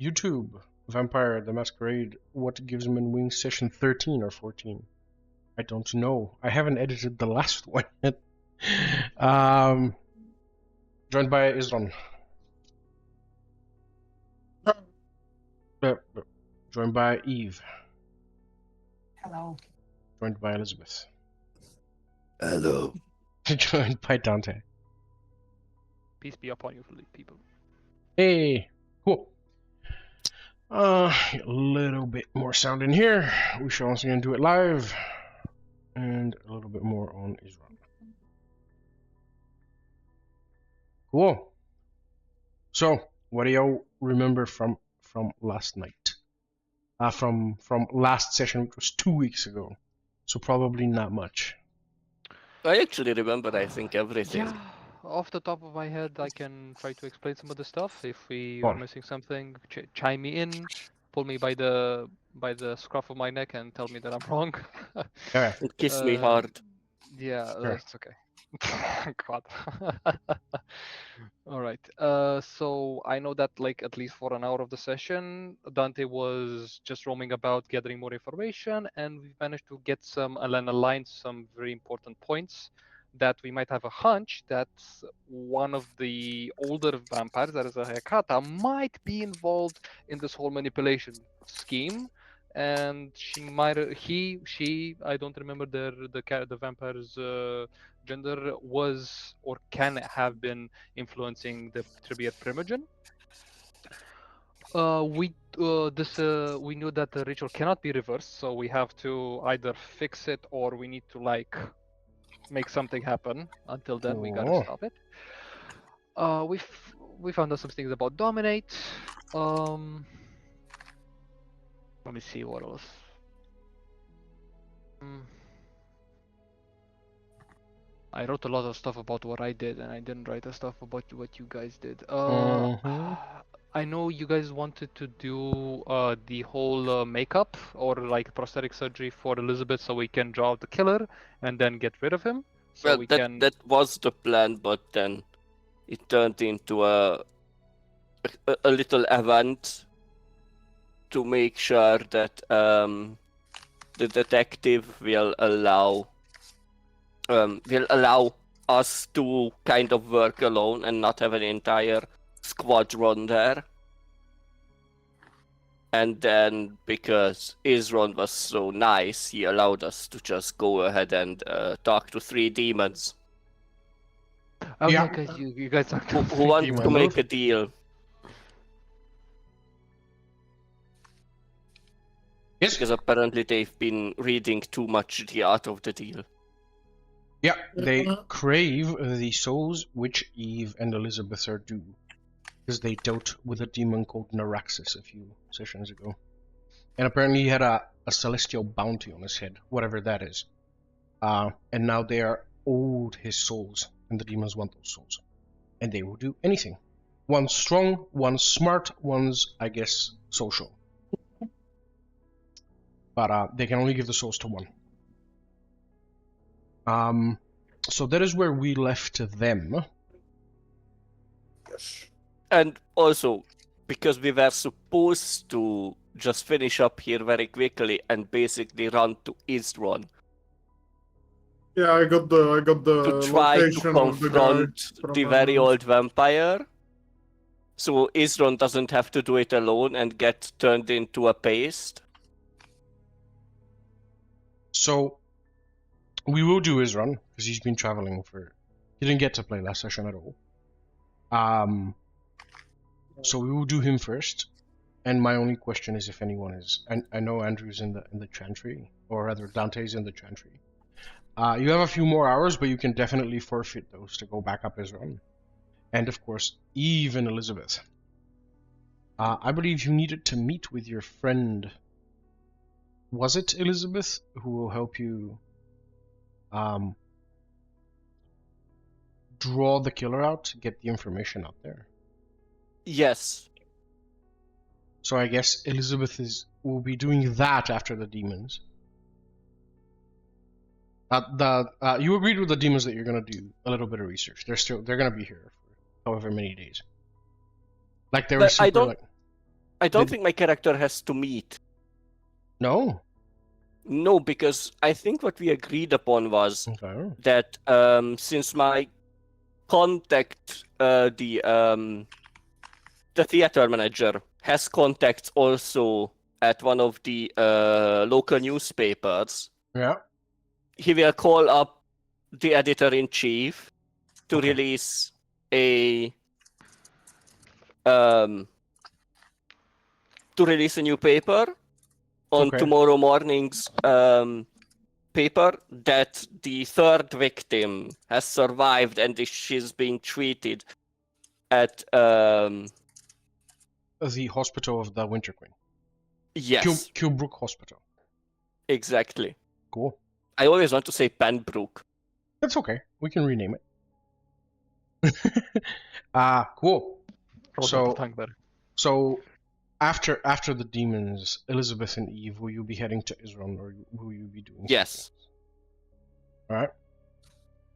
YouTube, Vampire the Masquerade, What Gives Men Wings, session 13 or 14. I don't know. I haven't edited the last one yet. Joined by Izron. Joined by Eve. Hello. Joined by Elizabeth. Hello. Joined by Dante. Peace be upon you, people. Hey, cool. A little bit more sound in here. We shall once again do it live. And a little bit more on Izron. Cool. So, what do y'all remember from last night? From last session, which was 2 weeks ago. So probably not much. I actually remember, I think, everything. Yeah, off the top of my head, I can try to explain some of the stuff. If we Go are on. missing something, chime me in, pull me by the scruff of my neck, and tell me that I'm wrong. Okay. And kiss me Uh, hard. Yeah, Sure. that's okay. God. All right. So I know that like at least for an hour of the session, Dante was just roaming about gathering more information, and we managed to get some and align some very important points that we might have a hunch that one of the older vampires, that is a Hekata, might be involved in this whole manipulation scheme. And she might, she, I don't remember the vampire's gender, was or can have been influencing the Trebier Primogen. We knew that the ritual cannot be reversed, so we have to either fix it or we need to like make something happen. Until then, we gotta Oh. stop it. We found out some things about dominate. Let me see what else. I wrote a lot of stuff about what I did, and I didn't write the stuff about what you guys did. I know you guys wanted to do the whole makeup or like prosthetic surgery for Elizabeth, so we can draw out the killer and then get rid of him. So Well, we that can. that was the plan, but then it turned into a little event to make sure that the detective will allow us to kind of work alone and not have an entire squadron there. And then, because Izron was so nice, he allowed us to just go ahead and talk to 3 demons. Oh Yeah. yeah, guys, you guys talked Who to three wants to demons. make a deal? Yes. Because apparently they've been reading too much the art of the deal. Yeah, they crave the souls which Eve and Elizabeth are due. Because they dealt with a demon called Naraxis a few sessions ago. And apparently he had a celestial bounty on his head, whatever that is. And now they are owed his souls, and the demons want those souls. And they will do anything. One's strong, one's smart, one's, I guess, social. But they can only give the souls to one. So that is where we left them. Yes. And also, because we were supposed to just finish up here very quickly and basically run to Izron Yeah, I got the to try to location of the guy confront from the very Anarch. old vampire. So Izron doesn't have to do it alone and get turned into a paste. So we will do Izron, because he's been traveling he didn't get to play last session at all. So we will do him first. And my only question is if anyone is, and I know Andrew's in the chantry, or rather Dante's in the chantry. You have a few more hours, but you can definitely forfeit those to go back up Izron. And of course, Eve and Elizabeth. I believe you needed to meet with your friend. Was it Elizabeth who will help you draw the killer out, get the information out there? Yes. So I guess Elizabeth will be doing that after the demons. You agreed with the demons that you're gonna do a little bit of research. They're gonna be here for however many days. Like they were But super. I don't Did- think my character has to meet. No. No, because I think what we agreed upon was Okay. that since my contact, the theater manager has contacts also at one of the local newspapers, Yeah. he will call up the editor-in-chief to Okay. release a um a new paper on Okay. tomorrow morning's paper that the third victim has survived and she's being treated at The hospital of the Winter Queen. yes, Kilbrook Hospital. exactly. Cool. I always want to say Penbrook. That's okay. We can rename it. Cool. Roll So- down the tongue there. So, after the demons, Elizabeth and Eve, will you be heading to Izron, or will you be doing? Yes. All right.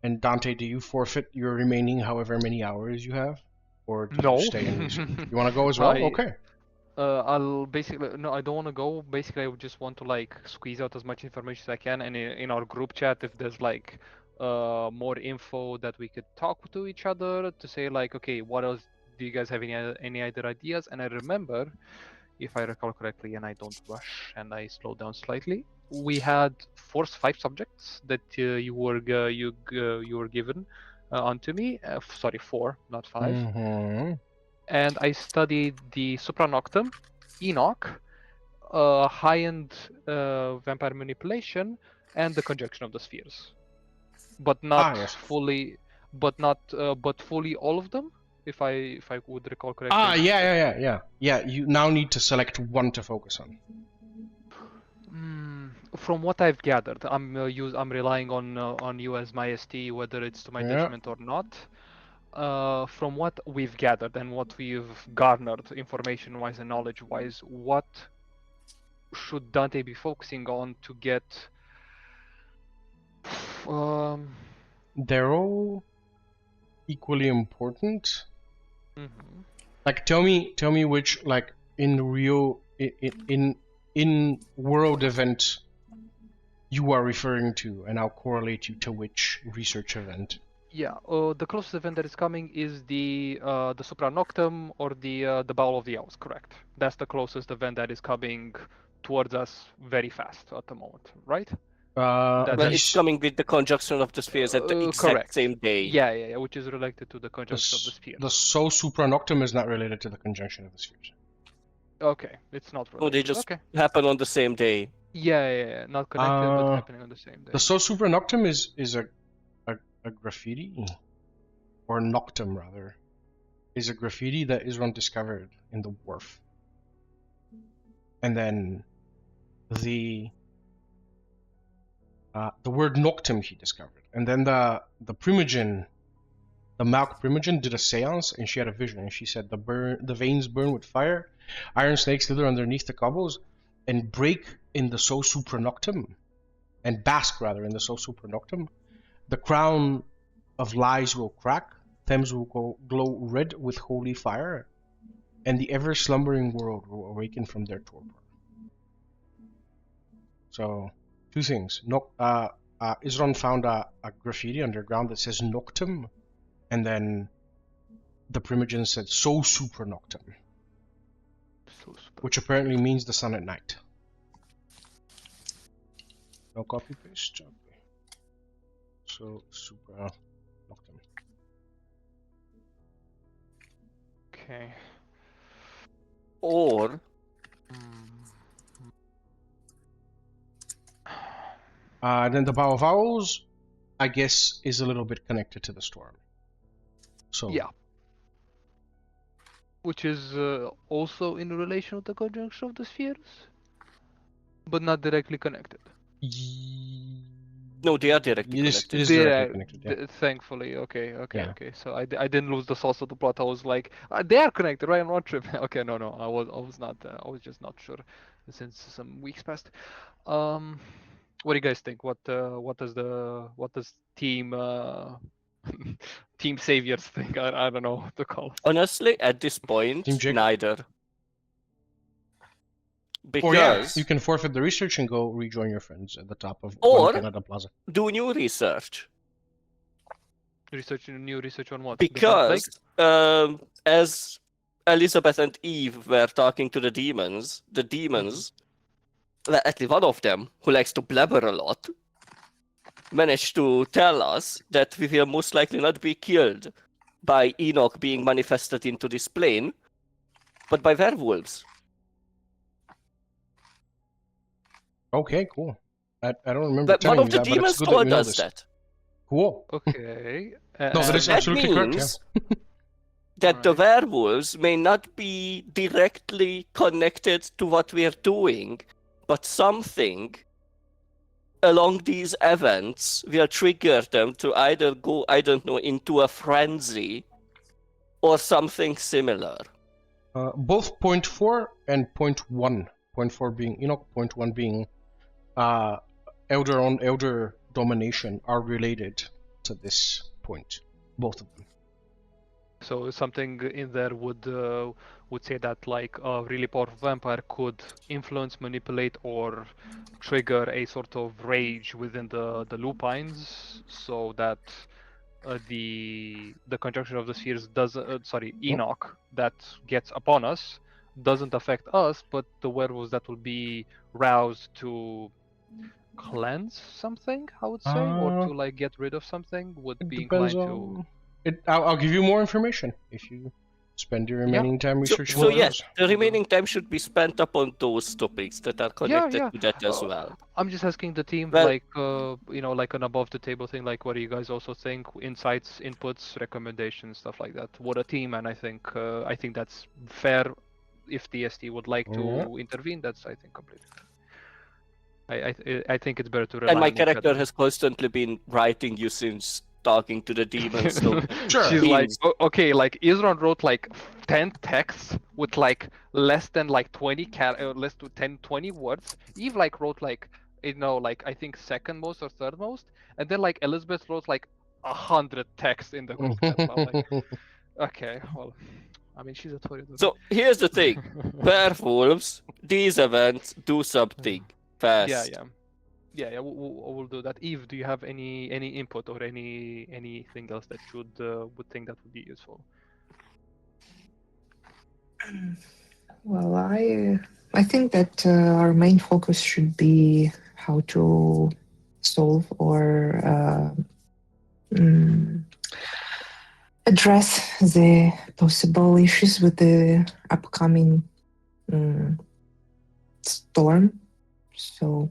And Dante, do you forfeit your remaining however many hours you have, or do No. you stay in research? You want to go as well? I- Okay. I'll basically no, I don't want to go. Basically, I would just want to like squeeze out as much information as I can, and in our group chat, if there's like more info that we could talk to each other to say like, okay, what else do you guys have any other ideas? And I remember, if I recall correctly, and I don't rush and I slow down slightly, we had 5 subjects that you were given onto me. Sorry, 4, not 5. Mm-hmm. And I studied the Supranoctum, Enoch, high-end vampire manipulation, and the conjunction of the spheres. But not yes. fully, but fully all of them, if I would recall correctly. Yeah. You now need to select one to focus on. From what I've gathered, I'm relying on you as my ST, whether it's to my Yeah. detriment or not. From what we've gathered and what we've garnered information-wise and knowledge-wise, what should Dante be focusing on to get? They're all equally important. Mhm. Like, tell me which, like, in real in world event you are referring to, and I'll correlate you to which research event. Yeah, the closest event that is coming is the Supranoctum or the Bowl of the Owls. Correct. That's the closest event that is coming towards us very fast at the moment, right? Well, these- it's coming with the conjunction of the spheres at the exact correct. same day. Yeah, which is related to the conjunction of the spheres. The Sol Supranoctum is not related to the conjunction of the spheres. Okay, it's not related. No, they just Okay. happen on the same day. Yeah, not connected, but Uh, happening on the same day. The Sol Supranoctum is a graffiti, or noctum rather, is a graffiti that Izron discovered in the wharf, and then the word noctum he discovered, and then the primogen, the Malk primogen, did a seance, and she had a vision, and she said the veins burn with fire, iron snakes slither underneath the cobbles, and break in the Sol Supranoctum, and bask rather in the Sol Supranoctum. The crown of lies will crack, Thames will glow red with holy fire, and the ever slumbering world will awaken from their torpor. So, two things. Izron found a graffiti underground that says Noctum, and then the primogen said Sol Supranoctum, which apparently means the sun at night. No copy paste. Okay. So Supranoctum. Okay. Or Then the Bow of Owls, I guess, is a little bit connected to the storm. So Yeah. Which is also in relation with the conjunction of the spheres, but not directly connected. no, they are directly It is connected. directly connected. Yeah. Thankfully, okay. Yeah. So I didn't lose the source of the plot. I was like, they are connected, right? I'm not tripping. Okay, no, I was not. I was just not sure since some weeks passed. What do you guys think? What does team team saviors think? I don't know what to call it. Honestly, at this point, Team Jacob. neither. Or yeah, Because you can forfeit the research and go rejoin your friends at the top of Or- One Canada Plaza. do new research. New research on what? Because as Elizabeth and Eve were talking to the demons, at least one of them, who likes to blabber a lot, managed to tell us that we will most likely not be killed by Enoch being manifested into this plane, but by werewolves. Okay, cool. I don't remember But one telling of you the that, but it's demons good that you told know us this. that. Cool. Okay. No, that is That absolutely correct, means that the werewolves may not be directly connected to what we are doing, but something along these events will trigger them to either go, I don't know, into a frenzy or something similar. Both point 4 and point 1. Point 4 being Enoch, point 1 being elder on elder domination are related to this point. Both of them. So something in there would say that like a really powerful vampire could influence, manipulate, or trigger a sort of rage within the lupines, so that the conjunction of the spheres does Enoch that gets upon us doesn't affect us, but the werewolves that will be roused to cleanse something, I would say, or to like get rid of something would It be depends inclined on... to. I'll give you more information if you spend your remaining time researching So those. yes, the remaining time should be spent upon those topics that are connected to that as well. I'm just asking the team, Well- like, like an above the table thing, like, what do you guys also think? Insights, inputs, recommendations, stuff like that. What a team, and I think that's fair. If DST would like to intervene, that's, I think, completely fair. I think it's better to rely And my on each character other. has constantly been writing you since talking to the demons. So Sure. She's like, Means- okay, like Izron wrote like 10 texts with like less than like 20 less to 10, 20 words. Eve like wrote like, like I think second most or third most, and then like Elizabeth wrote like 100 texts in the group chat. So I'm like, okay, well, I mean, she's a Toreador. So here's the thing, werewolves, these events do something fast. Yeah, we'll do that. Eve, do you have any input or anything else that you would think that would be useful? Well, I think that our main focus should be how to solve or address the possible issues with the upcoming storm. So,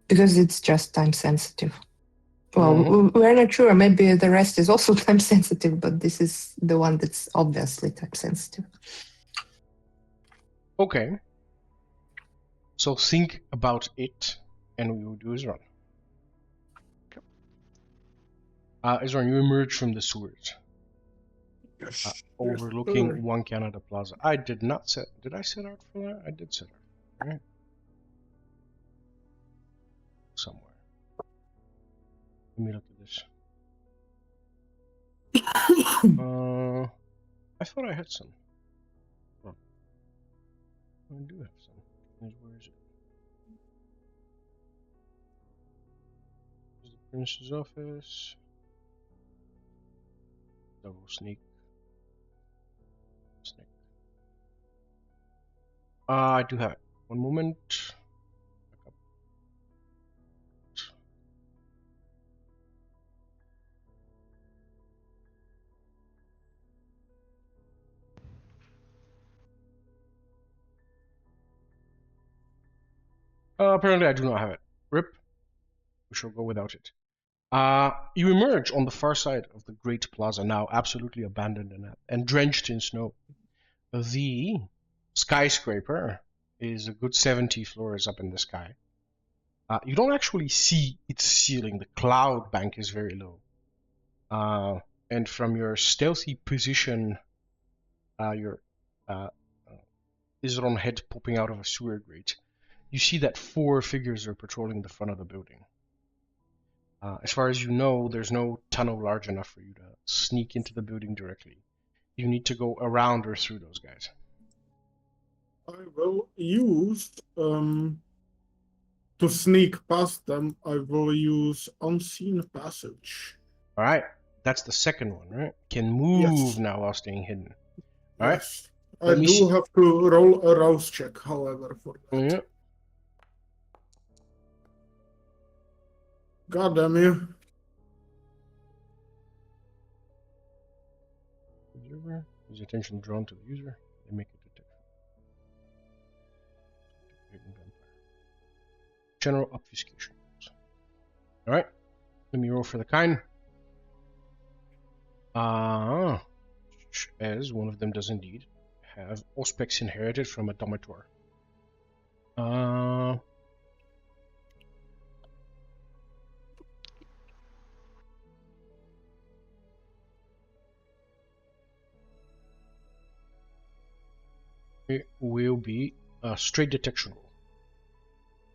because it's just time sensitive. Well, we're not sure. Maybe the rest is also time sensitive, but this is the one that's obviously time sensitive. Okay. So think about it, and we will do Izron. Izron, you emerge from the sewers, overlooking One Canada Plaza. I did not set. Did I set out for that? I did set out, right? Somewhere. Let me look at this. I thought I had some. Oh. I do have some. Where is it? Here's the prince's office. Double sneak. Sneak. I do have it. One moment. Apparently I do not have it. RIP. We shall go without it. You emerge on the far side of the great plaza, now absolutely abandoned and drenched in snow. The skyscraper is a good 70 floors up in the sky. You don't actually see its ceiling. The cloud bank is very low. And from your stealthy position, your Izron head popping out of a sewer grate, you see that 4 figures are patrolling the front of the building. As far as you know, there's no tunnel large enough for you to sneak into the building directly. You need to go around or through those guys. I will use to sneak past them. I will use unseen passage. All right, that's the second one, right? Can move Yes. now while staying hidden. All right. Yes. Let I me do see. have to roll a rouse check, however, for that. Yeah. God damn you. Observer. Is attention drawn to the user? They make a detection. Hidden vampire. General obfuscation. All right. Let me roll for the kind. As one of them does indeed have auspex inherited from a domitor. It will be a straight detection roll.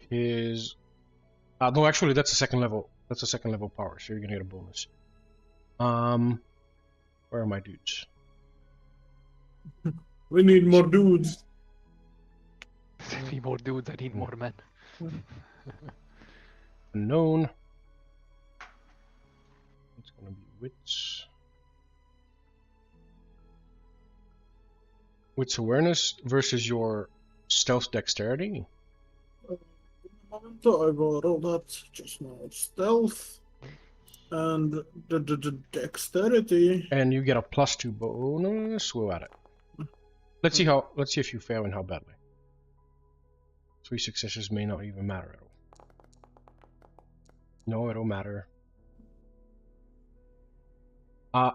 His no, actually that's a second level. That's a second level power, so you're gonna get a bonus. Where are my dudes? We need more dudes. I need more dudes, I need more men. Unknown. It's gonna be wits. Wits awareness versus your stealth dexterity. In a moment, I will roll that just now. Stealth and the dexterity. And you get a +2 bonus. We'll add it. Let's see how. Let's see if you fail and how badly. 3 successes may not even matter at all. No, it'll matter.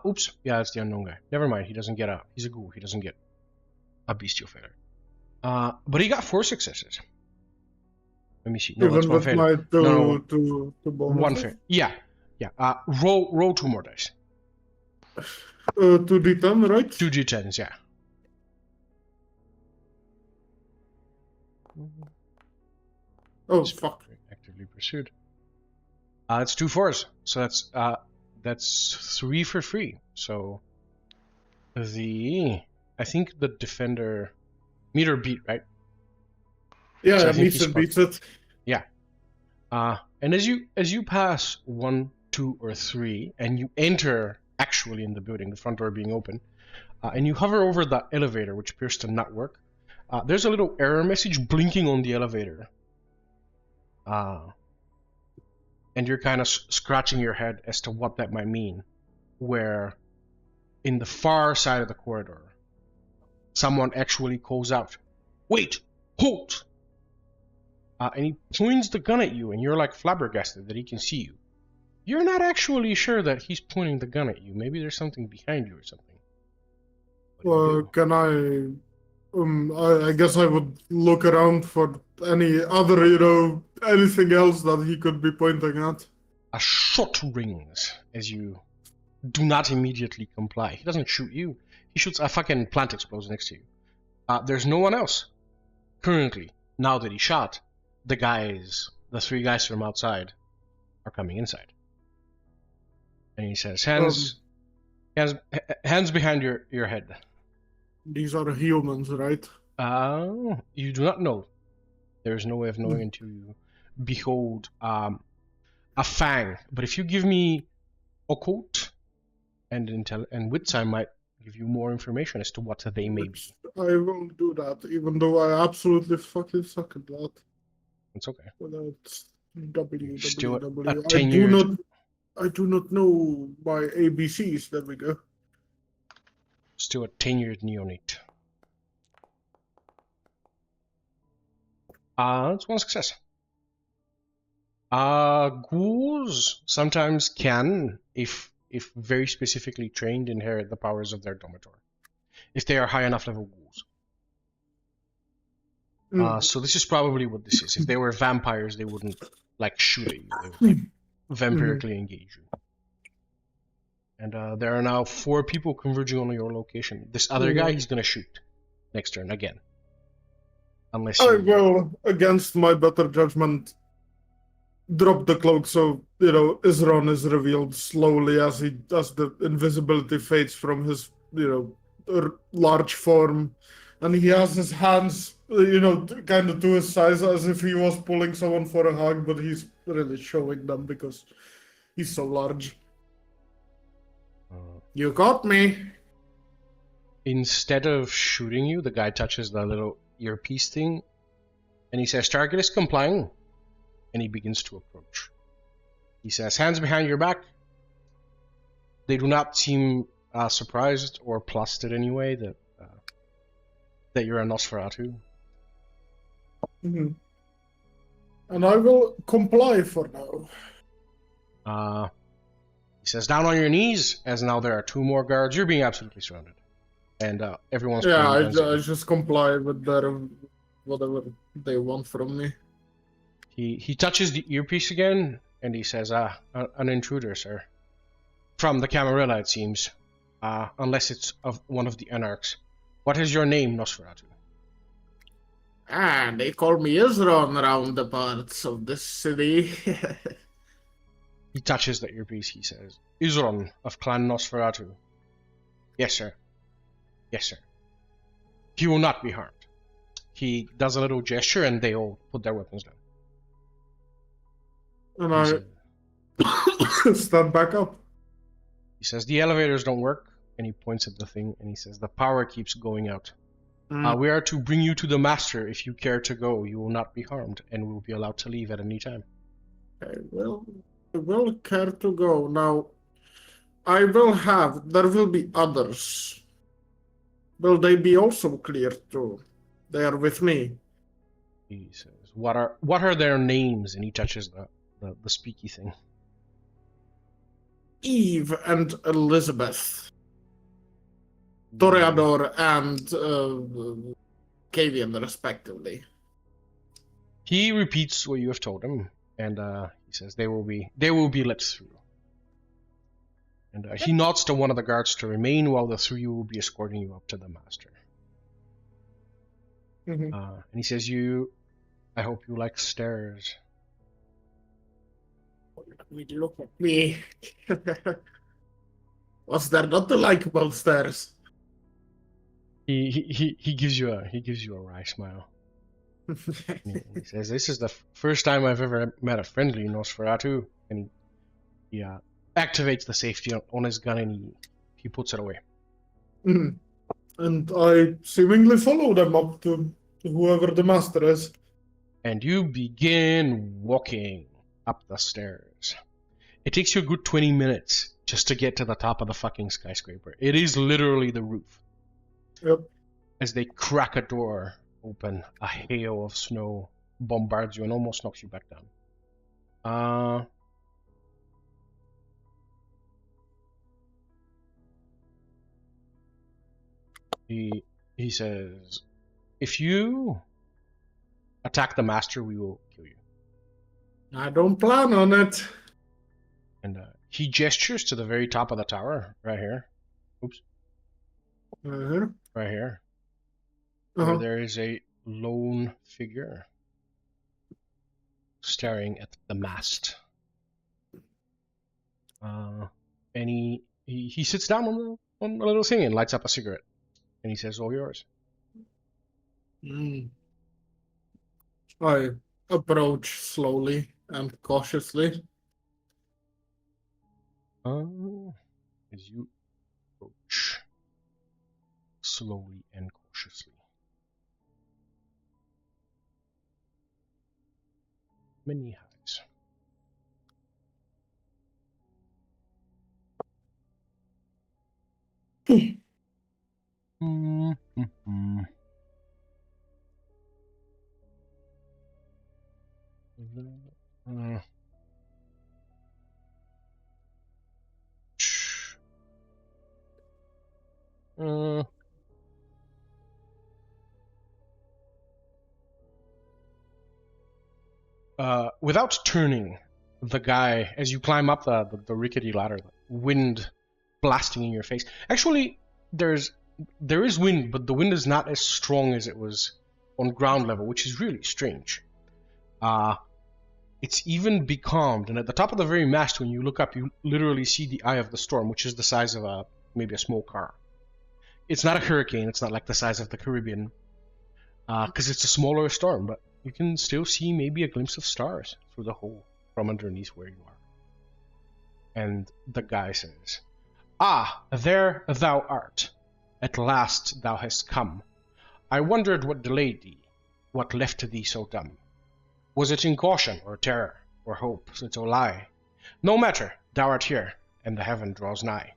Oops. Yeah, it's the unknown guy. Never mind. He doesn't get a. He's a ghoul. He doesn't get a bestial failure. But he got 4 successes. Let me see. No, that's Even one with failure. my No. two bonuses. One failure. Yeah. Yeah. Roll 2 more dice. 2d10, right? 2 d10s. Yeah. Oh, fuck. Actively pursued. It's 2 4s, so that's 3 for free. So I think the defender meter beat, right? Yeah, So I think meets he's it, beats it. Yeah. And as you pass 1, 2, or 3, and you enter actually in the building, the front door being open, and you hover over the elevator, which appears to not work, there's a little error message blinking on the elevator. And you're kind of scratching your head as to what that might mean. Where in the far side of the corridor, someone actually calls out, "Wait! Halt!" And he points the gun at you, and you're like flabbergasted that he can see you. You're not actually sure that he's pointing the gun at you. Maybe there's something behind you or something. Can I guess I would look around for any other, anything else that he could be pointing at. A shot rings as you do not immediately comply. He doesn't shoot you. He shoots a fucking plant explosion next to you. There's no one else. Currently, now that he shot, the 3 guys from outside are coming inside. And he says, hands behind your head. These are humans, right? You do not know. There is no way of knowing until you behold a fang. But if you give me occult and wits, I might give you more information as to what they may be. I won't do that, even though I absolutely fucking suck at that. It's okay. Without Still a WGMW. I do not know my ABCs. There we go. Still a tenured neonate. That's 1 success. Ghouls sometimes can, if very specifically trained, inherit the powers of their domitor. If they are high enough level ghouls. So this is probably what this is. If they were vampires, they wouldn't shoot at you. They would vampirically engage you. And there are now 4 people converging on your location. This other guy, he's gonna shoot next turn again. Unless I will, against my better judgment, drop the cloak so, Izron is revealed slowly as the invisibility fades from his, large form And he has his hands, kind of to his sides as if he was pulling someone for a hug, but he's really showing them because he's so large. You got me. Instead of shooting you, the guy touches the little earpiece thing, and he says, "Target is complying," and he begins to approach. He says, "Hands behind your back." They do not seem surprised or plussed in any way that you're a Nosferatu. Mm-hmm. And I will comply for now. He says, "Down on your knees," as now there are 2 more guards. You're being absolutely surrounded. And everyone's Yeah, pointing guns at I you. just comply with their whatever they want from me. He touches the earpiece again, and he says, "An intruder, sir. From the Camarilla, it seems. Unless it's of one of the Anarchs. What is your name, Nosferatu?" They call me Izron around the parts of this city. He touches the earpiece. He says, "Izron of Clan Nosferatu." "Yes, sir. Yes, sir. He will not be harmed." He does a little gesture, and they all put their weapons down. And He I says, stand back up. "The elevators don't work," and he points at the thing, and he says, "The power keeps going out. We are to bring you to the master. If you care to go, you will not be harmed, and will be allowed to leave at any time." I will care to go. Now, there will be others. Will they be also cleared too? They are with me. He says, what are their names?" And he touches the speaky thing. Eve and Elizabeth. Toreador and Kavian, respectively. He repeats what you have told him, and he says they will be let through. And he nods to one of the guards to remain while the 3 will be escorting you up to the master. Mm-hmm. And he says, "I hope you like stairs." Look at me. What's there not to like about stairs? He gives you a wry smile. He says, "This is the first time I've ever met a friendly Nosferatu," and he activates the safety on his gun, and he puts it away. Mm. And I seemingly follow them up to whoever the master is. And you begin walking up the stairs. It takes you a good 20 minutes just to get to the top of the fucking skyscraper. It is literally the roof. Yep. As they crack a door open, a hail of snow bombards you and almost knocks you back down. He says, "If you attack the master, we will kill you." I don't plan on it. And he gestures to the very top of the tower, right here. Oops. Uh-huh. Right here. Uh-huh. Where there is a lone figure staring at the mast. And he sits down on a little thing and lights up a cigarette. And he says, "All yours." I approach slowly and cautiously. As you approach slowly and cautiously. Many highs. Without turning, the guy, as you climb up the rickety ladder, the wind blasting in your face. Actually, there is wind, but the wind is not as strong as it was on ground level, which is really strange. It's even becalmed, and at the top of the very mast, when you look up, you literally see the eye of the storm, which is the size of maybe a small car. it's not a hurricane. It's not like the size of the Caribbean, because it's a smaller storm. But you can still see maybe a glimpse of stars through the hole from underneath where you are. And the guy says, "Ah, there thou art. At last thou hast come. I wondered what delayed thee, what left thee so dumb. Was it in caution, or terror, or hope, such a lie? No matter, thou art here, and the heaven draws nigh.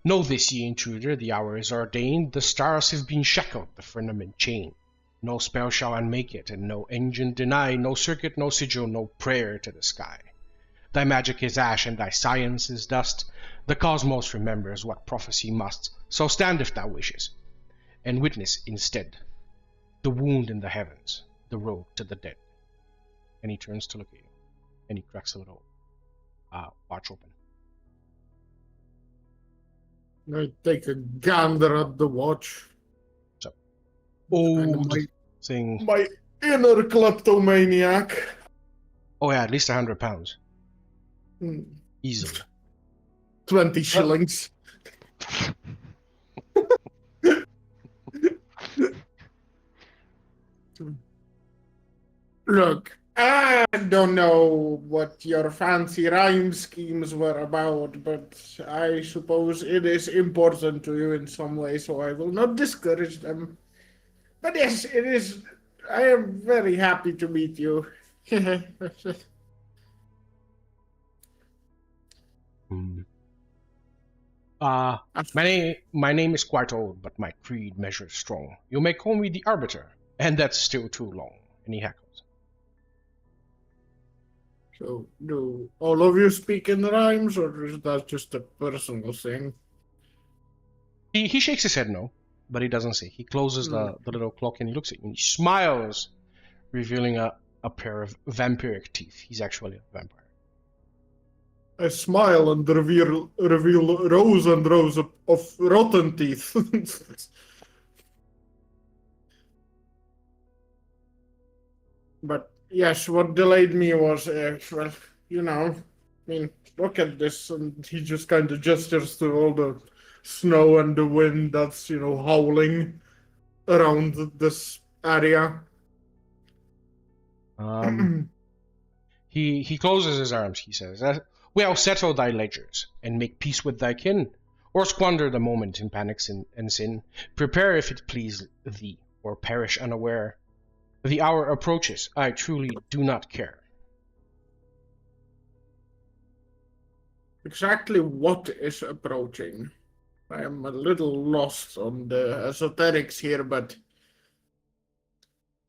Know this, ye intruder, the hour is ordained, the stars have been shackled, the firmament chained. No spell shall unmake it, and no engine deny, no circuit, no sigil, no prayer to the sky. Thy magic is ash, and thy science is dust. The cosmos remembers what prophecy must. So stand if thou wishes, and witness instead the wound in the heavens, the road to the dead." And he turns to look at you, and he cracks a little watch open. I take a gander at the watch. So, And old thing. my inner kleptomaniac. Oh yeah, at least 100 pounds. Hmm, Easily. 20 shillings. Look, I don't know what your fancy rhyme schemes were about, but I suppose it is important to you in some way, so I will not discourage them. But yes, it is. I am very happy to meet you. Hmm. My name is quite old, but my creed measures strong. You may call me the Arbiter, and that's still too long. And he hackles. So, do all of you speak in rhymes, or is that just a personal thing? He shakes his head no, but he doesn't say. He closes the little clock and he looks at you and he smiles, revealing a pair of vampiric teeth. He's actually a vampire. I smile and reveal rows and rows of rotten teeth. But yes, what delayed me was, well, you know, I mean, look at this, and he just kind of gestures to all the snow and the wind that's, you know, howling around this area. He closes his arms, he says, "Well, settle thy ledgers, and make peace with thy kin, or squander the moment in panics and sin. Prepare if it please thee, or perish unaware. The hour approaches, I truly do not care." Exactly what is approaching? I am a little lost on the esoterics here, but...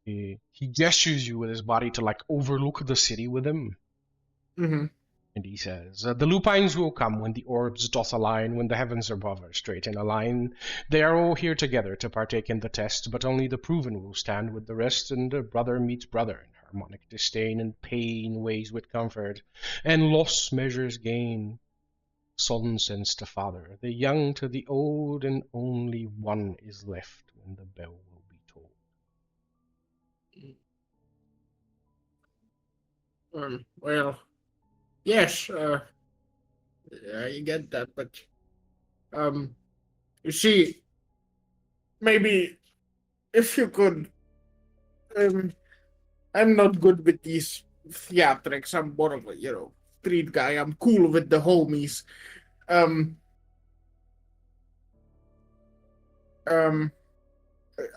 He gestures you with his body to like overlook the city with him. Mm-hmm. And he says, "The lupines will come when the orbs doth align, when the heavens above are straight in a line. They are all here together to partake in the test, but only the proven will stand with the rest, and brother meets brother in harmonic disdain, and pain weighs with comfort, and loss measures gain. Son sends to father, the young to the old, and only one is left when the bell will be tolled." Well, yes, I get that, but you see, maybe if you could, I'm not good with these theatrics. I'm more of a, you know, street guy. I'm cool with the homies.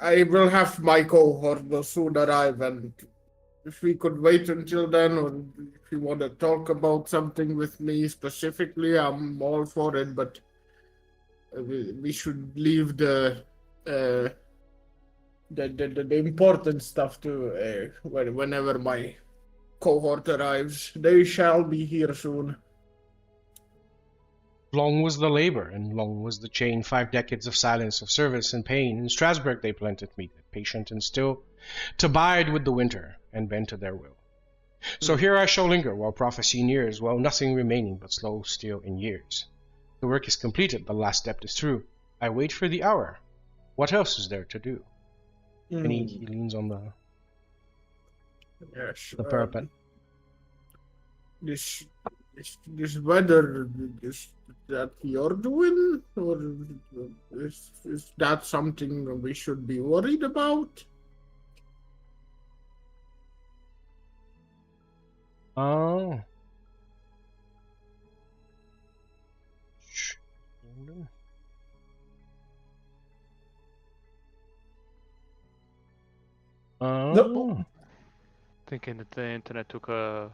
I will have my cohort will soon arrive, and if we could wait until then, or if you want to talk about something with me specifically, I'm all for it, but we should leave the important stuff to whenever my cohort arrives. They shall be here soon. Long was the labor, and long was the chain, 5 decades of silence, of service and pain. In Strasbourg they planted me, patient and still, to bide with the winter, and bend to their will. So here I shall linger while prophecy nears, while nothing remaining but slow still in years. The work is completed, the last step is through. I wait for the hour. What else is there to do? And he leans on the parapet. This Is this weather, is that you're doing? Or is that something we should be worried about? Oh. Oh. Thinking that the internet took a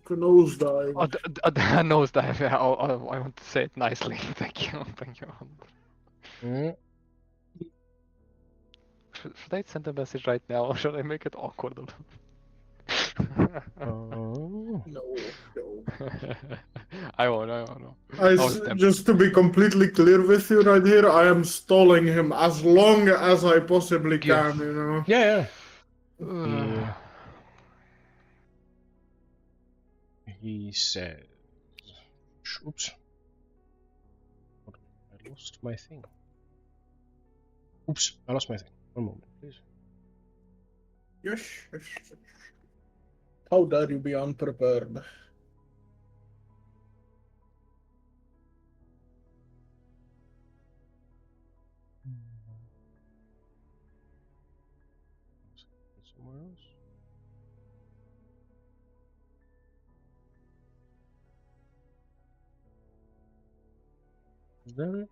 Nosedive. nosedive. Yeah, I want to say it nicely. Thank you. Thank you. Mm. Should I send a message right now, or should I make it awkward? Oh. No. I won't. I was tempted. Just to be completely clear with you right here, I am stalling him as long as I possibly Yeah. can, you know. Yeah. Yeah. He says, oops. Hold on. I lost my thing. Oops, I lost my thing. One moment, please. Yes. How dare you be unprepared? Somewhere else. Is that it?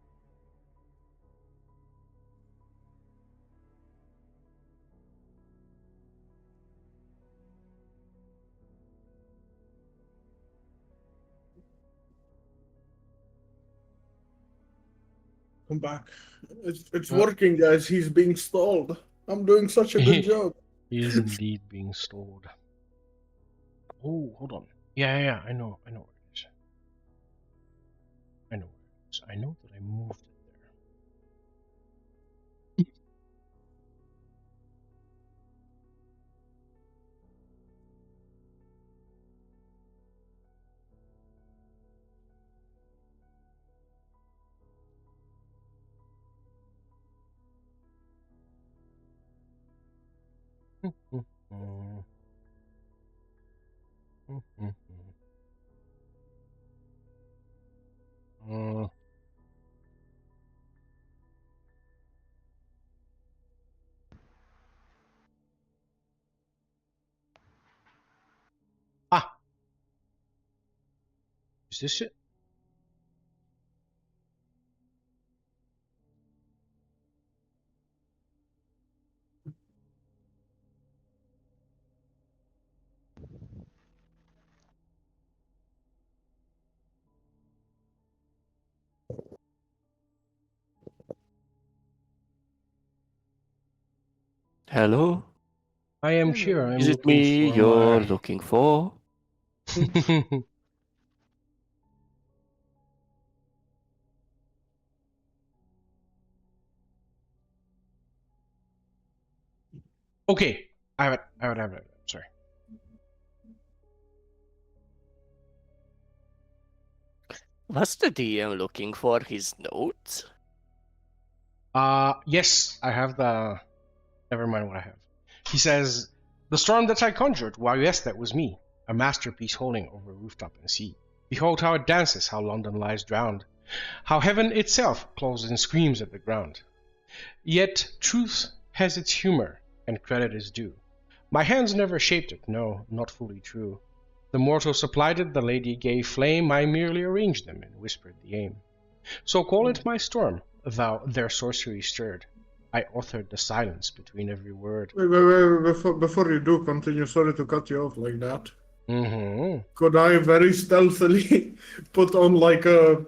Come back. It's working, guys. He's being stalled. I'm doing such a good job. He is indeed being stalled. Oh, hold on. Yeah, I know where it is. I know where it is. I know that I moved it there. Ah! Is this it? Hello? I am here. I'm Is it looking me for you're my... looking for? Okay, I have it. Sorry. Was the DM looking for his notes? Yes, I have the... Never mind what I have. He says, the storm that I conjured, why yes, that was me. A masterpiece holding over rooftop and sea. Behold how it dances, how London lies drowned. How heaven itself claws and screams at the ground. Yet truth has its humor, and credit is due. My hands never shaped it, no, not fully true. The mortal supplied it, the lady gave flame, I merely arranged them and whispered the aim. So call it my storm, thou their sorcery stirred. I authored the silence between every word. Wait, before you do continue, sorry to cut you off like that. Mm-hmm. Could I very stealthily put on like a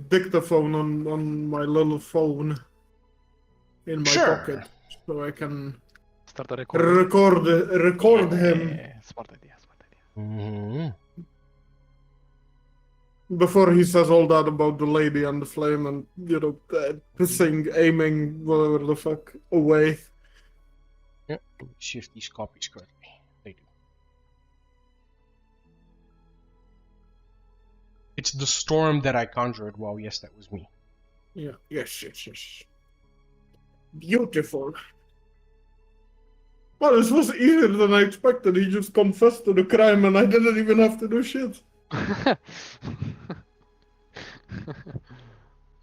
dictaphone on my little phone in my pocket so I can Start the recording. record him Smart idea. Mm-hmm. before he says all that about the lady and the flame and pissing, aiming, whatever the fuck away. Yep. Let me shift these copies correctly. They do. It's the storm that I conjured. Well, yes, that was me. Yeah. Yes. Beautiful. Well, this was easier than I expected. He just confessed to the crime and I didn't even have to do shit.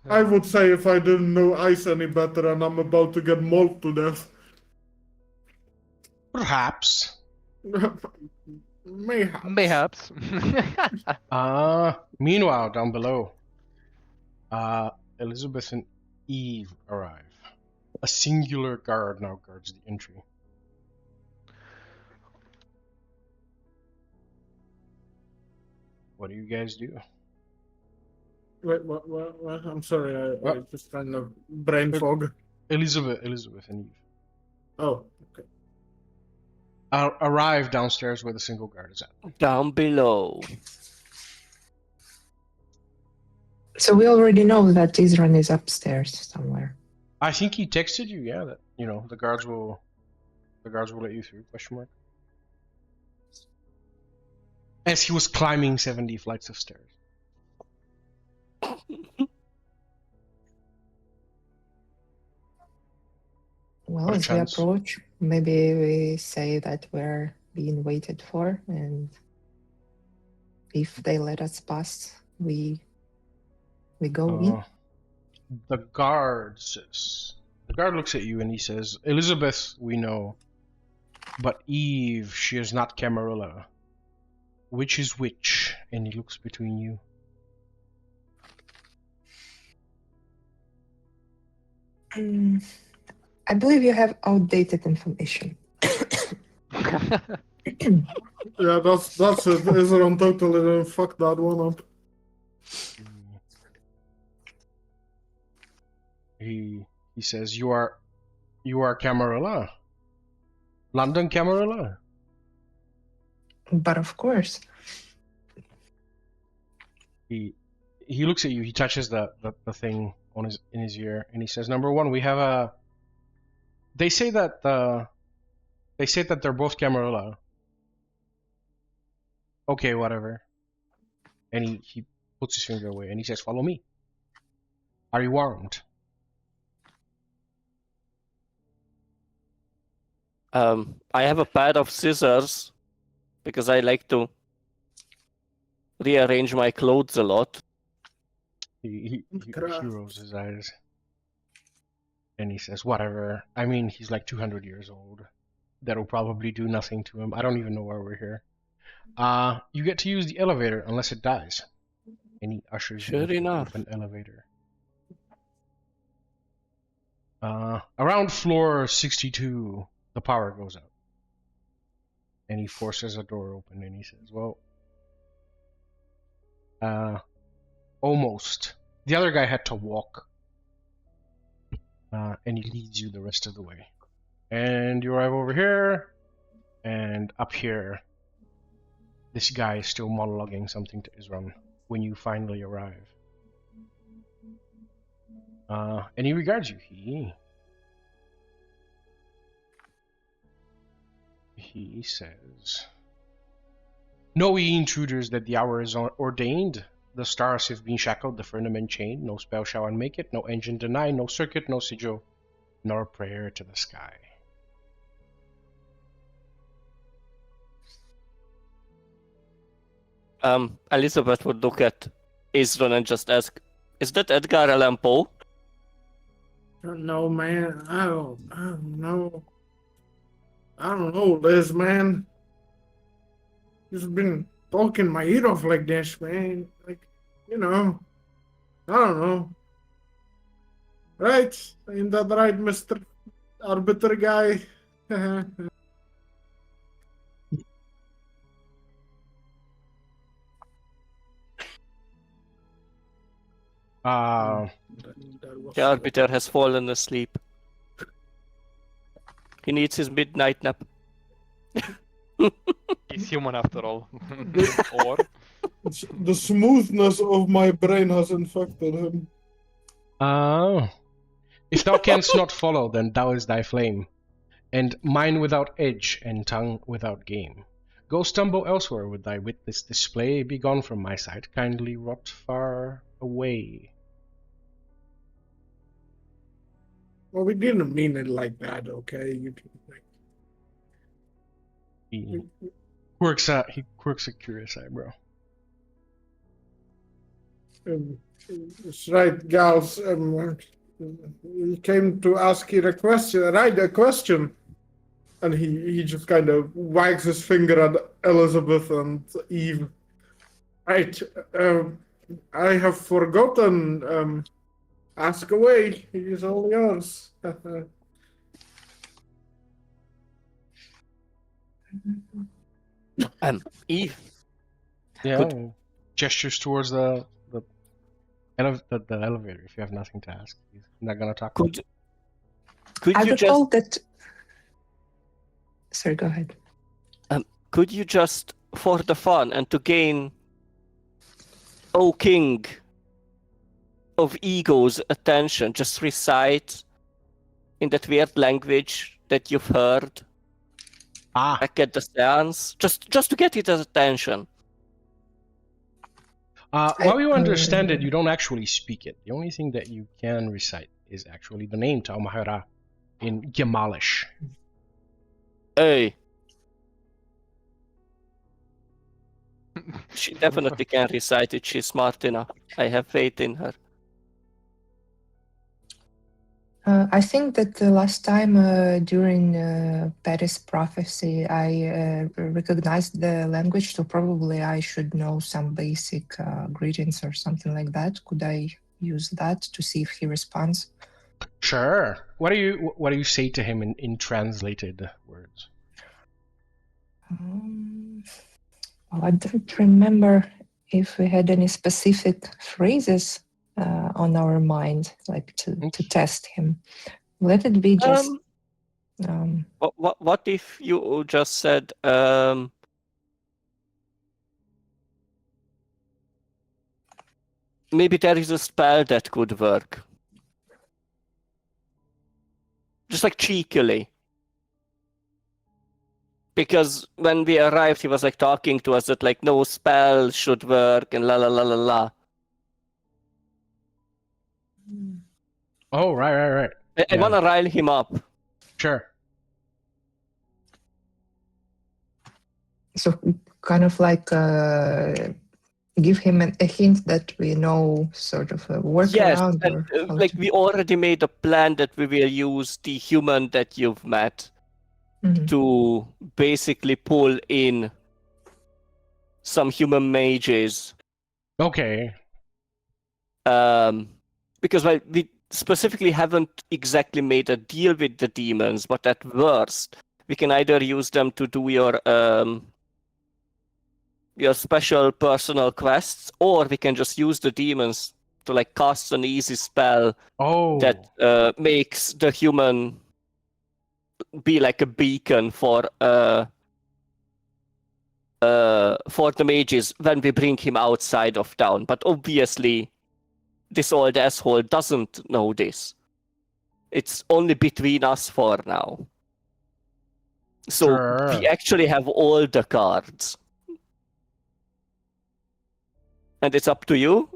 I would say if I didn't know ice any better and I'm about to get mauled to death. Perhaps. Mayhaps. Meanwhile, down below, Elizabeth and Eve arrive. A singular guard now guards the entry. What do you guys do? Wait, what? I'm sorry, I just kind of brain fog. Elizabeth and Eve. Oh, okay. Arrive downstairs where the single guard is at. Down below. So we already know that Izron is upstairs somewhere. I think he texted you, yeah, that the guards will let you through, question mark. As he was climbing 70 flights of stairs. Well, as we approach, maybe we say that we're being waited for, and if they let us pass, we go in. The guard looks at you and he says, Elizabeth, we know, but Eve, she is not Camarilla. Which is which? And he looks between you. I believe you have outdated information. Yeah, that's it. Izron totally fucked that one up. He says, you are Camarilla. London Camarilla. But of course. He looks at you, he touches the thing in his ear, and he says, number one, we have they say that they're both Camarilla. Okay, whatever. And he puts his finger away and he says, follow me. Are you armed? I have a pair of scissors because I like to rearrange my clothes a lot. He rolls his eyes. And he says, whatever. I mean, he's like 200 years old. That'll probably do nothing to him. I don't even know why we're here. You get to use the elevator unless it dies. And he ushers you into an elevator. Around floor 62, the power goes out. And he forces a door open and he says, well, almost. The other guy had to walk. And he leads you the rest of the way. And you arrive over here, and up here, this guy is still monologuing something to Izron when you finally arrive. And he regards you. He says, know ye intruders that the hour is ordained? The stars have been shackled, the firmament chained. No spell shall unmake it, no engine deny, no circuit, no sigil, nor prayer to the sky. Elizabeth would look at Izron and just ask, is that Edgar Allan Poe? No, man. I don't know. I don't know, Liz, man. You've been talking my ear off like this, man. Like, I don't know. Right? Ain't that right, Mr. Arbiter guy? The Arbiter has fallen asleep. He needs his midnight nap. He's human after all. Or the smoothness of my brain has infected him. If thou canst not follow, then thou is thy flame, and mine without edge, and tongue without game. Go stumble elsewhere with thy witless display, be gone from my sight, kindly rot far away. Well, we didn't mean it like that, okay? He quirks a curious eyebrow. That's right, gals. We came to ask you a question, right? A question. And he just kind of wags his finger at Elizabeth and Eve. Right. I have forgotten. Ask away. He is all yours. Eve, Yeah. Gestures towards the elevator. If you have nothing to ask, he's not gonna talk. could I you recall just that. Sorry, go ahead. could you just, for the fun and to gain, O King of Ego's attention, just recite in that weird language that you've heard back at the seance, just to get his attention. While you understand it, you don't actually speak it. The only thing that you can recite is actually the name Taumahara in Gemalish. Hey. She definitely can recite it. She's smart enough. I have faith in her. I think that the last time during Paris prophecy, I recognized the language, so probably I should know some basic greetings or something like that. Could I use that to see if he responds? Sure. What do you say to him in translated words? Well, I don't remember if we had any specific phrases on our mind, like to test him. Let it be just. What if you just said, maybe there is a spell that could work? Just like cheekily. Because when we arrived, he was like talking to us that like no spell should work and la la la la la. Oh, right. I want to rile him up. Sure. So kind of like give him a hint that we know sort of a workaround. Yes, and, like we already made a plan that we will use the human that you've met to basically pull in some human mages. Okay. Because we specifically haven't exactly made a deal with the demons, but at worst, we can either use them to do your special personal quests, or we can just use the demons to like cast an easy spell that makes the human be like a beacon for the mages when we bring him outside of town. But obviously, this old asshole doesn't know this. It's only between us for now. So we actually have all the cards. And it's up to you.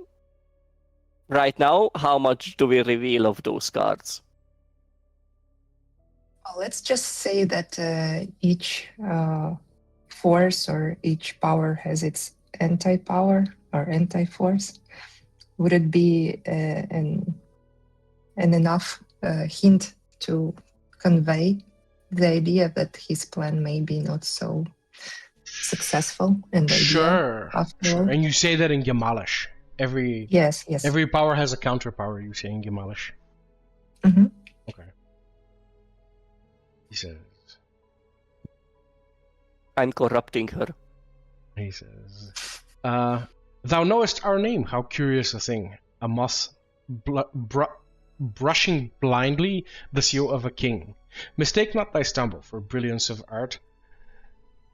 Right now, how much do we reveal of those cards? Well, let's just say that each force or each power has its anti-power or anti-force. Would it be an enough hint to convey the idea that his plan may be not so successful? And sure. And you say that in Gemalish. Yes. Every power has a counterpower, you say in Gemalish. Mm-hmm. Okay. He says, I'm corrupting her. He says, thou knowest our name, how curious a thing. A moth brushing blindly the seal of a king. Mistake not thy stumble for brilliance of art.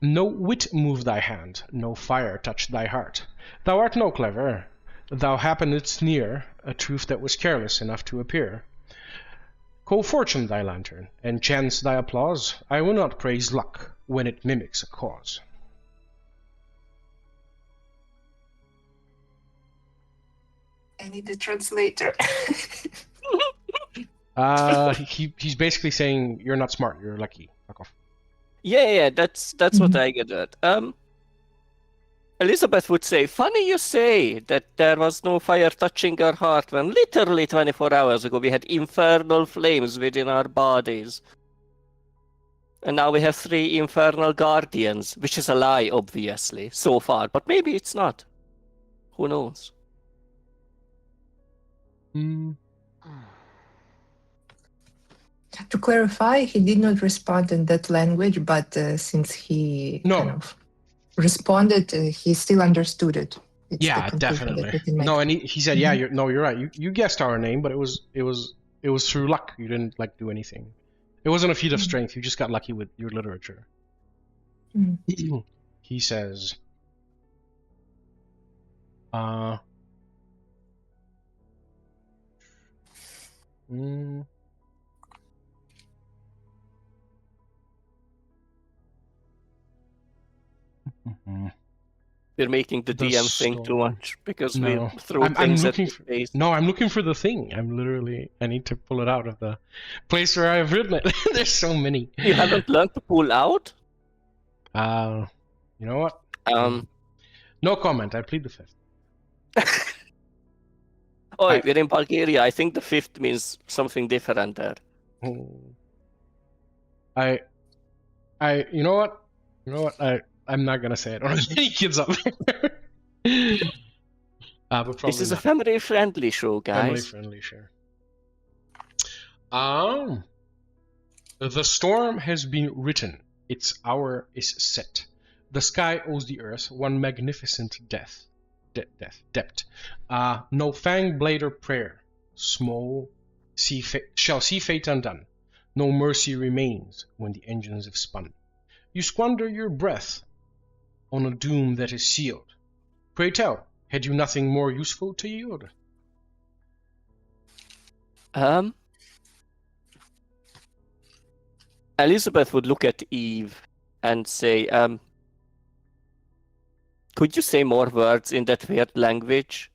No wit move thy hand, no fire touch thy heart. Thou art no clever, thou happenedst near a truth that was careless enough to appear. Call fortune thy lantern, and chance thy applause. I will not praise luck when it mimics a cause. I need a translator. He's basically saying you're not smart, you're lucky. Fuck off. Yeah, that's what I get at. Elizabeth would say, funny you say that there was no fire touching her heart when literally 24 hours ago we had infernal flames within our bodies. And now we have 3 infernal guardians, which is a lie, obviously, so far. But maybe it's not. Who knows? Hmm. To clarify, he did not respond in that language, but since he No. kind of responded, he still understood it. It's the Yeah, conclusion that definitely. we can make. No, and he said, "Yeah, you're right. You guessed our name, but it was through luck. You didn't like do anything. It wasn't a feat of strength. You just got lucky with your literature." He says, We're making the DM thing too storm. much because No. we throw I'm things at looking his for. face. No, I'm looking for the thing. I need to pull it out of the place where I have written it. There's so many. You haven't learned to pull out? You know what? No comment. I plead the fifth. We're in Bulgaria. I think the 5th means something different there. You know what? I'm not gonna say it. I don't have any kids up there. But probably This is a not. family-friendly show, guys. Family-friendly, sure. The storm has been written. Its hour is set. The sky owes the earth one magnificent depth. No fang, blade, or prayer. Small shall see fate undone. No mercy remains when the engines have spun. You squander your breath on a doom that is sealed. Pray tell, had you nothing more useful to yield? Elizabeth would look at Eve and say, could you say more words in that weird language?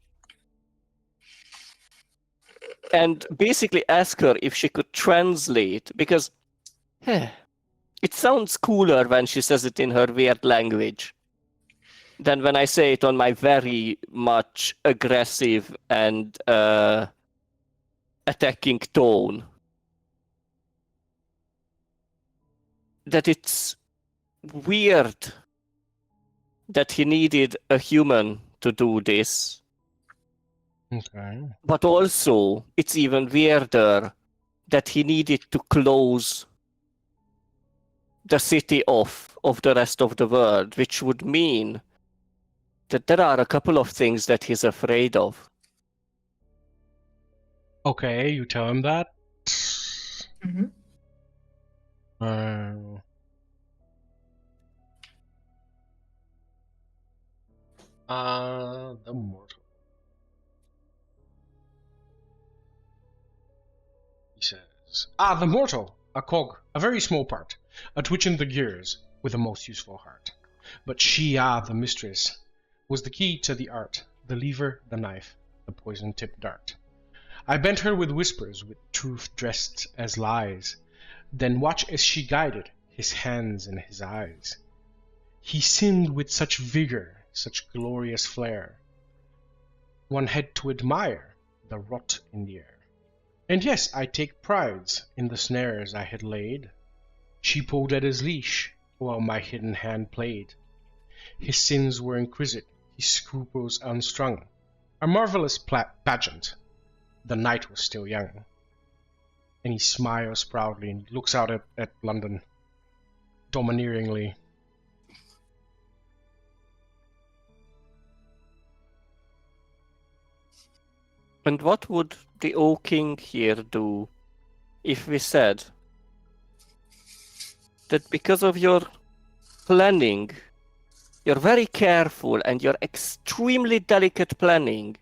And basically ask her if she could translate, because it sounds cooler when she says it in her weird language than when I say it on my very much aggressive and attacking tone. That it's weird that he needed a human to do this. Okay. But also, it's even weirder that he needed to close the city off of the rest of the world, which would mean that there are a couple of things that he's afraid of. Okay, you tell him that. Mm-hmm. The mortal. He says, the mortal, a cog, a very small part, a twitch in the gears, with a most useful heart. But she, the mistress, was the key to the art, the lever, the knife, the poison-tipped dart. I bent her with whispers, with truth dressed as lies, then watch as she guided his hands and his eyes. He sinned with such vigor, such glorious flair. One had to admire the rot in the air. And yes, I take prides in the snares I had laid. She pulled at his leash, while my hidden hand played. His sins were inquisite, his scruples unstrung. A marvelous pageant. The night was still young. And he smiles proudly and looks out at London, domineeringly. And what would the O King here do if we said that because of your planning, your very careful and your extremely delicate planning,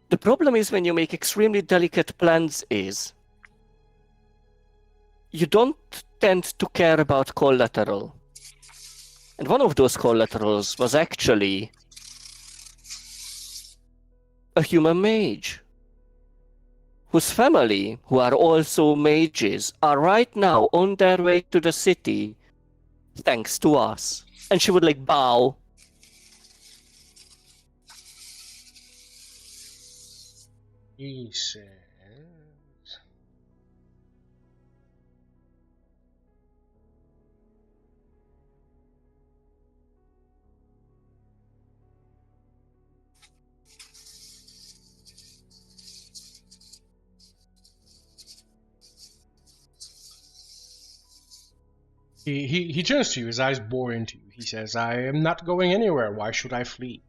the problem is when you make extremely delicate plans is you don't tend to care about collateral. And one of those collaterals was actually a human mage, whose family, who are also mages, are right now on their way to the city thanks to us. And she would like bow. He says, He turns to you, his eyes bore into you. He says, I am not going anywhere. Why should I flee?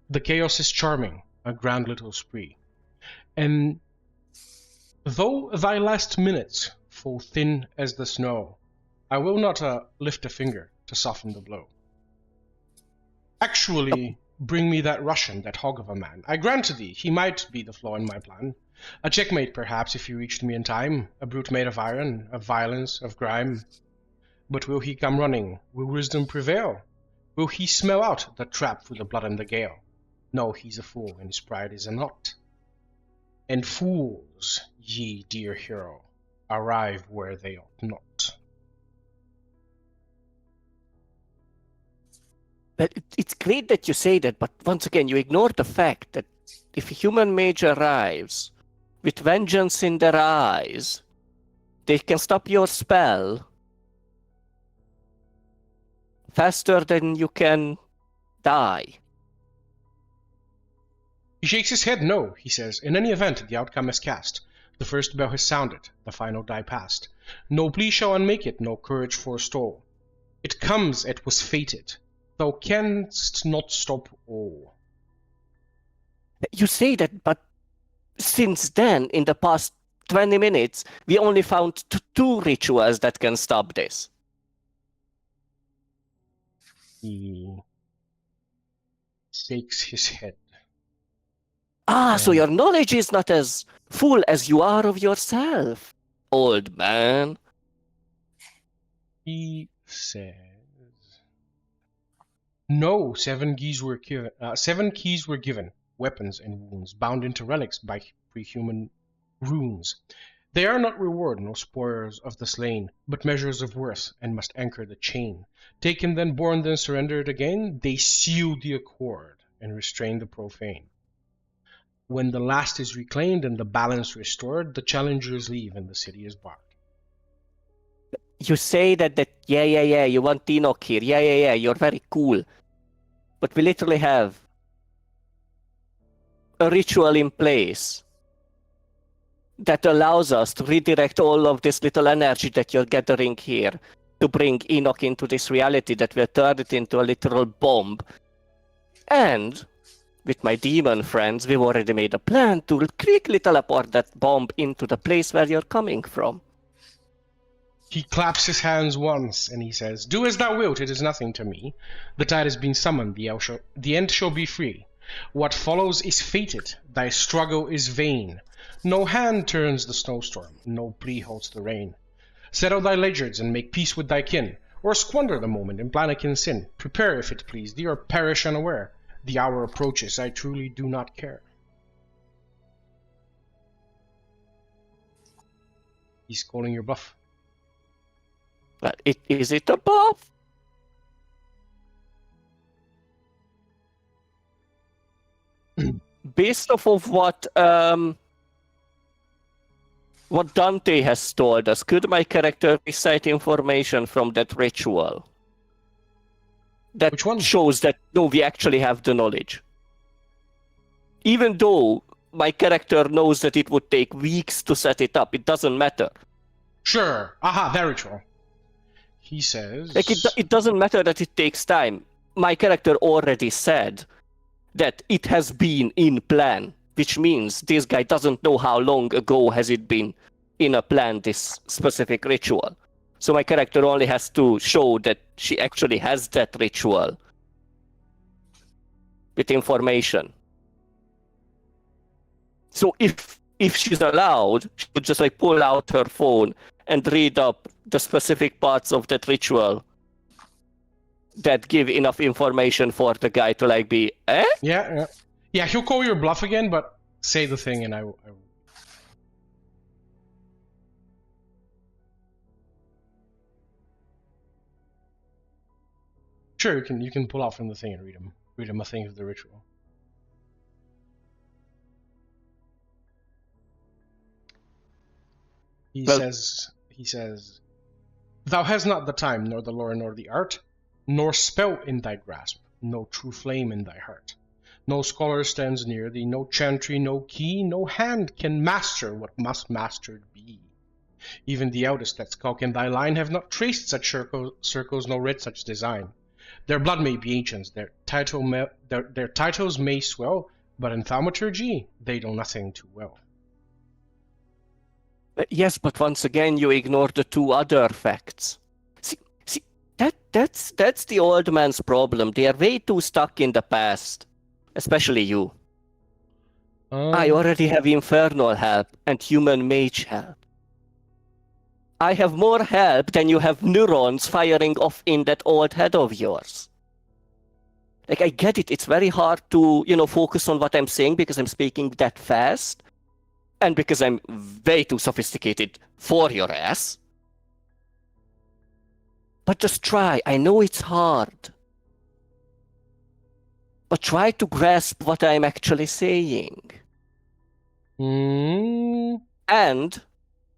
The chaos is charming, a grand little spree. And though thy last minutes fall thin as the snow, I will not lift a finger to soften the blow. Actually, bring me that Russian, that hog of a man. I grant to thee, he might be the flaw in my plan. A checkmate, perhaps, if he reached me in time. A brute made of iron, of violence, of grime. But will he come running? Will wisdom prevail? Will he smell out the trap through the blood and the gale? No, he's a fool, and his pride is a knot. And fools, ye dear hero, arrive where they ought not. But it's great that you say that, but once again, you ignore the fact that if a human mage arrives with vengeance in their eyes, they can stop your spell faster than you can die. He shakes his head no, he says. In any event, the outcome is cast. The first bell has sounded, the final die passed. No plea shall unmake it, no courage forestall. It comes, it was fated. Thou canst not stop all. You say that, but since then, in the past 20 minutes, we only found two rituals that can stop this. He shakes his head. So your knowledge is not as full as you are of yourself, old man. He says, no, 7 keys were given, weapons and wounds, bound into relics by pre-human runes. They are not reward, no spoils of the slain, but measures of worth, and must anchor the chain. Taken then, born then, surrendered again, they seal the accord, and restrain the profane. When the last is reclaimed and the balance restored, the challengers leave and the city is barred. You say that yeah, you want Enoch here, yeah, you're very cool. But we literally have a ritual in place that allows us to redirect all of this little energy that you're gathering here to bring Enoch into this reality that will turn it into a literal bomb. And with my demon friends, we've already made a plan to quickly teleport that bomb into the place where you're coming from. He claps his hands once, and he says, do as thou wilt, it is nothing to me. The tide has been summoned, the end shall be free. What follows is fated, thy struggle is vain. No hand turns the snowstorm, no plea halts the rain. Settle thy ledgers and make peace with thy kin, or squander the moment in Blanikin's sin. Prepare, if it please thee, or perish unaware. The hour approaches, I truly do not care. He's calling your bluff. But is it a buff? Based off of what Dante has told us, could my character recite information from that ritual? That Which one? shows that, no, we actually have the knowledge. Even though my character knows that it would take weeks to set it up, it doesn't matter. Sure. Aha, that ritual. He says... Like, it doesn't matter that it takes time. My character already said that it has been in plan, which means this guy doesn't know how long ago has it been in a plan, this specific ritual. So my character only has to show that she actually has that ritual with information. So if she's allowed, she would just like pull out her phone and read up the specific parts of that ritual that give enough information for the guy to like be, Yeah, he'll call your bluff again, but say the thing and I will... Sure, you can pull out from the thing and read him a thing of the ritual. He says, "Thou hast not the time, nor the lore, nor the art, nor spell in thy grasp, no true flame in thy heart. No scholar stands near thee, no chantry, no key, no hand can master what must mastered be. Even the eldest that skulk in thy line have not traced such circles, nor read such design. Their blood may be ancients, their titles may swell, but in thaumaturgy they know nothing too well." Yes, but once again you ignore the two other facts. See, that's the old man's problem. They are way too stuck in the past, especially you. I already have infernal help and human mage help. I have more help than you have neurons firing off in that old head of yours. Like, I get it. It's very hard to, focus on what I'm saying because I'm speaking that fast. And because I'm way too sophisticated for your ass. But just try. I know it's hard. But try to grasp what I'm actually saying. And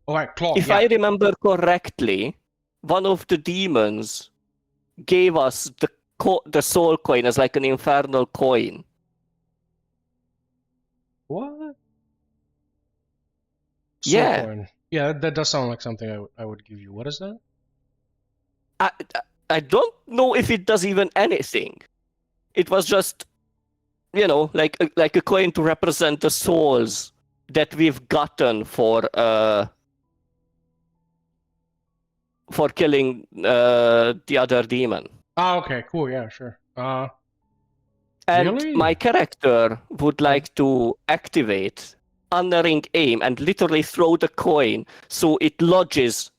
if I remember correctly, one of the demons gave us the soul coin as like an infernal coin. What? Yeah. Coin. Yeah, that does sound like something I would give you. What is that? I don't know if it does even anything. It was just, like a coin to represent the souls that we've gotten for killing the other demon. Oh, okay, cool, yeah, sure. And really? my character would like to activate unerring aim and literally throw the coin so it lodges.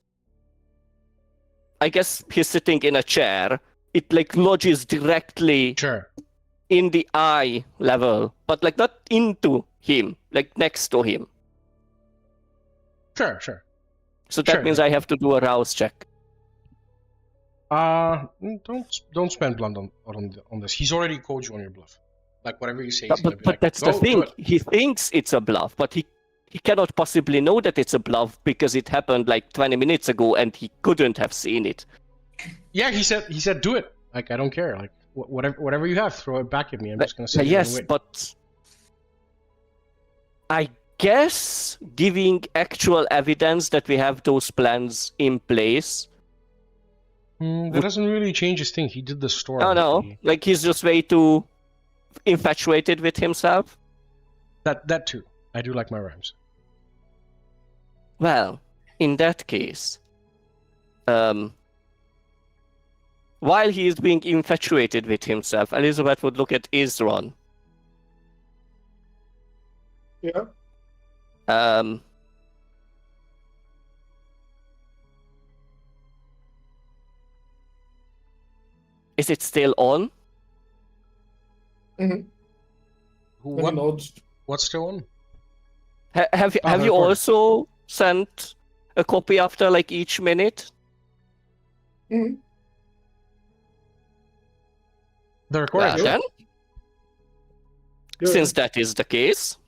I guess he's sitting in a chair. It lodges directly in the eye level, but not into him, next to him. Sure. So that means I have to do a rouse check. Don't spend blunt on this. He's already called you on your bluff. Whatever you say, but that's the thing. He thinks it's a bluff, but he cannot possibly know that it's a bluff because it happened 20 minutes ago and he couldn't have seen it. Yeah, he said do it. I don't care. Whatever you have, throw it back at me. I'm just gonna say yes, but I guess giving actual evidence that we have those plans in place. That doesn't really change his thing. He did the story. Oh no, he's just way too infatuated with himself. That too. I do like my rhymes. Well, in that case, while he is being infatuated with himself, Elizabeth would look at Izron. Yeah. Is it still on? Mm-hmm. What's still on? Have you also sent a copy after each minute? Mm-hmm. The recording. Well, then, since that is the case,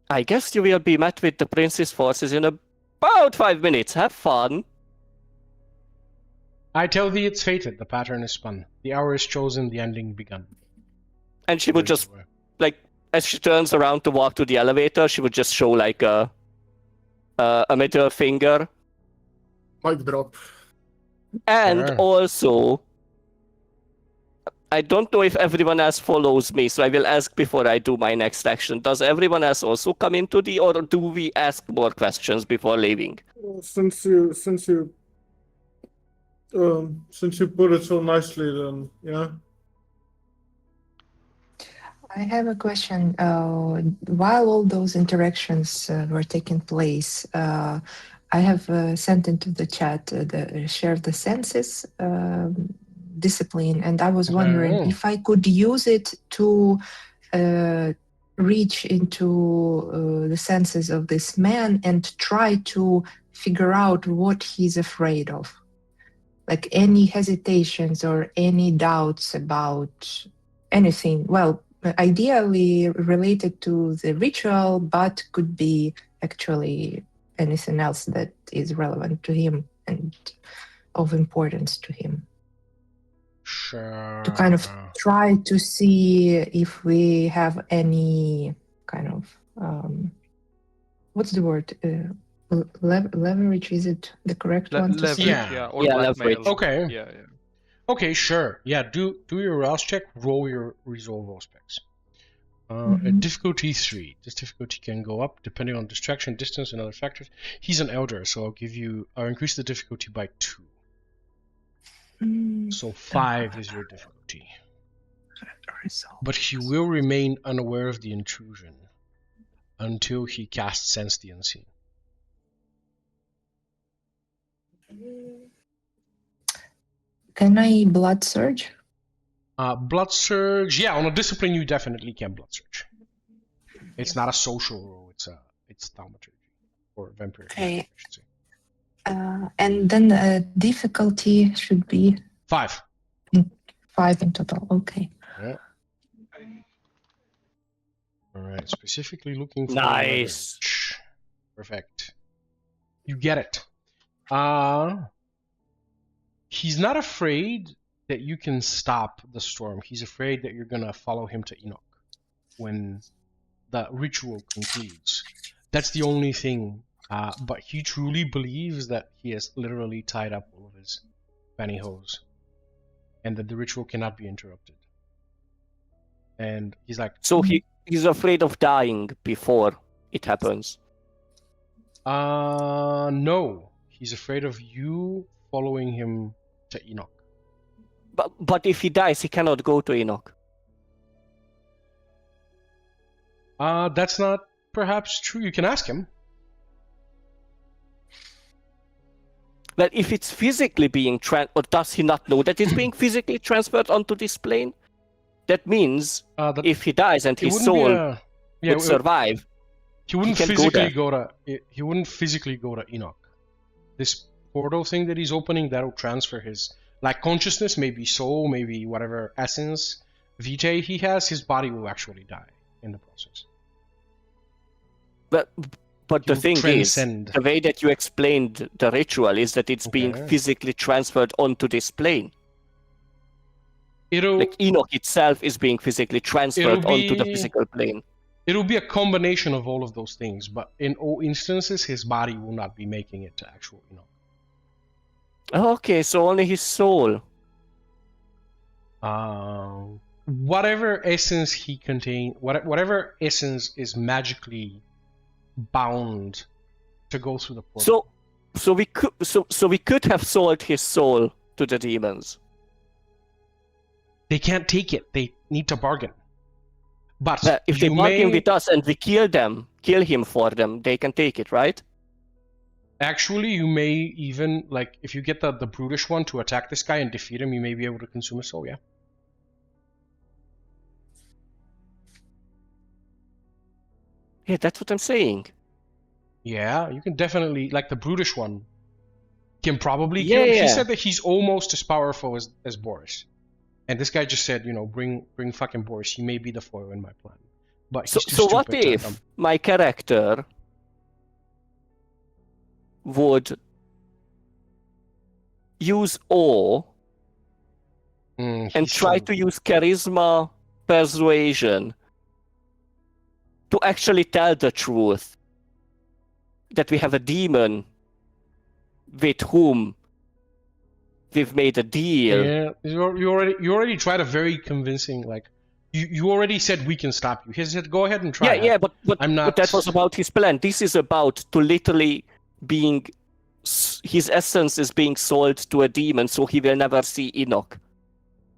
I guess you will be met with the prince's forces in about 5 minutes. Have fun. I tell thee it's fated, the pattern is spun. The hour is chosen, the ending begun. And she would just, as she turns around to walk to the elevator, she would just show a middle finger. Mic drop. And also, I don't know if everyone else follows me, so I will ask before I do my next action. Does everyone else also come into or do we ask more questions before leaving? Since you put it so nicely, then yeah. I have a question. While all those interactions were taking place, I have sent into the chat the share the senses discipline, and I was wondering if I could use it to reach into the senses of this man and try to figure out what he's afraid of. Like any hesitations or any doubts about anything. Well, ideally related to the ritual, but could be actually anything else that is relevant to him and of importance to him. Sure. To kind of try to see if we have any kind of what's the word? Leverage, is it the correct one to say? Yeah. Or Yeah, blackmail. leverage. Okay. Yeah. Okay, sure. Yeah, do your rouse check, roll your resolve all specs. Mhm. Difficulty 3. This difficulty can go up depending on distraction, distance, and other factors. He's an elder, so I'll increase the difficulty by 2. So 5 is your difficulty. But he will remain unaware of the intrusion until he casts Sense the Unseen. Can I blood surge? Blood surge, yeah, on a discipline you definitely can blood surge. It's not a social role, it's thaumaturgy or vampiric. Okay. I should say. And then difficulty should be 5. 5 in total. Okay. Yeah. All right, specifically looking for Nice. leverage. Perfect. You get it. He's not afraid that you can stop the storm. He's afraid that you're gonna follow him to Enoch when the ritual concludes. That's the only thing. But he truly believes that he has literally tied up all of his pantyhose, and that the ritual cannot be interrupted. And he's like, So he's afraid of dying before it happens. no. He's afraid of you following him to Enoch. But if he dies, he cannot go to Enoch. That's not perhaps true. You can ask him. Well, if it's physically being or does he not know that it's being physically transferred onto this plane? That means if he dies and his soul would survive, he wouldn't can physically go he wouldn't physically go to Enoch. This portal thing that he's opening, that'll transfer his consciousness, maybe soul, maybe whatever essence vitae he has. His body will actually die in the process. But the thing is, the way that you explained the ritual is that it's being physically transferred onto this plane. Like Enoch itself is being physically transferred onto the physical plane. It'll be a combination of all of those things, but in all instances, his body will not be making it to actual Enoch. Okay, so only his soul. Whatever essence he contains, whatever essence is magically bound to go through the portal. So we could have sold his soul to the demons. They can't take it. They need to bargain. But if they bargain with us and we kill him for them, they can take it, right? Actually, you may even, if you get the brutish one to attack this guy and defeat him, you may be able to consume his soul, yeah. Yeah, that's what I'm saying. Yeah, you can definitely, the brutish one can probably kill him. He said that he's almost as powerful as Boris. And this guy just said, bring fucking Boris. He may be the foil in my plan. But he's too so what stupid if my character would use awe and try to use charisma, persuasion to actually tell the truth that we have a demon with whom we've made a deal. Yeah, you already tried a very convincing, you already said we can stop you. He said go ahead and try. Yeah, but that was about his plan. This is about to literally being, his essence is being sold to a demon, so he will never see Enoch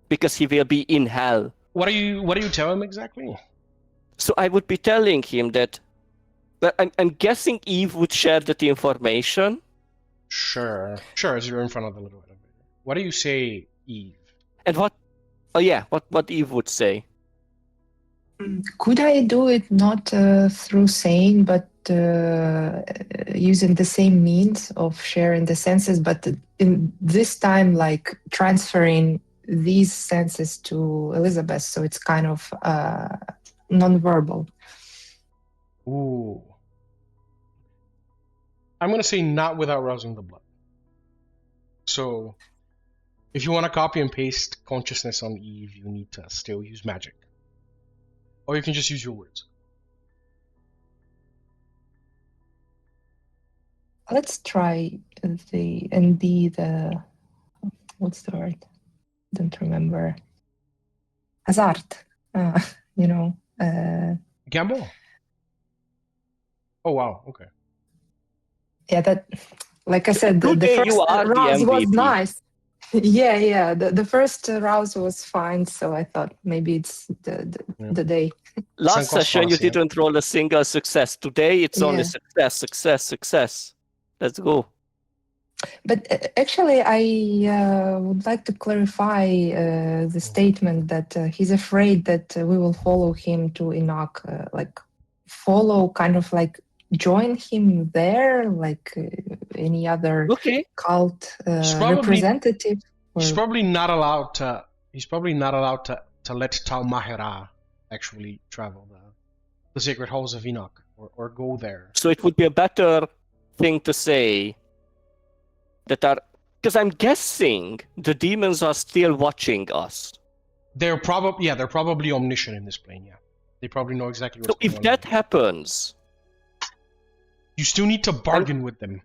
because he will be in hell. What do you tell him exactly? So I would be telling him that, I'm guessing Eve would share that information. Sure, as you're in front of the little elevator. What do you say, Eve? And what Eve would say? Could I do it not through saying, but using the same means of sharing the senses, but in this time, like transferring these senses to Elizabeth, so it's kind of non-verbal. Ooh. I'm going to say not without rousing the blood. So, if you want to copy and paste consciousness on Eve, you need to still use magic. Or you can just use your words. Let's try the what's the word? Don't remember. Hazard. You know. Gamble? Oh, wow. Okay. Yeah, that, like I said, the Today first you are the rouse was MVP. nice. Yeah. The first rouse was fine, so I thought maybe it's the day. Last session you Circumstance, yeah. didn't roll a single success. Today it's only Yeah. success. Let's go. But actually, I would like to clarify the statement that he's afraid that we will follow him to Enoch, like follow, kind of like join him there, like any other Okay. cult He's probably- representative. He's or- probably not allowed to. He's probably not allowed to let Tal Mahera actually travel the sacred halls of Enoch or go there. So it would be a better thing to say that are, because I'm guessing the demons are still watching us. They're probably omniscient in this plane. Yeah, they probably know exactly what's So going if on. that happens, You still need to bargain with them.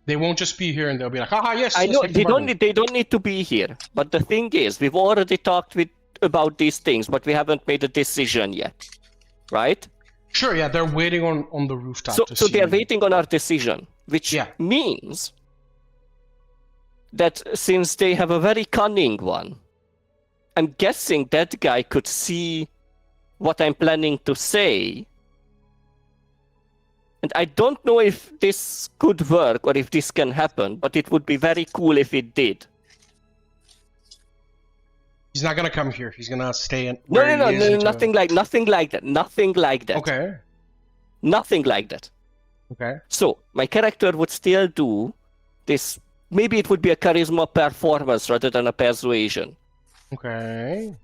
They won't just be here and they'll be like, haha, yes. I yes, know make the they bargain." don't need to be here. But the thing is, we've already talked about these things, but we haven't made a decision yet, right? Sure, yeah, they're waiting on the rooftop to So see. they're waiting on our decision, which Yeah. means that since they have a very cunning one, I'm guessing that guy could see what I'm planning to say. And I don't know if this could work or if this can happen, but it would be very cool if it did. He's not gonna come here. He's gonna stay in. No, where he is until- nothing like that. Nothing like that. Okay. Nothing like that. Okay. So my character would still do this. Maybe it would be a charisma performance rather than a persuasion. Okay.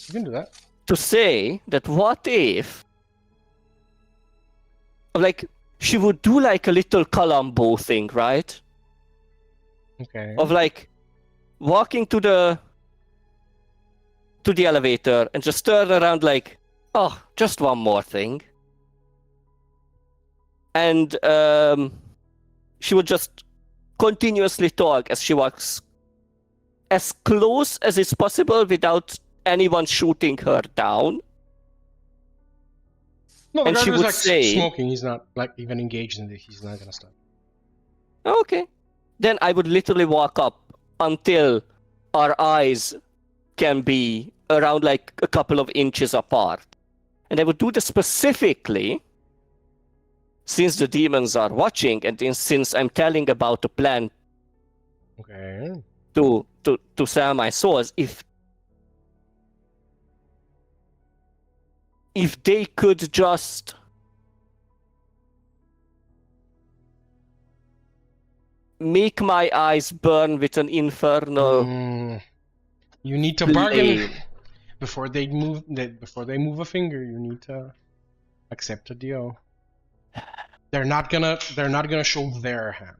You can do that. To say that what if, like, she would do like a little Columbo thing, right? Okay. Of like walking to the elevator and just turn around like, oh, just one more thing. And she would just continuously talk as she walks as close as it's possible without anyone shooting her down. No, the and guy she who's would like say- smoking. He's not like even engaged in it. He's not gonna stop. Okay. Then I would literally walk up until our eyes can be around like a couple of inches apart. And I would do this specifically since the demons are watching and since I'm telling about the plan Okay. to sell my souls, if they could just make my eyes burn with an infernal You need to bargain flame. before they move. Before they move a finger, you need to accept a deal. They're not gonna show their hand.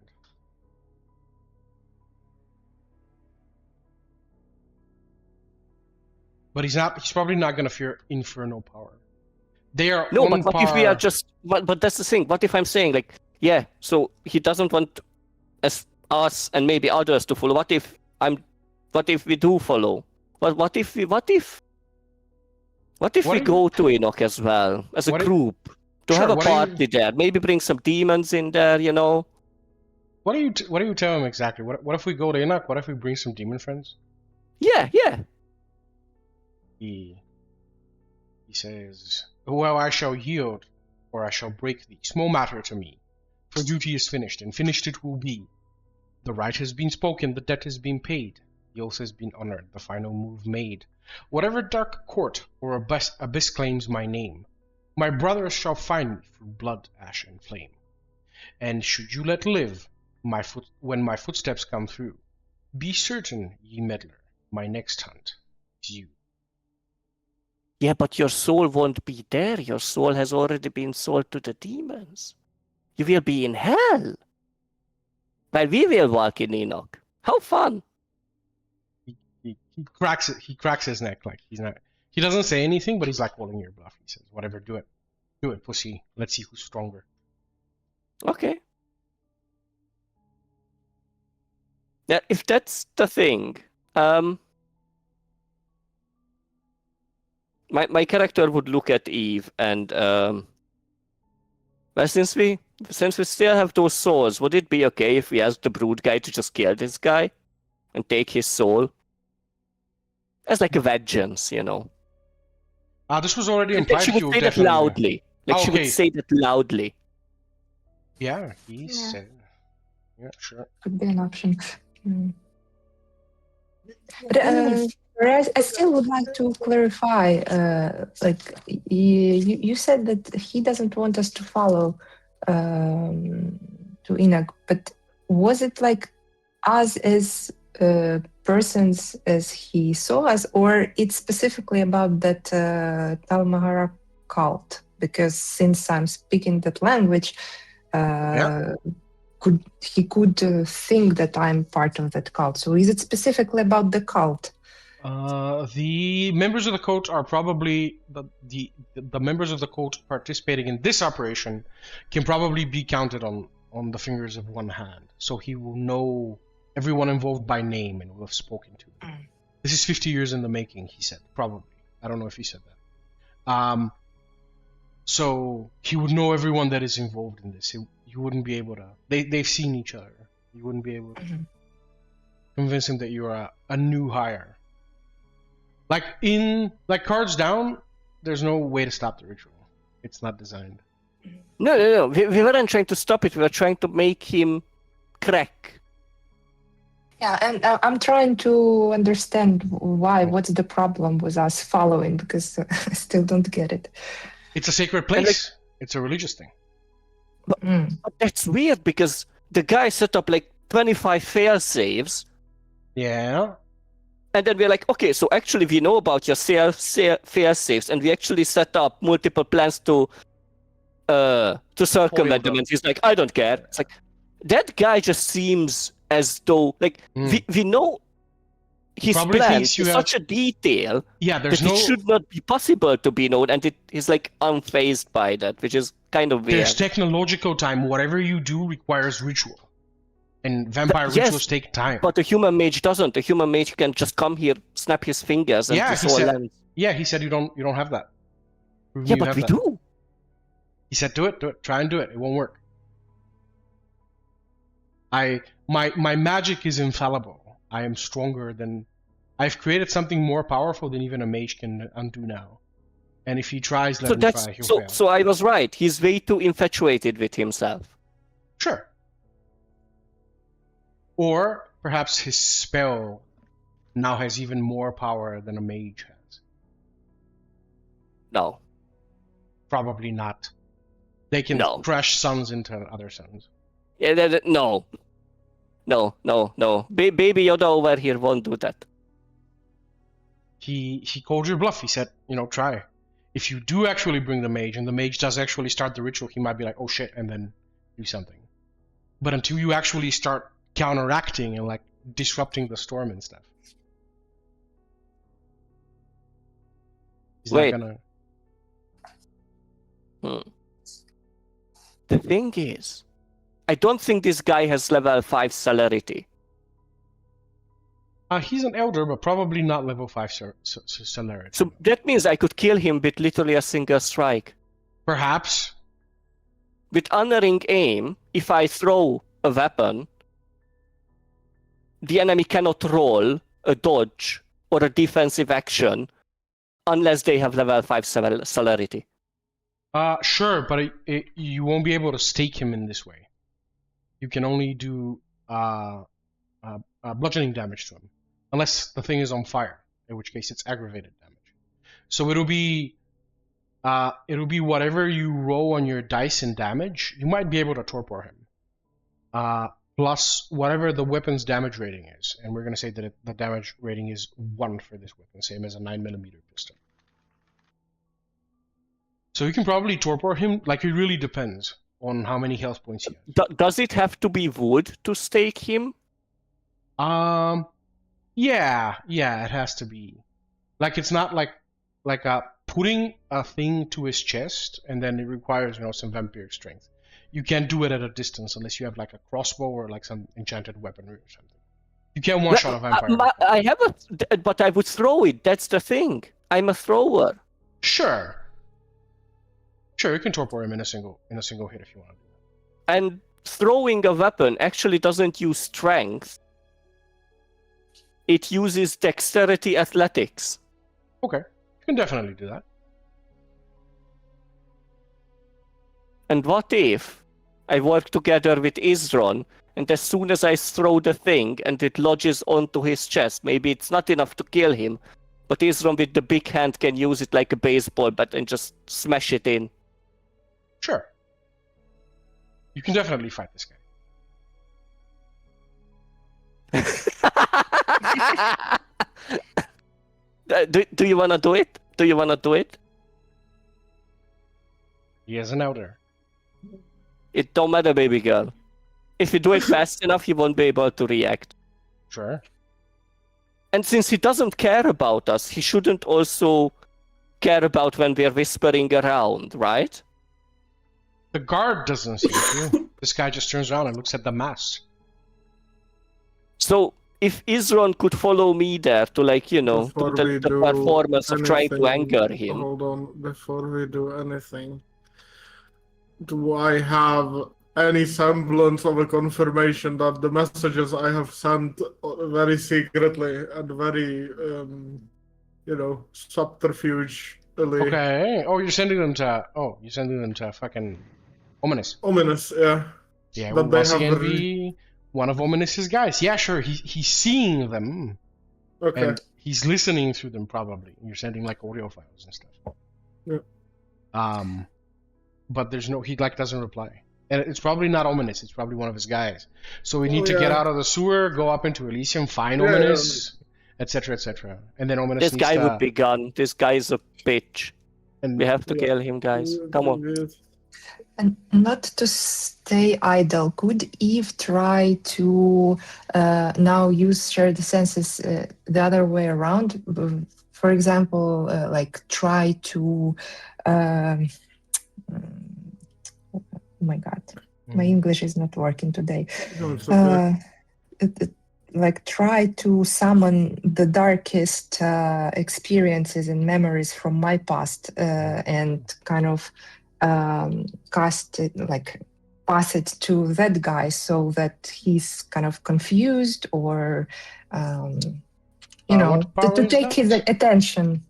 But he's probably not gonna fear infernal power. They are No, on but what if we are par- just? But that's the thing. What if I'm saying like, yeah, so he doesn't want us and maybe others to follow. What if we do follow? But what if we go to Enoch as well as a What if- group to Sure, have a what do you- party there? Maybe bring some demons in there, you know. What do you tell him exactly? What if we go to Enoch? What if we bring some demon friends? Yeah. He says, "Well, I shall yield, or I shall break thee. Small matter to me. For duty is finished, and finished it will be. The right has been spoken, the debt has been paid, the oath has been honored, the final move made. Whatever dark court or abyss claims my name, My brothers shall find me through blood, ash, and flame. And should you let live, when my footsteps come through, be certain, ye meddler, my next hunt is you. Yeah, but your soul won't be there. Your soul has already been sold to the demons. You will be in hell. While we will walk in Enoch. How fun! He cracks it. He cracks his neck like he's not. He doesn't say anything, but he's like holding your bluff. He says, "Whatever, do it, pussy. Let's see who's stronger." Okay. Yeah, if that's the thing, my character would look at Eve and well, since we still have those souls, would it be okay if we asked the brood guy to just kill this guy and take his soul as like a vengeance, you know? This was already And implied. she would say that loudly. Like she would say that loudly. Yeah, he said. Yeah, sure. Could be an option. But I still would like to clarify. Like you said that he doesn't want us to follow to Enoch, but was it like us as persons as he saw us, or it's specifically about that Talmahara cult? Because since I'm speaking that language, he could think that I'm part of that cult. So is it specifically about the cult? The members of the cult are probably the members of the cult participating in this operation can probably be counted on the fingers of one hand. So he will know everyone involved by name and will have spoken to them. This is 50 years in the making, he said. Probably. I don't know if he said that. So he would know everyone that is involved in this. You wouldn't be able to. They've seen each other. You wouldn't be able to convince him that you're a new hire. Like cards down, there's no way to stop the ritual. It's not designed. No. We weren't trying to stop it. We were trying to make him crack. Yeah, and I'm trying to understand why. What's the problem with us following? Because I still don't get it. It's a sacred place. It's a religious thing. But that's weird because the guy set up like 25 fail saves. Yeah. And then we're like, okay, so actually we know about your fail saves, and we actually set up multiple plans to circumvent them. And he's like, I don't care. It's like that guy just seems as though like we know his plans in such a detail that it should not be possible to be known, and he's like unfazed by that, which is kind of weird. There's technological time. Whatever you do requires ritual. And vampire rituals take time. But the human mage doesn't. The human mage can just come here, snap his fingers, and this all ends. Yeah, he said you don't have that. Yeah, but we do. He said do it, try and do it. It won't work. My magic is infallible. I am stronger than... I've created something more powerful than even a mage can undo now. And if he tries, let him try, he'll fail. So I was right. He's way too infatuated with himself. Sure. Or perhaps his spell now has even more power than a mage has. No. Probably not. They can crush suns into other suns. Yeah, no. Baby Yoda over here won't do that. He called your bluff. He said, try. If you do actually bring the mage, and the mage does actually start the ritual, he might be like, oh shit, and then do something. But until you actually start counteracting and like disrupting the storm and stuff, he's not gonna... The thing is, I don't think this guy has level 5 celerity. He's an elder, but probably not level 5 celerity. So that means I could kill him with literally a single strike. Perhaps. With unerring aim, if I throw a weapon, the enemy cannot roll a dodge or a defensive action unless they have level 5 celerity. Sure, but you won't be able to stake him in this way. You can only do bludgeoning damage to him. Unless the thing is on fire, in which case it's aggravated damage. So it'll be It'll be whatever you roll on your dice and damage. You might be able to torpor him. Plus whatever the weapon's damage rating is. And we're going to say that the damage rating is 1 for this weapon, same as a 9mm pistol. So you can probably torpor him. Like, it really depends on how many health points he has. Does it have to be wood to stake him? Yeah, it has to be. Like, it's not like putting a thing to his chest, and then it requires, some vampiric strength. You can't do it at a distance unless you have like a crossbow or like some enchanted weaponry or something. You can't one-shot a vampire. I have but I would throw it. That's the thing. I'm a thrower. Sure, you can torpor him in a single hit if you want to do that. And throwing a weapon actually doesn't use strength. It uses dexterity athletics. Okay, you can definitely do that. And what if I work together with Izron, and as soon as I throw the thing and it lodges onto his chest, maybe it's not enough to kill him, but Izron with the big hand can use it like a baseball bat and just smash it in. Sure. You can definitely fight this guy. Do you want to do it? Do you want to do it? He has an outer. It don't matter, baby girl. If you do it fast enough, he won't be able to react. Sure. And since he doesn't care about us, he shouldn't also care about when we're whispering around, right? The guard doesn't see you. This guy just turns around and looks at the mass. So, if Izron could follow me there to, do the performance of trying to anger him. Hold on, before we do anything, do I have any semblance of a confirmation that the messages I have sent very secretly and very, subterfuge? Okay. Oh, you're sending them to fucking Ominous. Ominous, yeah. Yeah, well, once again, be one of Ominous's guys. Yeah, sure. He's seeing them. Okay. And he's listening through them, probably. You're sending like audio files and stuff. Yeah. But he doesn't reply. And it's probably not Ominous. It's probably one of his guys. So we need to get out of the sewer, go up into Elysium, find Ominous, etc., etc. And then Ominous. This guy would be gone. This guy is a bitch. And we have to kill him, guys. Come on. And not to stay idle, could Eve try to now use shared senses the other way around? For example, try to... oh my God, my English is not working today. Try to summon the darkest experiences and memories from my past and kind of cast it, pass it to that guy so that he's kind of confused or, to take his attention.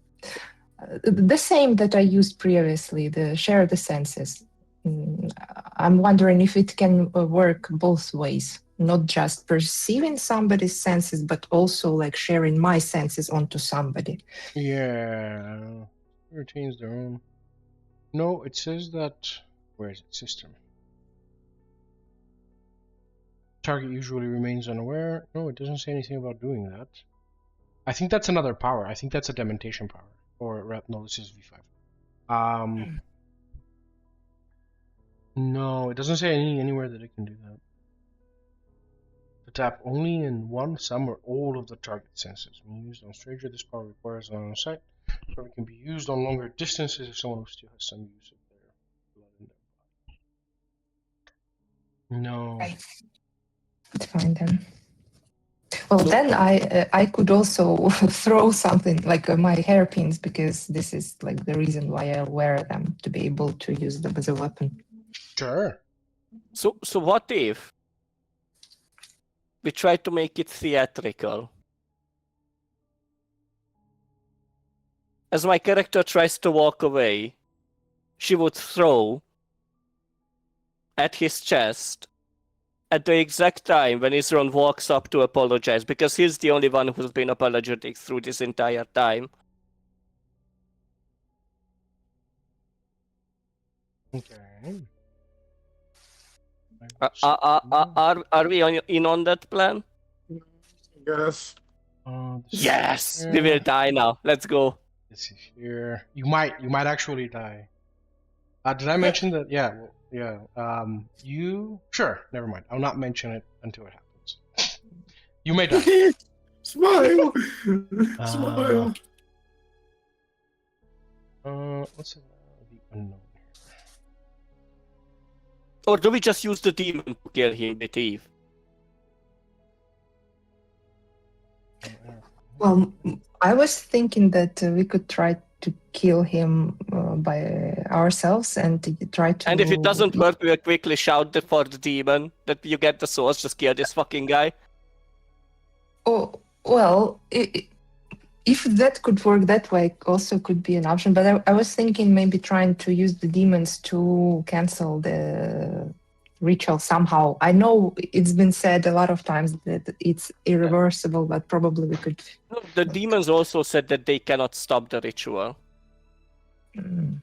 The same that I used previously, the share the senses. I'm wondering if it can work both ways, not just perceiving somebody's senses, but also sharing my senses onto somebody. Yeah, retains their own. No, it says that. Where is it? System. Target usually remains unaware. No, it doesn't say anything about doing that. I think that's another power. I think that's a dementation power. Or no, this is V5. No, it doesn't say anywhere that it can do that. To tap only in one, some, or all of the target senses. When used on stranger, this power requires an on-site. It can be used on longer distances if someone who still has some use of their blood in their body. No. Right. It's fine then. Well, then I could also throw something like my hairpins, because this is the reason why I wear them, to be able to use them as a weapon. Sure. So what if we try to make it theatrical? As my character tries to walk away, she would throw at his chest at the exact time when Izron walks up to apologize, because he's the only one who's been apologetic through this entire time. Okay. Are we in on that plan? Yes. This Yes, is we will here, die now. Let's go. this is here. You might actually die. Did I mention that? Yeah, well, yeah. You sure? Never mind. I'll not mention it until it happens. You may die. Smile. Uh, Smile. What's the unknown Or do we just use the demon to kill him with Eve? here? Well, I was thinking that we could try to kill him by ourselves and try to. And if it doesn't work, we'll quickly shout for the demon that you get the source, just kill this fucking guy. Oh, well, if that could work that way, also could be an option. But I was thinking maybe trying to use the demons to cancel the ritual somehow. I know it's been said a lot of times that it's irreversible, but probably we could. No, the demons also said that they cannot stop the ritual. Mm.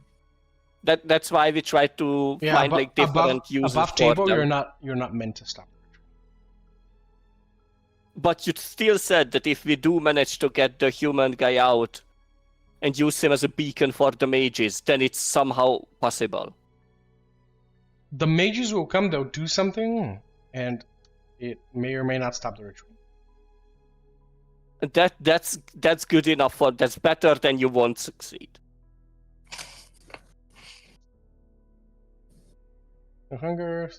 That's why we try to Yeah, find like different uses above for table. them. You're not meant to stop. But you still said that if we do manage to get the human guy out and use him as a beacon for the mages, then it's somehow possible. The mages will come. They'll do something, and it may or may not stop the ritual. That's good enough for. That's better than you won't succeed. The hunger.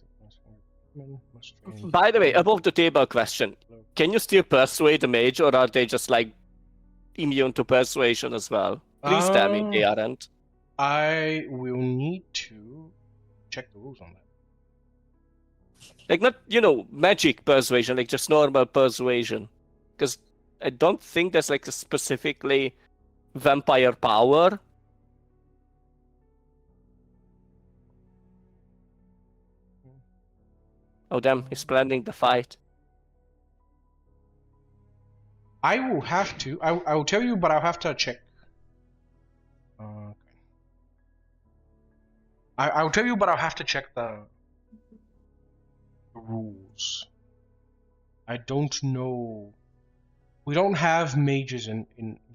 By the way, above the table question: can you still persuade the mage, or are they just like immune to persuasion as well? Please tell me they aren't. I will need to check the rules on that. Like not, magic persuasion, like just normal persuasion. Because I don't think there's like a specifically vampire power. Oh damn, he's planning the fight. I will have to. I will tell you, but I'll have to check. Okay. I'll tell you, but I'll have to check the rules. I don't know. We don't have mages in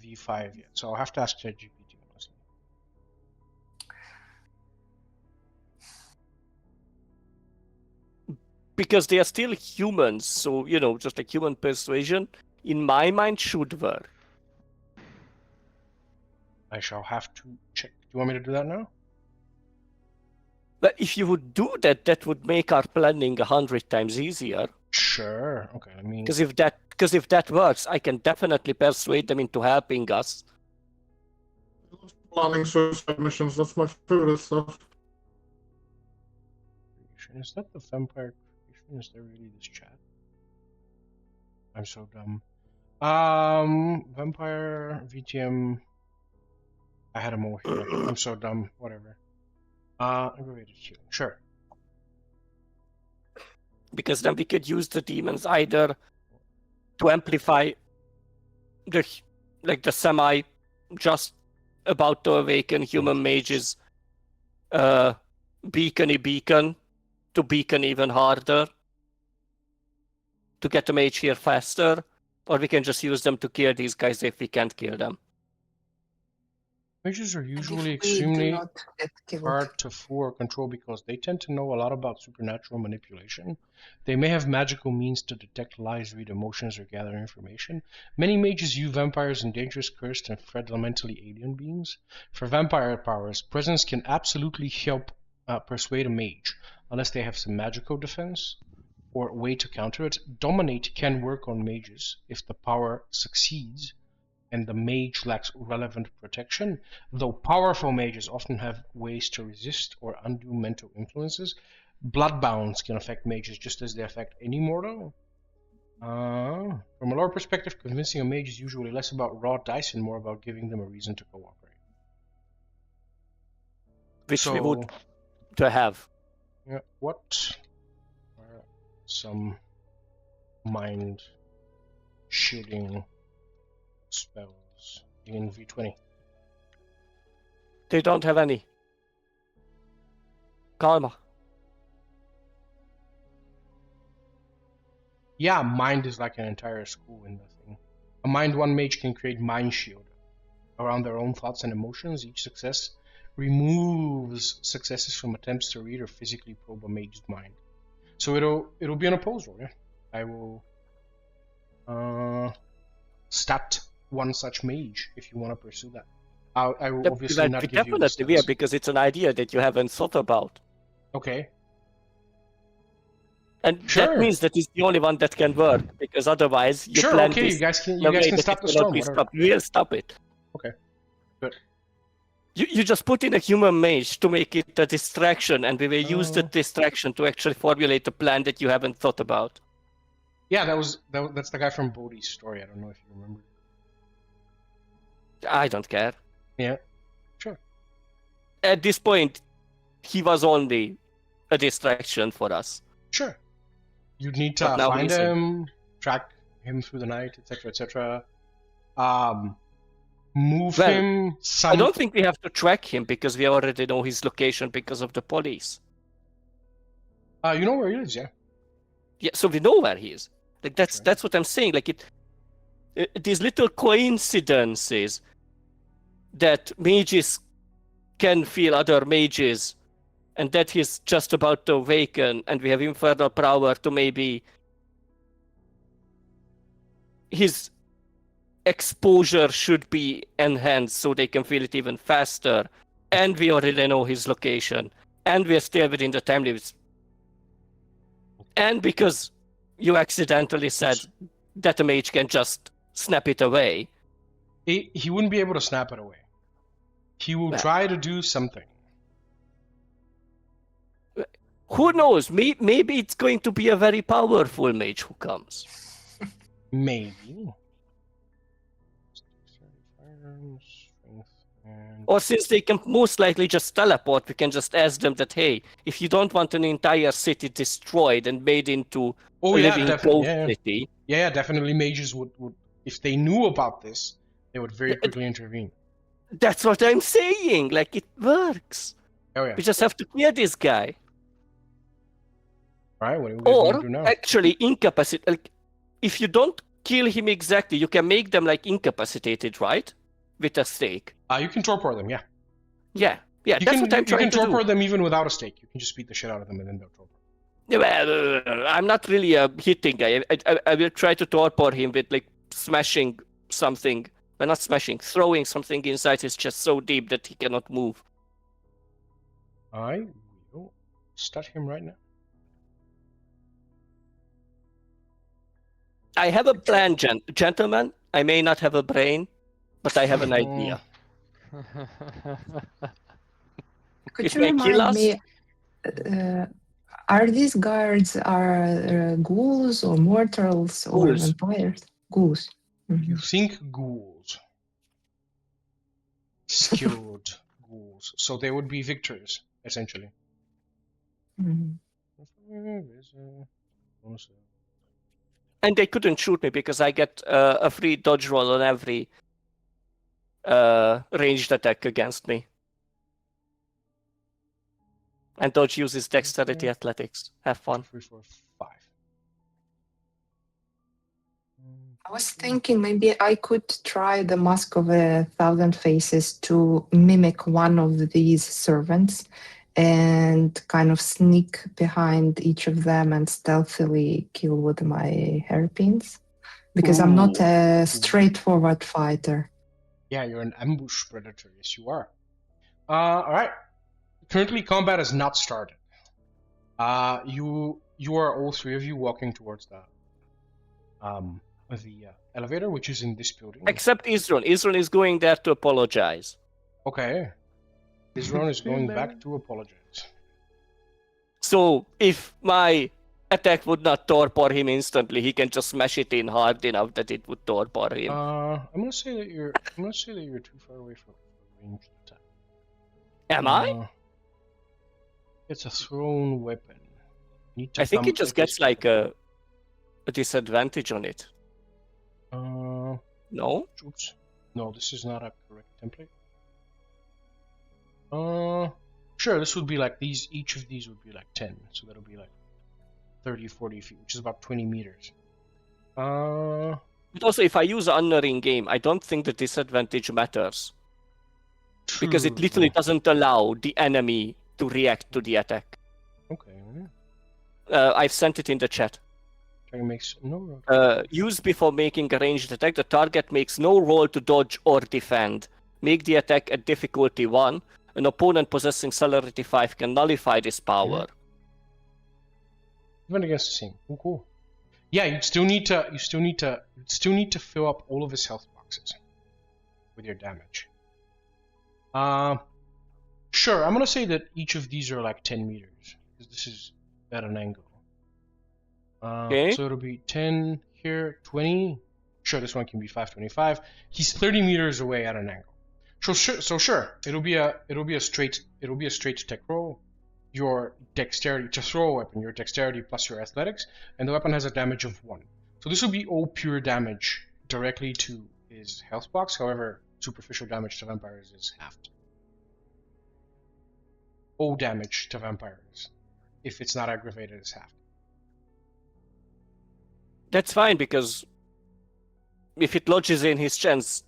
V5 yet, so I'll have to ask ChatGPT, honestly. Because they are still humans, so, just like human persuasion, in my mind, should work. I shall have to check. Do you want me to do that now? But if you would do that, that would make our planning 100 times easier. Sure. Okay, let me... Because if that works, I can definitely persuade them into helping us. Planning suicide missions, that's my favorite stuff. Is that the vampire creation? Is there really this chat? I'm so dumb. Vampire, VTM... I had them all here. I'm so dumb. Whatever. Aggravated healing. Sure. Because then we could use the demons either to amplify the semi just about to awaken human mages beacony beacon to beacon even harder to get the mage here faster, or we can just use them to kill these guys if we can't kill them. Mages are usually If we do extremely not get killed. hard to fool or control because they tend to know a lot about supernatural manipulation. They may have magical means to detect lies, read emotions, or gather information. Many mages view vampires as dangerous, cursed, and fundamentally alien beings. For vampire powers, presence can absolutely help persuade a mage, unless they have some magical defense or way to counter it. Dominate can work on mages if the power succeeds and the mage lacks relevant protection, though powerful mages often have ways to resist or undo mental influences. Bloodbounds can affect mages just as they affect any mortal. From a lore perspective, convincing a mage is usually less about raw dice and more about giving them a reason to cooperate. Which we would to have. Yeah, what are some mind shielding spells in V20? They don't have any. Calma. Yeah, mind is like an entire school in the thing. A mind one mage can create mind shield around their own thoughts and emotions. Each success removes successes from attempts to read or physically probe a mage's mind. So it'll be an opposed roll, yeah. I will stat one such mage if you want to pursue that. I will obviously not give you the definitely, yeah, stats. because it's an idea that you haven't thought about. Okay. And Sure. that means that it's the only one that can work, because otherwise you Sure, plan okay, this you guys can in a way that stop it the cannot storm, be whatever. stopped. We'll stop it. Okay. Good. You just put in a human mage to make it a distraction, and we will use the distraction to actually formulate a plan that you haven't thought about. Yeah, that's the guy from Bodhi's story. I don't know if you remember. I don't care. Yeah. Sure. At this point, he was only a distraction for us. Sure. You'd need But to now find he's in. him, track him through the night, etc., etc. Move Well, him. I don't think we have to track him because we already know his location because of the police. You know where he lives, yeah. Yeah, so we know where he is. Like that's what I'm saying. Like these little coincidences that mages can feel other mages, and that he's just about to awaken, and we have infernal power to maybe his exposure should be enhanced so they can feel it even faster, and we already know his location, and we're still within the time limits. And because you accidentally said that a mage can just snap it away. He wouldn't be able to snap it away. He will try to do something. Who knows? Maybe it's going to be a very powerful mage who comes. Maybe. Or since they can most likely just teleport, we can just ask them that, hey, if you don't want an entire city destroyed and made into a living ghost city... Yeah, definitely mages would, if they knew about this, they would very quickly intervene. That's what I'm saying! Like, it works! Oh yeah. We just have to clear this guy. Alright, what are we going to do now? Actually, incapacitate... Like, if you don't kill him exactly, you can make them, like, incapacitated, right? With a stake. You can torpor them, yeah. Yeah, that's what I'm trying to do. You can torpor them even without a stake. You can just beat the shit out of them and then they'll torpor. Well, I'm not really a hitting guy. I will try to torpor him with, like, smashing something. Well, not smashing, throwing something inside his chest so deep that he cannot move. I will start him right now. I have a plan, gentlemen. I may not have a brain, but I have an idea. Could you remind me, are these guards ghouls or mortals or vampires? Ghouls. You think ghouls. Skilled ghouls. So they would be victors, essentially. And they couldn't shoot me because I get a free dodge roll on every ranged attack against me. And dodge uses dexterity athletics. Have fun. 3, 4, 5. I was thinking maybe I could try the Mask of 1,000 Faces to mimic one of these servants and kind of sneak behind each of them and stealthily kill with my hairpins. Because I'm not a straightforward fighter. Yeah, you're an ambush predator. Yes, you are. Alright. Currently, combat has not started. You are all three of you walking towards the elevator, which is in this building. Except Izron. Izron is going there to apologize. Okay. Izron is going back to apologize. So, if my attack would not torpor him instantly, he can just smash it in hard enough that it would torpor him. I'm gonna say that you're too far away from ranged attack. Am I? It's a thrown weapon. I think it just gets like a disadvantage on it. No? Oops. No, this is not a correct template. Sure, this would be like these. Each of these would be like 10, so that'll be like 30, 40 feet, which is about 20 meters. But also, if I use Honor in game, I don't think the disadvantage matters. Because it literally doesn't allow the enemy to react to the attack. Okay. I've sent it in the chat. Makes no. Use before making a ranged attack. The target makes no roll to dodge or defend. Make the attack at difficulty 1. An opponent possessing celerity 5 can nullify this power. Even against the same. Oh, cool. Yeah, you still need to fill up all of his health boxes with your damage. Sure, I'm gonna say that each of these are like 10 meters because this is at an angle. Okay. So it'll be 10 here, 20. Sure, this one can be 525. He's 30 meters away at an angle. So sure, it'll be a straight attack roll. Your dexterity to throw a weapon, your dexterity plus your athletics, and the weapon has a damage of 1. So this will be all pure damage directly to his health box. However, superficial damage to vampires is halved. All damage to vampires, if it's not aggravated, is halved. That's fine, because if it lodges in his chest,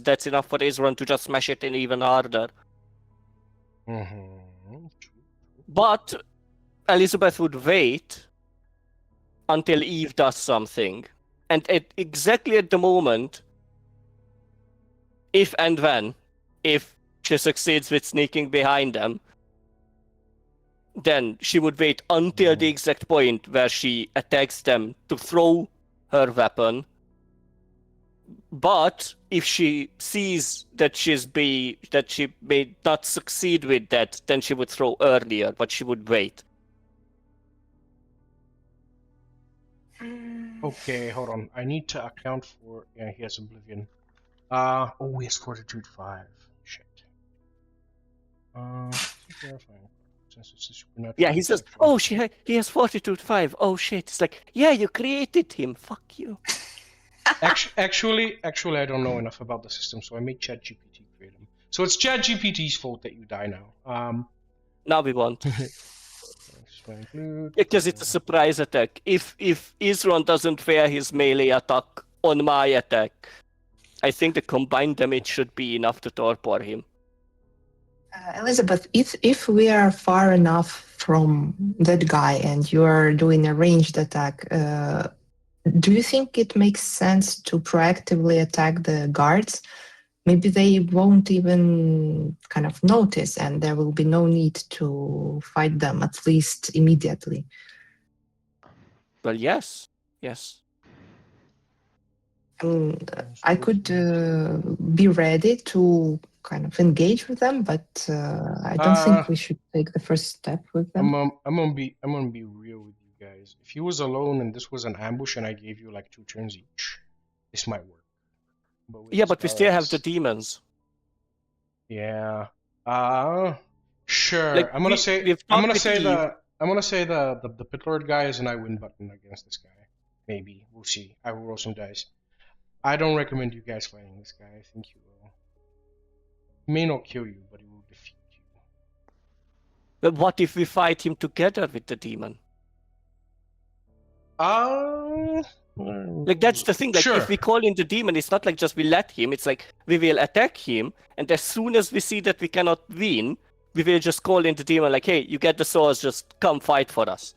that's enough for Izron to just smash it in even harder. But Elizabeth would wait until Eve does something. And exactly at the moment, if she succeeds with sneaking behind them, then she would wait until the exact point where she attacks them to throw her weapon. But if she sees that she may not succeed with that, then she would throw earlier, but she would wait. Okay, hold on. I need to account for. Yeah, he has Oblivion. He has Fortitude 5. Shit. Terrifying. Since it's a supernatural. Yeah, he says, he has Fortitude 5. Oh shit. It's like, yeah, you created him. Fuck you. Actually, I don't know enough about the system, so I made ChatGPT create him. So it's ChatGPT's fault that you die now. Now we won't. Because it's a surprise attack. If Izron doesn't fair his melee attack on my attack, I think the combined damage should be enough to torpor him. Elizabeth, if we are far enough from that guy and you are doing a ranged attack, do you think it makes sense to proactively attack the guards? Maybe they won't even kind of notice and there will be no need to fight them, at least immediately. Well, yes. I could be ready to kind of engage with them, but I don't think we should take the first step with them. I'm gonna be real with you guys. If he was alone and this was an ambush and I gave you like 2 turns each, this might work. But we still have the demons. Yeah. Sure. Like, I'm gonna say the pit lord guy is an I win button against this guy. Maybe. We'll see. I will roll some dice. I don't recommend you guys fighting this guy. I think you will. He may not kill you, but he will defeat you. But what if we fight him together with the demon? Like, that's the thing. Like, sure. If we call in the demon, it's not like just we let him. It's like we will attack him, and as soon as we see that we cannot win, we will just call in the demon. Like, hey, you get the swords, just come fight for us.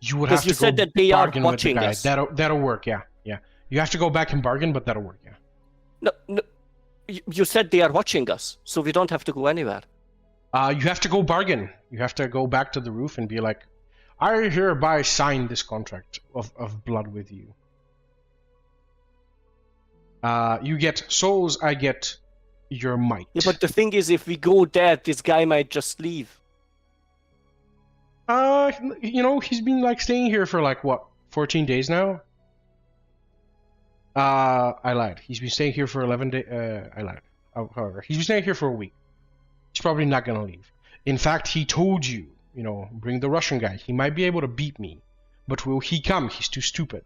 You would have to said that they are watching us. That'll work. Yeah. You have to go back and bargain, but that'll work. Yeah. No. You said they are watching us, so we don't have to go anywhere. You have to go bargain. You have to go back to the roof and be like, I hereby sign this contract of blood with you. You get souls, I get your might. Yeah, but the thing is, if we go there, this guy might just leave. He's been like staying here for like what, 14 days now? I lied. He's been staying here for 11 days. I lied. However, he's been staying here for a week. He's probably not gonna leave. In fact, he told you, bring the Russian guy. He might be able to beat me, but will he come? He's too stupid.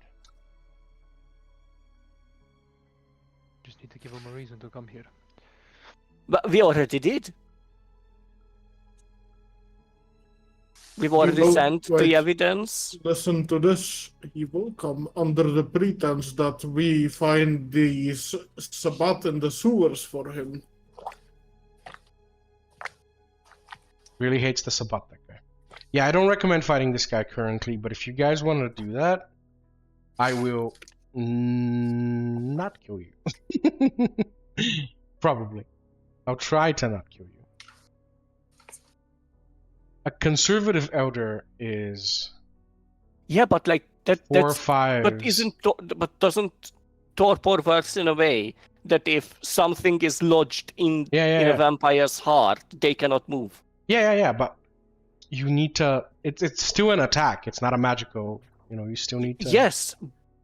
Just need to give him a reason to come here. But we already did. We've already know, sent wait. the evidence. Listen to this. He will come under the pretense that we find the Sabbat in the sewers for him. Really hates the Sabbat, that guy. Yeah, I don't recommend fighting this guy currently, but if you guys want to do that, I will not kill you. Probably. I'll try to not kill you. A conservative elder is Yeah, but like that. 4 or That's 5. but doesn't torpor works in a way that if something is lodged in a vampire's heart, they cannot move. Yeah, but you need to. It's still an attack. It's not a magical. You still need to. Yes,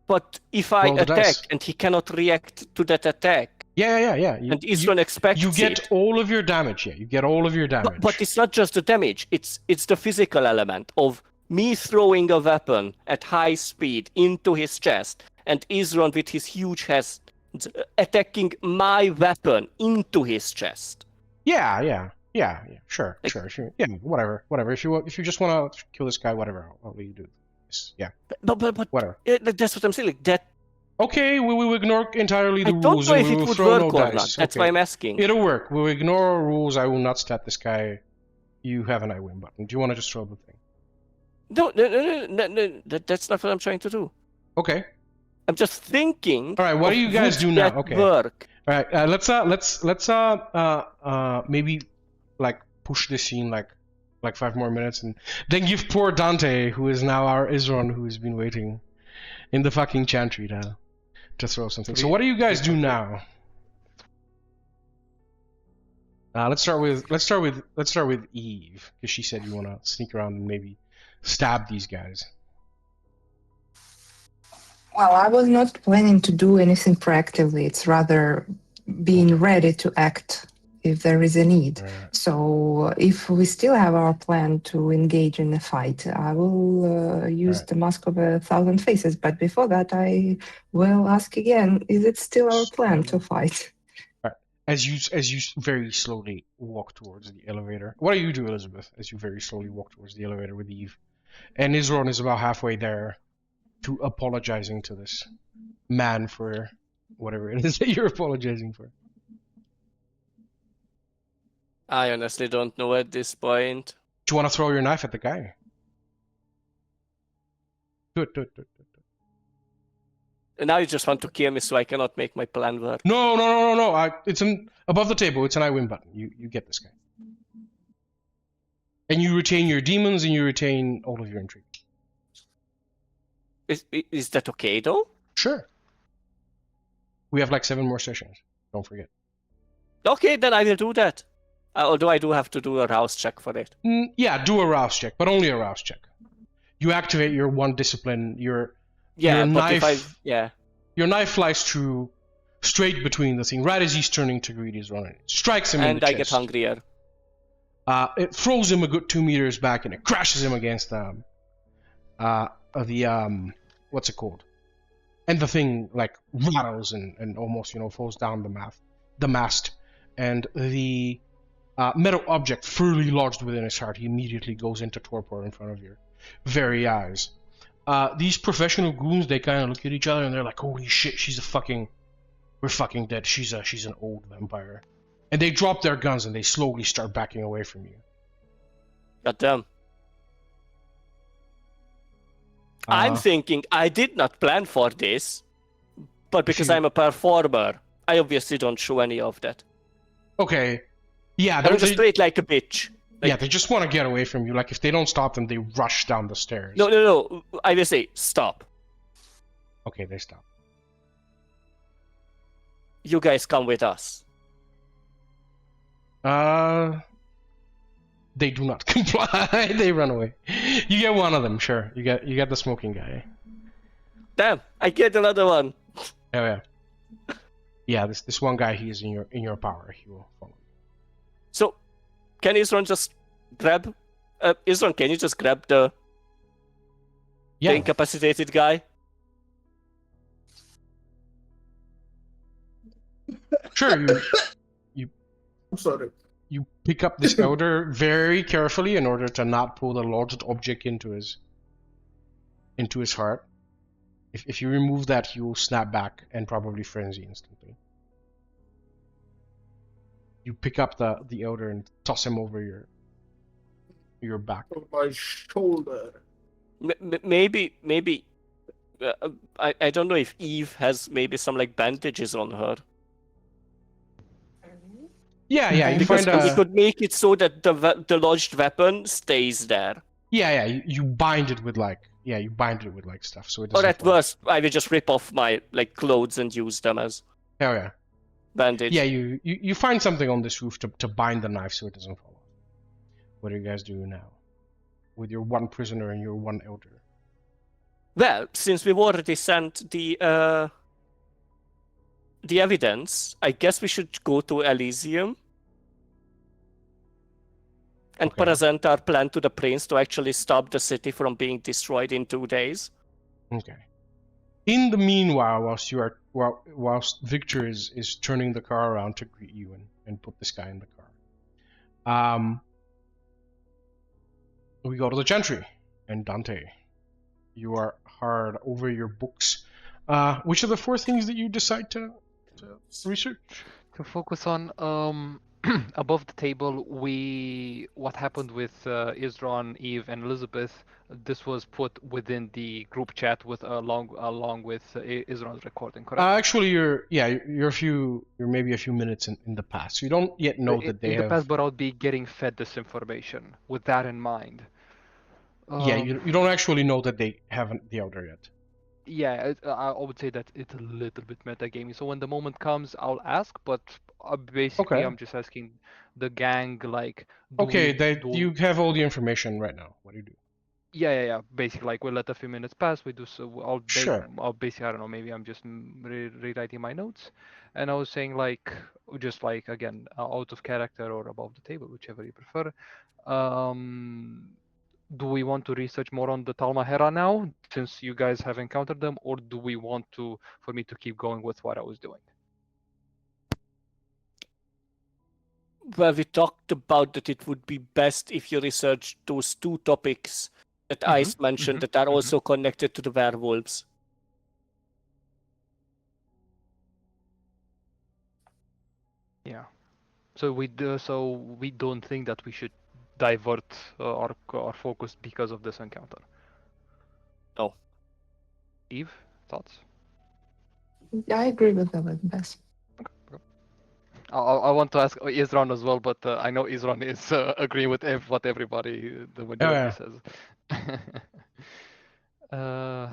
but if I attack dice. and he cannot react to that attack, Yeah. and Izron expects you get all of your damage. Yeah, you get all of your damage. But it's not just the damage. It's the physical element of me throwing a weapon at high speed into his chest, and Izron with his huge hands attacking my weapon into his chest. Yeah. Sure. Yeah, whatever. If you just want to kill this guy, whatever, I'll let you do this. Yeah. But whatever. That's what I'm saying. Like that. Okay, we will ignore entirely the I don't rules know and if we it will would throw work no or dice. not. That's Okay. why I'm asking. It'll work. We'll ignore our rules. I will not stat this guy. You have an I win button. Do you want to just throw the thing? No. That's not what I'm trying to do. Okay. I'm just thinking. All right. What do you guys do now? Okay. Work. All right. Let's maybe like push this scene like 5 more minutes and then give poor Dante, who is now our Izron, who has been waiting in the fucking chantry to throw something. So what do you guys do now? Let's start with Eve, because she said you want to sneak around and maybe stab these guys. Well, I was not planning to do anything proactively. It's rather being ready to act if there is a need. Right. So if we still have our plan to engage in a fight, I will use the Mask of 1,000 Faces. But before that, I will ask again, is it still our plan to fight? Right. As you very slowly walk towards the elevator. What do you do, Elizabeth, as you very slowly walk towards the elevator with Eve? And Izron is about halfway there to apologizing to this man for whatever it is that you're apologizing for. I honestly don't know at this point. Do you want to throw your knife at the guy? Do it. And now you just want to kill me so I cannot make my plan work. No. It's above the table. It's an I win button. You get this guy. And you retain your demons and you retain all of your intrigue. Is that okay though? Sure. We have like 7 more sessions. Don't forget. Okay, then I will do that. Although I do have to do a rouse check for it. Yeah, do a rouse check, but only a rouse check. You activate your one discipline. Your knife. Your knife flies through, straight between the thing, right as he's turning to greet his runner. Strikes him in the chest. And I get hungrier. It throws him a good 2 meters back, and it crashes him against the what's it called? And the thing like rattles and almost falls down the mast, and the metal object firmly lodged within his heart. He immediately goes into torpor in front of your very eyes. These professional goons, they kind of look at each other and they're like, "Holy shit, we're fucking dead. She's an old vampire." And they drop their guns and they slowly start backing away from you. Goddamn. I'm thinking I did not plan for this, but because I'm a performer, I obviously don't show any of that. Okay. Yeah, I'm just straight like a bitch. Yeah, they just want to get away from you. Like, if they don't stop them, they rush down the stairs. No. I will say, stop. Okay, they stop. You guys come with us. They do not comply. They run away. You get one of them, sure. You get the smoking guy. Damn, I get another one. Oh yeah. Yeah, this one guy, he is in your power. He will follow you. So, can Izron just grab? Izron, can you just grab the incapacitated guy? Sure. You. I'm sorry. you pick up this elder very carefully in order to not pull the lodged object into his heart. If you remove that, he will snap back and probably frenzy instantly. You pick up the elder and toss him over your back. On my shoulder. Maybe I don't know if Eve has maybe some like bandages on her. Yeah, you Because find we could make it so that the lodged weapon stays there. Yeah, you bind it with stuff so it doesn't Or at fall. worst, I will just rip off my like clothes and use them as Hell yeah. bandage. Yeah, you find something on this roof to bind the knife so it doesn't fall off. What do you guys do now? With your one prisoner and your one elder. Well, since we've already sent the evidence, I guess we should go to Elysium and Okay. present our plan to the prince to actually stop the city from being destroyed in 2 days. Okay. In the meanwhile, whilst Victor is turning the car around to greet you and put this guy in the car, we go to the Chantry and Dante. You are hard over your books. Which are the 4 things that you decide to research? To focus on above the table, what happened with Izron, Eve, and Elizabeth. This was put within the group chat with along with Izron's recording, correct? Actually, you're maybe a few minutes in the past. So you don't yet know that they in the have. past, but I'll be getting fed this information with that in mind. Yeah, you don't actually know that they haven't the elder yet. Yeah, I would say that it's a little bit metagaming. So when the moment comes, I'll ask, but basically Okay. I'm just asking the gang, like, you have all the information right now. What do you do? Yeah. Basically, like, we'll let a few minutes pass. We do so. I'll basically, I don't know. Maybe I'm just rewriting my notes, and I was saying like, just like again, out of character or above the table, whichever you prefer. Do we want to research more on the Talmahera now, since you guys have encountered them, or do we want for me to keep going with what I was doing? Well, we talked about that it would be best if you research those 2 topics that Ice mentioned that are also connected to the werewolves. Yeah. So we don't think that we should divert our focus because of this encounter. No. Eve, thoughts? I agree with that with best. Okay. I want to ask Izron as well, but I know Izron is agreeing with what everybody, the majority says. All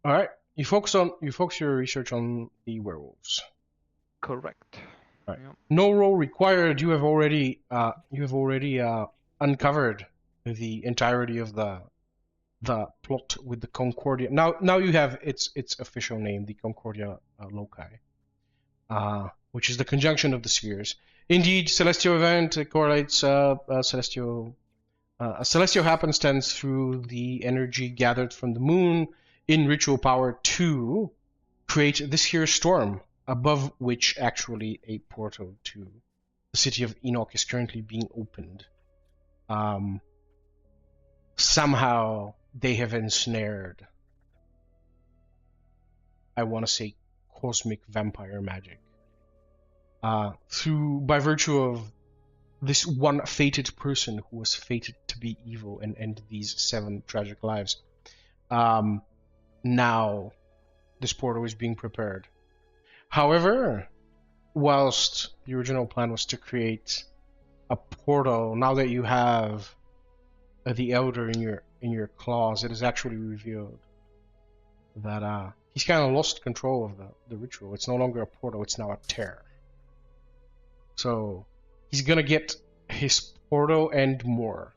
right. You focus your research on the werewolves. Correct. Right. Yeah. No roll required. You have already uncovered the entirety of the plot with the Concordia. Now you have its official name, the Concordia Loci, which is the conjunction of the spheres. Indeed, celestial event correlates celestial happenstance through the energy gathered from the moon in ritual power to create this here storm, above which actually a portal to the city of Enoch is currently being opened. Somehow they have ensnared, I want to say, cosmic vampire magic. By virtue of this one fated person who was fated to be evil and end these 7 tragic lives. Now this portal is being prepared. However, whilst the original plan was to create a portal, now that you have the Elder in your claws, it is actually revealed that he's kind of lost control of the ritual. It's no longer a portal, it's now a tear. So he's gonna get his portal and more.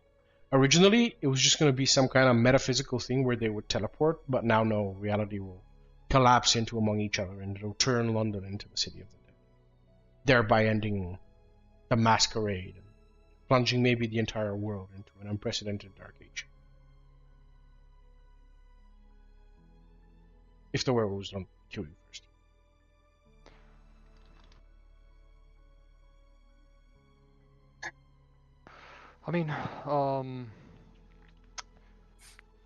Originally, it was just gonna be some kind of metaphysical thing where they would teleport, but now no, reality will collapse into among each other and it'll turn London into the city of the dead, thereby ending the Masquerade and plunging maybe the entire world into an unprecedented dark age. If the werewolves don't kill you first. I mean,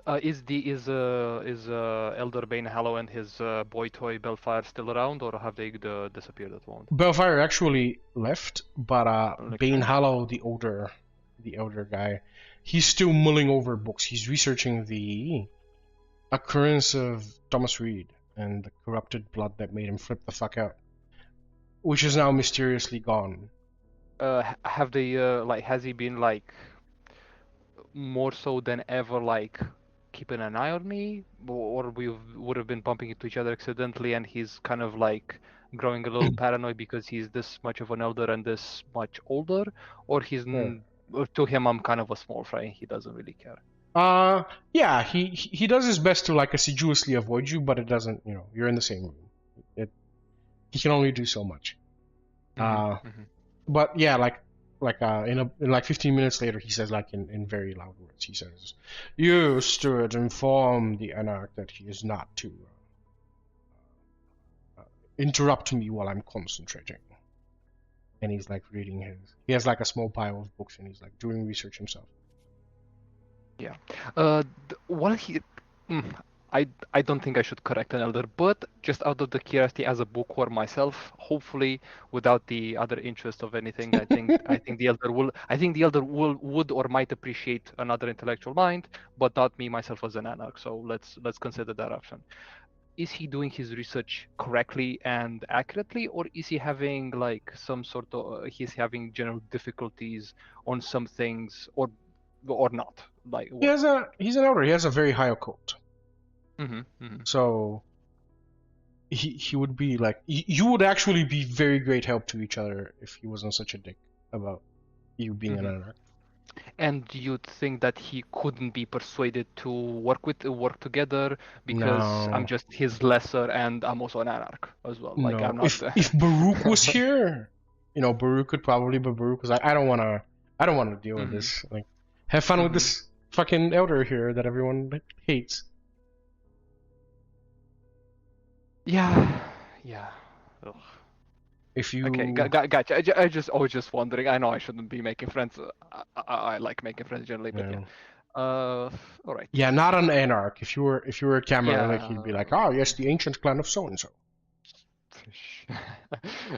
is Elder Bane Hallow and his boy toy Belfire still around, or have they disappeared at the moment? Belfire actually left, but Bane Okay. Hallow, the elder guy, he's still mulling over books. He's researching the occurrence of Thomas Reed and the corrupted blood that made him flip the fuck out, which is now mysteriously gone. Have they like has he been like more so than ever like keeping an eye on me, or we would have been bumping into each other accidentally, and he's kind of like growing a little paranoid because he's this much of an elder and this much older, or or to him I'm kind of a small fry. He doesn't really care. Yeah, he does his best to like assiduously avoid you, but it doesn't. You know, you're in the same room. He can only do so much. But yeah, in like 15 minutes later, he says like in very loud words, he says, "You, steward, inform the Anarch that he is not to interrupt me while I'm concentrating." And he's like reading he has like a small pile of books, and he's like doing research himself. Yeah. Well, I don't think I should correct an elder, but just out of the curiosity as a bookworm myself, hopefully without the other interest of anything, I think the elder would or might appreciate another intellectual mind, but not me myself as an anarch. So let's consider that option. Is he doing his research correctly and accurately, or is he having like some sort of he's having general difficulties on some things, or not? Like He's an elder. He has a very high occult. Mm-hmm. So he would be like, you would actually be very great help to each other if he wasn't such a dick about you being an Anarch. And you'd think that he couldn't be persuaded to work together because No. I'm just his lesser and I'm also an Anarch as well. Like No. I'm not. If Baruch was here, you know, Baruch could probably, but Baruch was like, I don't wanna deal with this. Like, have fun with this fucking elder here that everyone hates. Yeah. Ugh. If you Okay, gotcha. I was just wondering. I know I shouldn't be making friends. I like making friends generally, but yeah. All right. Yeah, not an Anarch. If you were a Camarilla, Yeah. he'd be like, oh yes, the ancient clan of so and so.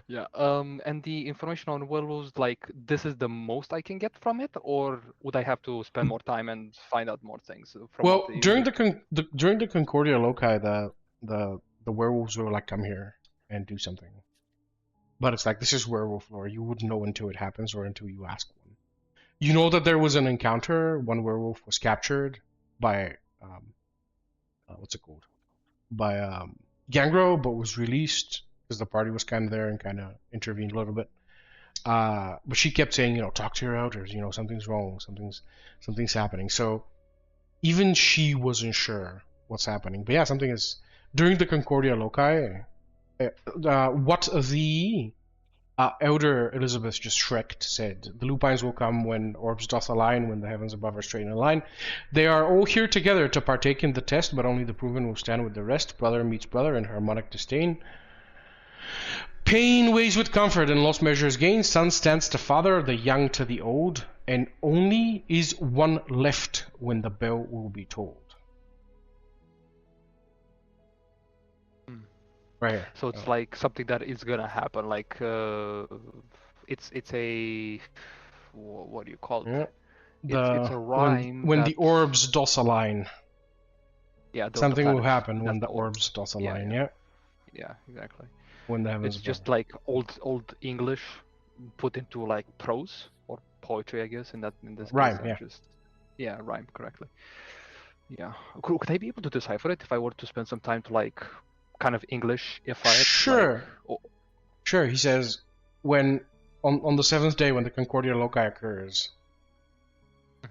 Yeah. And the information on werewolves, like this is the most I can get from it, or would I have to spend more time and find out more things from Well, during the Concordia Loci, the werewolves will like come here and do something. But it's like, this is werewolf lore. You wouldn't know until it happens or until you ask one. You know that there was an encounter. One werewolf was captured by what's it called? By Gangro, but was released because the party was kind of there and kind of intervened a little bit. But she kept saying, you know, talk to your elders. You know, something's wrong. Something's happening. So even she wasn't sure what's happening. But yeah, something is during the Concordia Loci. What the elder Elizabeth just shreked said, the lupines will come when orbs doth align, when the heavens above are straight in a line. They are all here together to partake in the test, but only the proven will stand with the rest. Brother meets brother in harmonic disdain. Pain weighs with comfort and lost measures gain. Son stands to father, the young to the old, and only is one left when the bell will be tolled. Right here. So it's like something that is gonna happen. Like it's a what do you call it? Yeah. It's a rhyme. When the orbs doth align. Yeah. Something will happen when the orbs doth align. Yeah. Yeah, exactly. When the heavens. It's just like old English put into like prose or poetry, I guess. In this rhyme. case, yeah. Rhyme correctly. Yeah. Could I be able to decipher it if I were to spend some time to like kind of Englishify it? Sure. Sure. He says, when on the seventh day when the Concordia Loci occurs,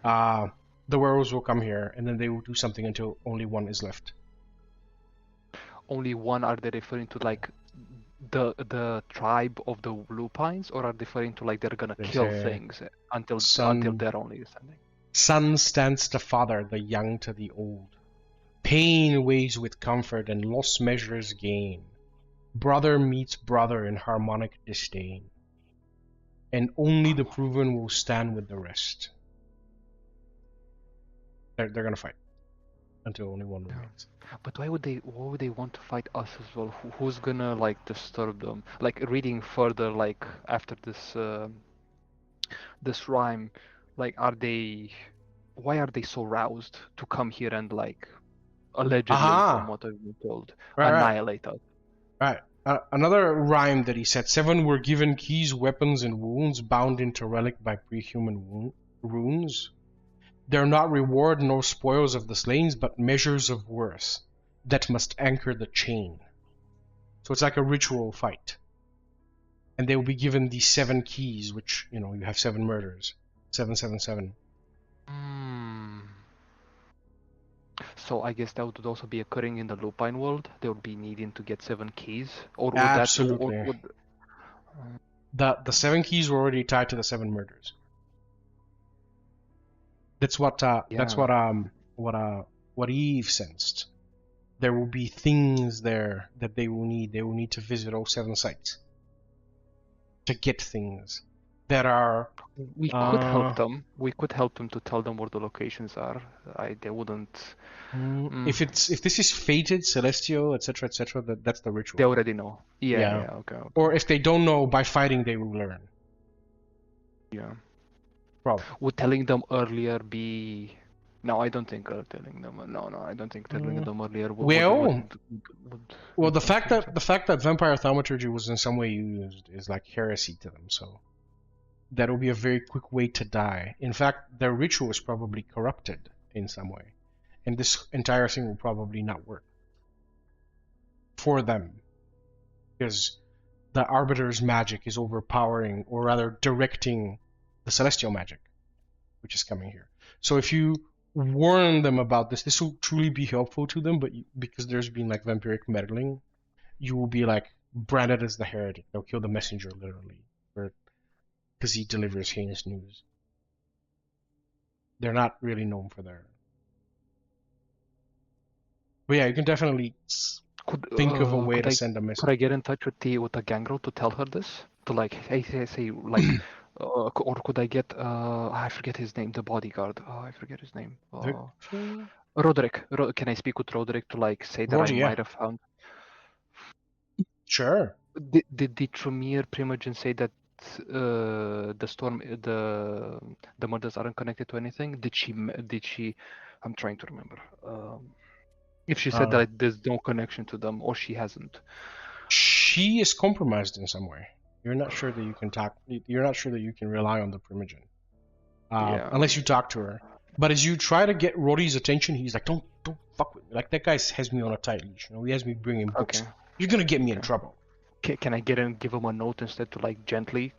the werewolves will come here, and then they will do something until only one is left. Only one? Are they referring to like the tribe of the lupines, or are they referring to like they're gonna kill things until they're only standing? Son stands to father, the young to the old. Pain weighs with comfort and lost measures gain. Brother meets brother in harmonic disdain. And only the proven will stand with the rest. They're gonna fight until only one remains. But why would they want to fight us as well? Who's gonna like disturb them? Like reading further, like after this rhyme, like why are they so roused to come here and like allegedly, Aha! from what I've been told, Right. annihilate us? Right. Another rhyme that he said: 7 were given keys, weapons, and wounds, bound into relic by pre-human runes. They're not reward nor spoils of the slain, but measures of worth that must anchor the chain. So it's like a ritual fight. And they will be given these 7 keys, which, you know, you have 7 murders. 777. So I guess that would also be occurring in the lupine world. They would be needing to get 7 keys, or would Absolutely. that? Or would, The 7 keys were already tied to the 7 murders. That's what Eve sensed. There will be things there that they will need. They will need to visit all 7 sites to get things that are. we could help them. We could help them to tell them where the locations are. They wouldn't. If this is fated, celestial, etc., that's the ritual. They already know. Yeah. Yeah. Okay. Or if they don't know, by fighting they will learn. Yeah. Probably. Would telling them earlier be? No, I don't think telling them. No, I don't think telling them earlier would. Well, the fact that vampire thaumaturgy was in some way used is like heresy to them. So that will be a very quick way to die. In fact, their ritual is probably corrupted in some way, and this entire thing will probably not work for them because the Arbiter's magic is overpowering, or rather directing the celestial magic, which is coming here. So if you warn them about this will truly be helpful to them, but because there's been like vampiric meddling, you will be like branded as the heretic. They'll kill the messenger literally, because he delivers heinous news. They're not really known for their. But yeah, you can definitely think of a way to send a message. Could I get in touch with the gangrel to tell her this? To like, say like, or could I get I forget his name, the bodyguard. I forget his name. Roderick. Can I speak with Roderick to like say that I might have found? Sure. Did Tremere Primogen say that the storm, the murders aren't connected to anything? Did she? I'm trying to remember. If she said that there's no connection to them, or she hasn't. She is compromised in some way. You're not sure that you can talk. You're not sure that you can rely on the Primogen, unless you talk to her. But as you try to get Roddy's attention, he's like, "Don't fuck with me. Like that guy has me on a tight leash. You know, he has me bringing books. Okay. You're gonna get me in trouble." Can I get and give him a note instead to like gently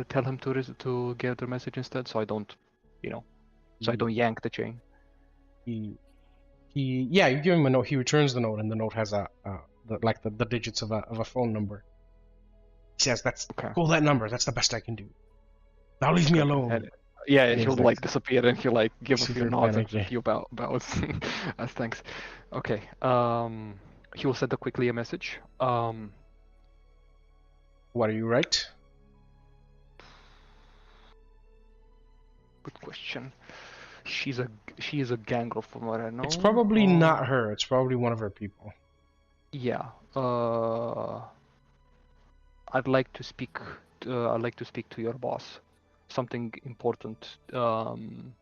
tell him to get the message instead, so I don't, so I don't yank the chain. You give him a note. He returns the note, and the note has the digits of a phone number. He says, "Call that number. That's the best I can do. Now leave me alone." And he'll like disappear, and he'll like give a few nods and a few bows. Thanks. Okay. He will send quickly a message. What are you right? Good question. She is a gangrel from what I know. It's probably not her. It's probably one of her people. Yeah. I'd like to speak. I'd like to speak to your boss. Something important to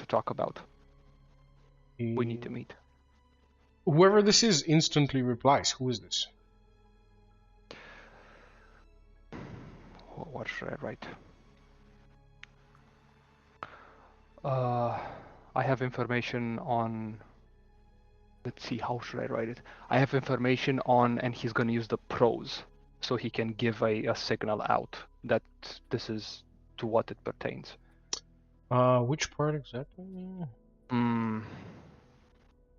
talk about. We need to meet. Whoever this is instantly replies. Who is this? What should I write? I have information on. Let's see, how should I write it? I have information on, and he's going to use the pros, so he can give a signal out that this is to what it pertains. Which part exactly?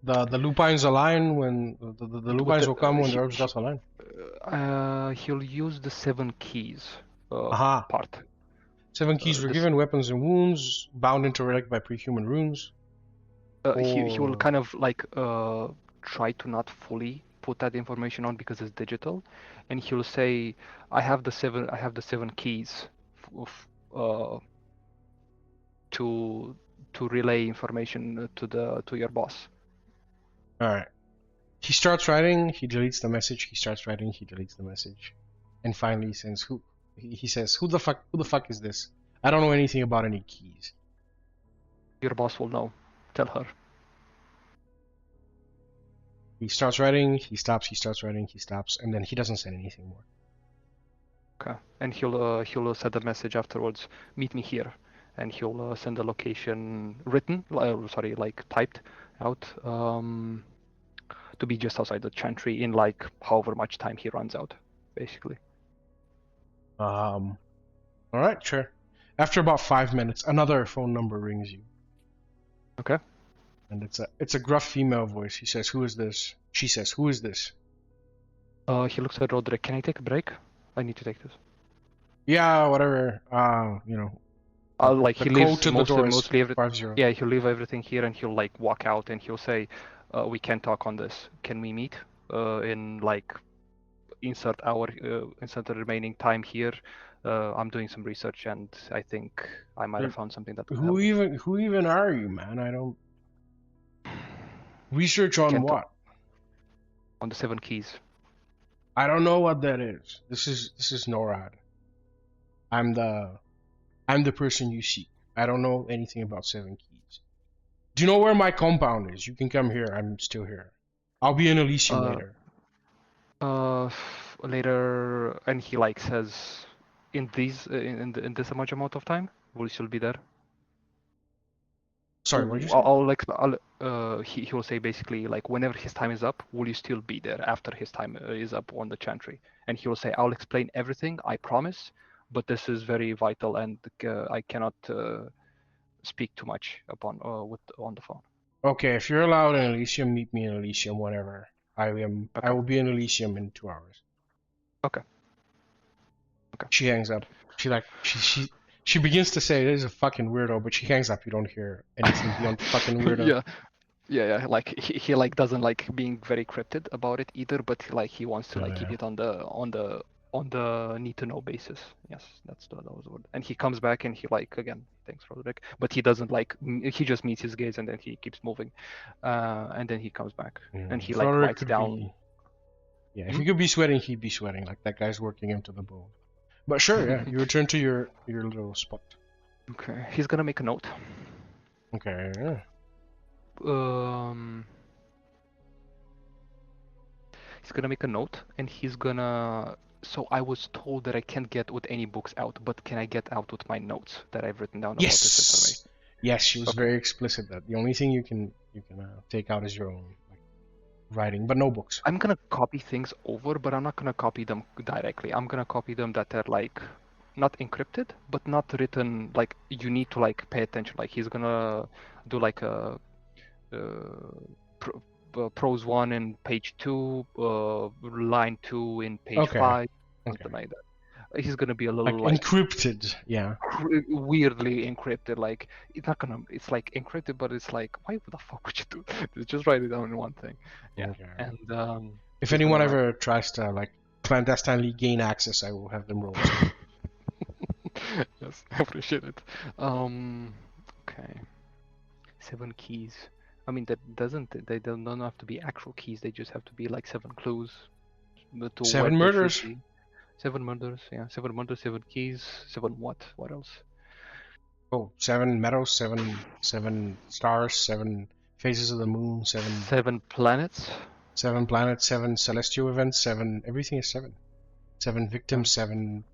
The lupines align when the lupines will come when the herbs does align. He'll use the 7 keys part. 7 keys were given, weapons and wounds, bound into relic by pre-human runes. He will kind of like try to not fully put that information on because it's digital, and he'll say, "I have the 7 keys to to relay information to your boss. All right. He starts writing. He deletes the message. He starts writing. He deletes the message, and finally he says, "Who?" He says, "Who the fuck is this? I don't know anything about any keys." Your boss will know. Tell her. He starts writing. He stops. He starts writing. He stops, and then he doesn't say anything more. Okay. And he'll send a message afterwards. Meet me here, and he'll send a location written, like typed out, to be just outside the chantry in like however much time he runs out, basically. All right, sure. After about 5 minutes, another phone number rings you. Okay. And it's a gruff female voice. He says, "Who is this?" She says, "Who is this?" He looks at Roderick. Can I take a break? I need to take this. Yeah, whatever. You know. Like The he code leaves to the door is mostly everything. 50. Yeah, he'll leave everything here and he'll like walk out and he'll say, "We can't talk on this. Can we meet in like insert the remaining time here? I'm doing some research and I think I might have found something that will help." Who even are you, man? I don't. Research on Can't what? On the 7 keys. I don't know what that is. This is NORAD. I'm the person you seek. I don't know anything about 7 keys. Do you know where my compound is? You can come here. I'm still here. I'll be in Elysium later. Later, and he like says, in this much amount of time, will you still be there? Sorry, what did you say? He will say basically like whenever his time is up, will you still be there after his time is up on the chantry? And he will say, "I'll explain everything, I promise, but this is very vital and I cannot speak too much on the phone." Okay, if you're allowed in Elysium, meet me in Elysium whenever. I will be in Elysium in 2 hours. Okay. She hangs up. She begins to say, "This is a fucking weirdo," but she hangs up. You don't hear anything beyond fucking weirdo. Yeah. Like he like doesn't like being very cryptic about it either, but he wants to like keep it on the need to know basis. Yes, that was the word. And he comes back and he like again thanks Roderick, but he doesn't like he just meets his gaze and then he keeps moving, and then he comes back and he like Roderick writes could down. Yeah, if he could be sweating, he'd be sweating. Like that guy's working him to the bone. But sure, yeah, you return to your little spot. Okay, he's gonna make a note. Okay. Yeah. He's gonna make a note and he's gonna. So I was told that I can't get with any books out, but can I get out with my notes that I've written down about this information? Yes, she was very explicit that the only thing you can take out is your own writing, but no books. I'm gonna copy things over, but I'm not gonna copy them directly. I'm gonna copy them that are like not encrypted, but not written like you need to like pay attention. Like he's gonna do like a prose 1 in page 2, line 2 in page 5, something like that. He's gonna be a little like encrypted, yeah. Weirdly encrypted. Like it's like encrypted, but it's like why the fuck would you do? Just write it down in one thing. Yeah. Okay. And if anyone ever tries to like clandestinely gain access, I will have them roll. Yes, I appreciate it. Okay. 7 keys. I mean, they don't have to be actual keys. They just have to be like 7 clues. 7 murders. 7 murders, yeah. 7 murders, 7 keys, 7 what? What else? Oh, 7 meadows, 7 stars, 7 phases of the moon, 7 planets. 7 planets, 7 celestial events, 7 everything is 7. 7 victims, 7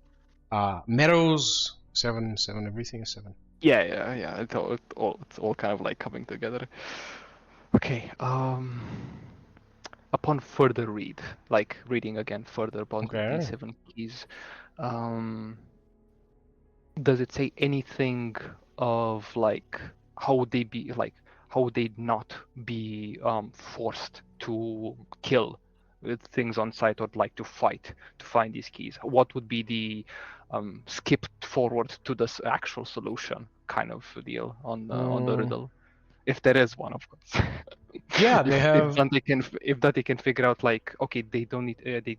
meadows, 7 everything is 7. Yeah. It's all kind of like coming together. Okay. Upon further reading again further about these 7 keys, does it say anything of like how would they not be forced to kill things on site or like to fight to find these keys? What would be the skipped forward to this actual solution kind of deal on the riddle? If there is one, of course. Yeah, they have. If Dante can figure out like, okay, they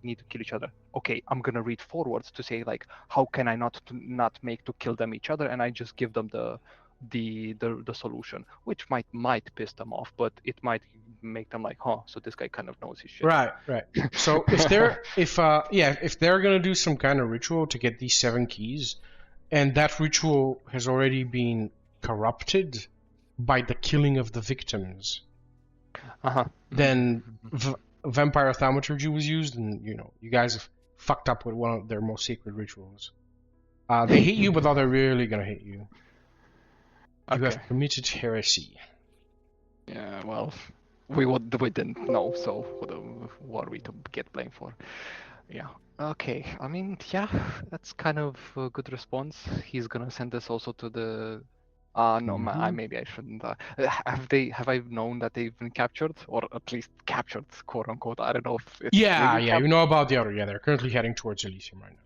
need to kill each other. Okay, I'm gonna read forwards to say like, how can I not make to kill them each other, and I just give them the the solution, which might piss them off, but it might make them like, huh, so this guy kind of knows his shit. Right. So if they're gonna do some kind of ritual to get these 7 keys, and that ritual has already been corrupted by the killing of the victims, then vampire thaumaturgy was used, and you guys have fucked up with one of their most sacred rituals. They hate you, but they're really gonna hate you. You have committed heresy. Yeah, well, we didn't know, so what are we to get blamed for? Yeah. Okay. I mean, yeah, that's kind of a good response. He's gonna send this also to the. No, maybe I shouldn't. Have I known that they've been captured, or at least captured, quote unquote? I don't know if it's Yeah, you know about the other. Yeah, they're currently heading towards Elysium right now.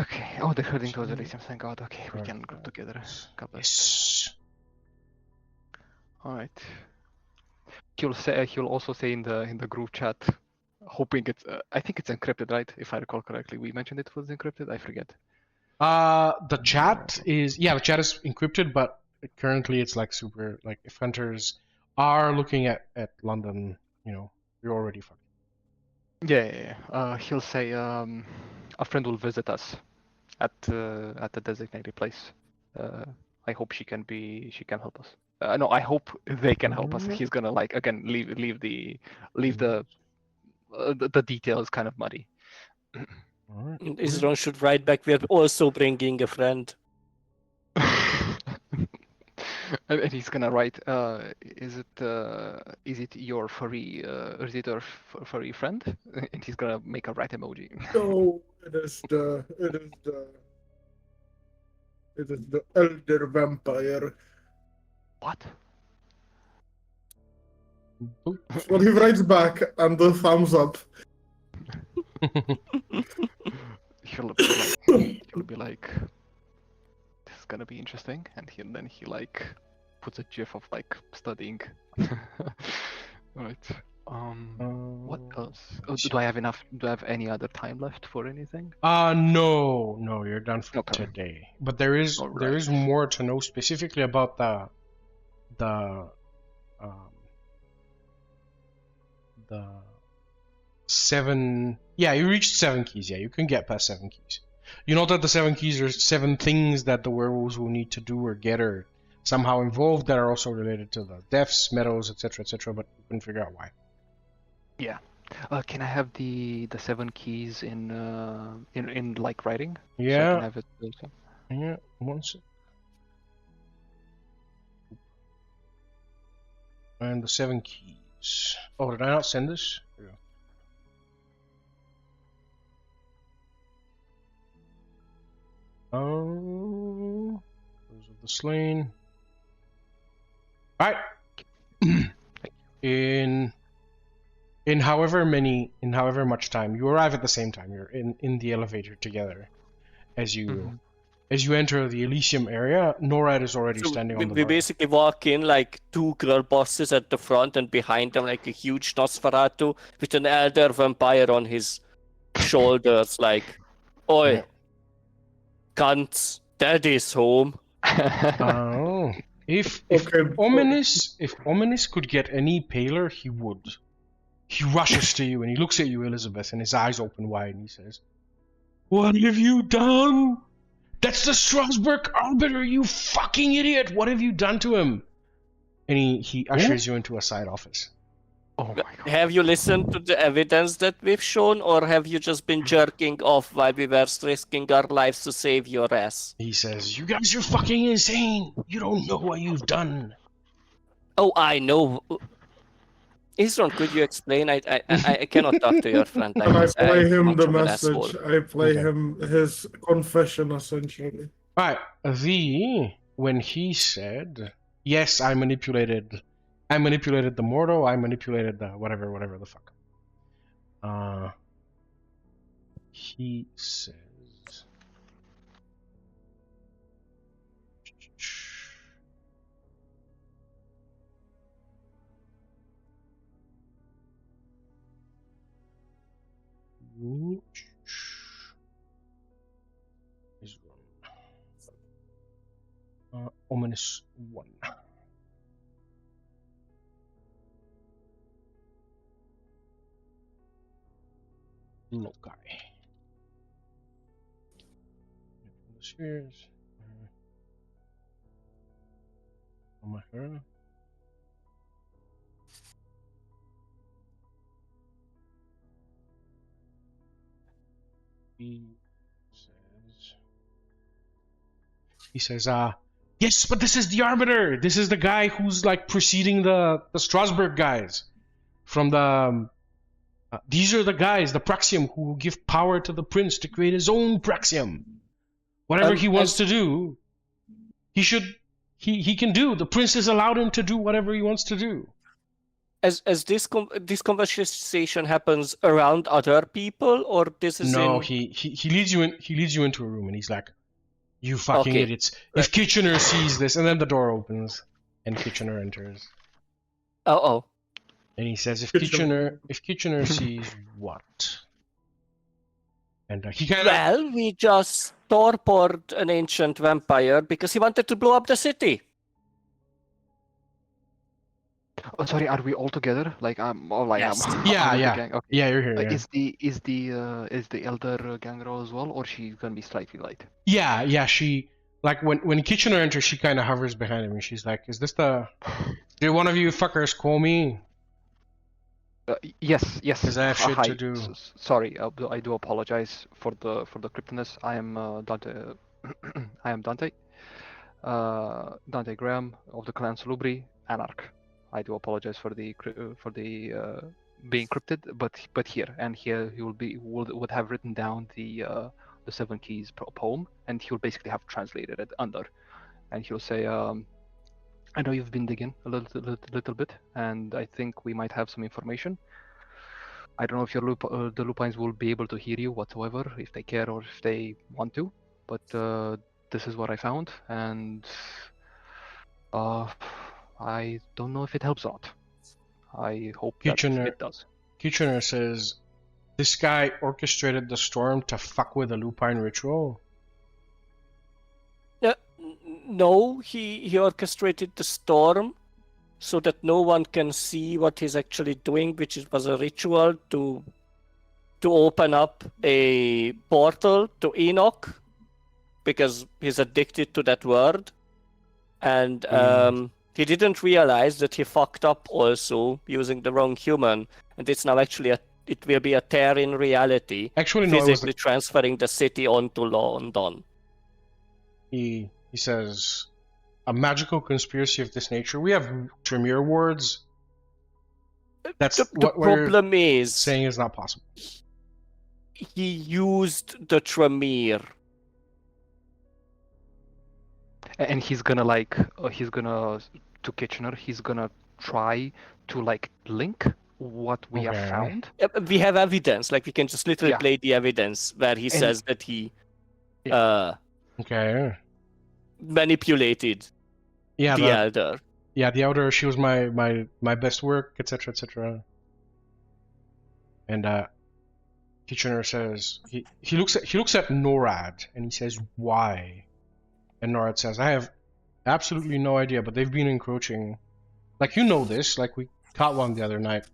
Okay. Oh, they're heading towards Elysium. Thank God. Okay, we can group together. Yes. All right. He'll also say in the group chat, hoping it's. I think it's encrypted, right? If I recall correctly, we mentioned it was encrypted. I forget. The chat is encrypted, but currently it's like super, like if hunters are looking at London, you're already fucked. Yeah. He'll say a friend will visit us at the designated place. I hope she can help us. No, I hope they can help us. He's gonna like again leave the details kind of muddy. Izron should write back. We're also bringing a friend. And he's gonna write, is it your furry furry friend? And he's gonna make a rat emoji. No, it is the elder vampire. What? Well, he writes back and the thumbs up. He'll be like, this is gonna be interesting, and then he like puts a gif of like studying. Right. What else? Oh, do I have any other time left for anything? No, you're done for Okay. today. But there is more to know specifically about the 7. Yeah, you reached 7 keys. Yeah, you can get past 7 keys. You know that the 7 keys are 7 things that the werewolves will need to do or get or somehow involved that are also related to the deaths, metals, etc. But you couldn't figure out why. Yeah. Can I have the 7 keys in like writing? Yeah. So I can have it. Yeah. 1 sec. And the 7 keys. Oh, did I not send this? Here we go. Oh, those of the slain. All right. In however much time you arrive at the same time, you're in the elevator together. As you enter the Elysium area, Norad is already standing on the bar. We basically walk in like 2 girl bosses at the front, and behind them like a huge Nosferatu with an elder vampire on his shoulders, like, "Oi, cunts, daddy's home." Oh, if Ominous could get any paler, he would. He rushes to you and he looks at you, Elizabeth, and his eyes open wide, and he says, "What have you done? That's the Strasbourg Arbiter, you fucking idiot! What have you done to him?" And he ushers you into a side office. Oh my God. Have you listened to the evidence that we've shown, or have you just been jerking off while we were risking our lives to save your ass? He says, "You guys are fucking insane! You don't know what you've done." Oh, I know. Izron, could you explain? I cannot talk to your friend like And I this. play him much the of an message. asshole. I play him his confession, essentially. Alright, when he said, "Yes, I manipulated the mortal, I manipulated the whatever the fuck." He says, ominous one. Loci. The spheres. Camarilla. He says, yes, but this is the Arbiter. This is the guy who's like preceding the Strasbourg guys from the. These are the guys, the Praxium, who will give power to the prince to create his own Praxium. Whatever he wants to do, he can do. The prince has allowed him to do whatever he wants to do. As this conversation happens around other people, or this is he leads you in. He leads you into a room, and he's like, "You fucking Okay. idiots! If Kitchener sees this," and then the door opens, and Kitchener enters. Oh. And he says, "If Kitchener sees what?" And he kind of. Well, we just torpored an ancient vampire because he wanted to blow up the city. Oh, sorry, are we all together? Like Yes. Yeah. Gang. Okay. Yeah, you're here. Yeah. Is the elder gang roll as well, or she's gonna be slightly light? Yeah. She like when Kitchener enters, she kind of hovers behind him, and she's like, "Is this the? Did one of you fuckers call me?" Yes. Because I have shit to do. Sorry, I do apologize for the cryptness. I am Dante. I am Dante. Dante Graham of the clan Salubri, Anarch. I do apologize for the being cryptid, but here he would have written down the Seven Keys poem, and he'll basically have translated it under, and he'll say, I know you've been digging a little bit, and I think we might have some information. I don't know if the Lupines will be able to hear you whatsoever, if they care or if they want to, but this is what I found, and I don't know if it helps or not. I hope that it does. Kitchener says, "This guy orchestrated the storm to fuck with a Lupine ritual?" No, he orchestrated the storm so that no one can see what he's actually doing, which was a ritual to open up a portal to Enoch, because he's addicted to that word. And he didn't realize that he fucked up also using the wrong human, and it's now actually it will be a tear in reality, Actually, no, physically transferring the city onto London. He says, "A magical conspiracy of this nature. We have Tremere wards. That's the problem is saying is not possible." He used the Tremere. And he's gonna to Kitchener, he's gonna try to like link what we have found. We have evidence, like we can just literally play the evidence where he says that he manipulated the elder. Yeah, the elder, she was my best work, etc., etc. And Kitchener says he looks at Norad and he says, "Why?" And Norad says, "I have absolutely no idea, but they've been encroaching. Like, you know this, like we caught one the other night,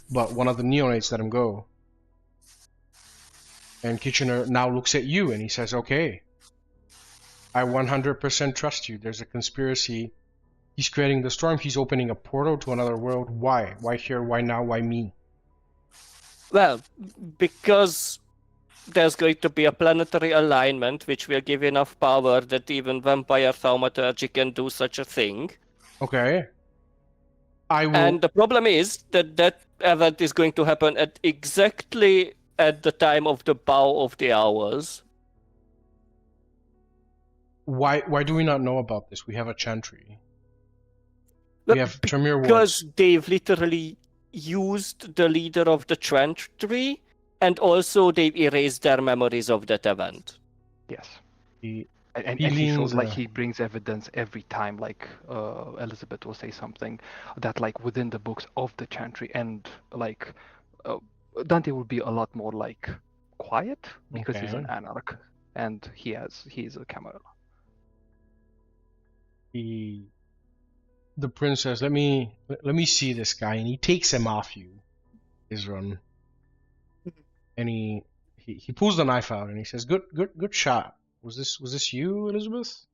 but one of the neonates let him go." And Kitchener now looks at you and he says, "Okay, I 100% trust you. There's a conspiracy. He's creating the storm. He's opening a portal to another world. Why? Why here? Why now? Why me?" Well, because there's going to be a planetary alignment which will give enough power that even vampire thaumaturgy can do such a thing. Okay. And the problem is that event is going to happen exactly at the time of the bow of the hours. Why do we not know about this? We have a chantry. We have Tremere wards. Because they've literally used the leader of the chantry, and also they've erased their memories of that event. Yes. And he shows like he brings evidence every time, like Elizabeth will say something that like within the books of the chantry, and like Dante will be a lot more like quiet because he's an Anarch and he's a Camarilla. The prince says, let me see this guy, and he takes him off you, Izron. And he pulls the knife out and he says, good shot. Was this you, Elizabeth?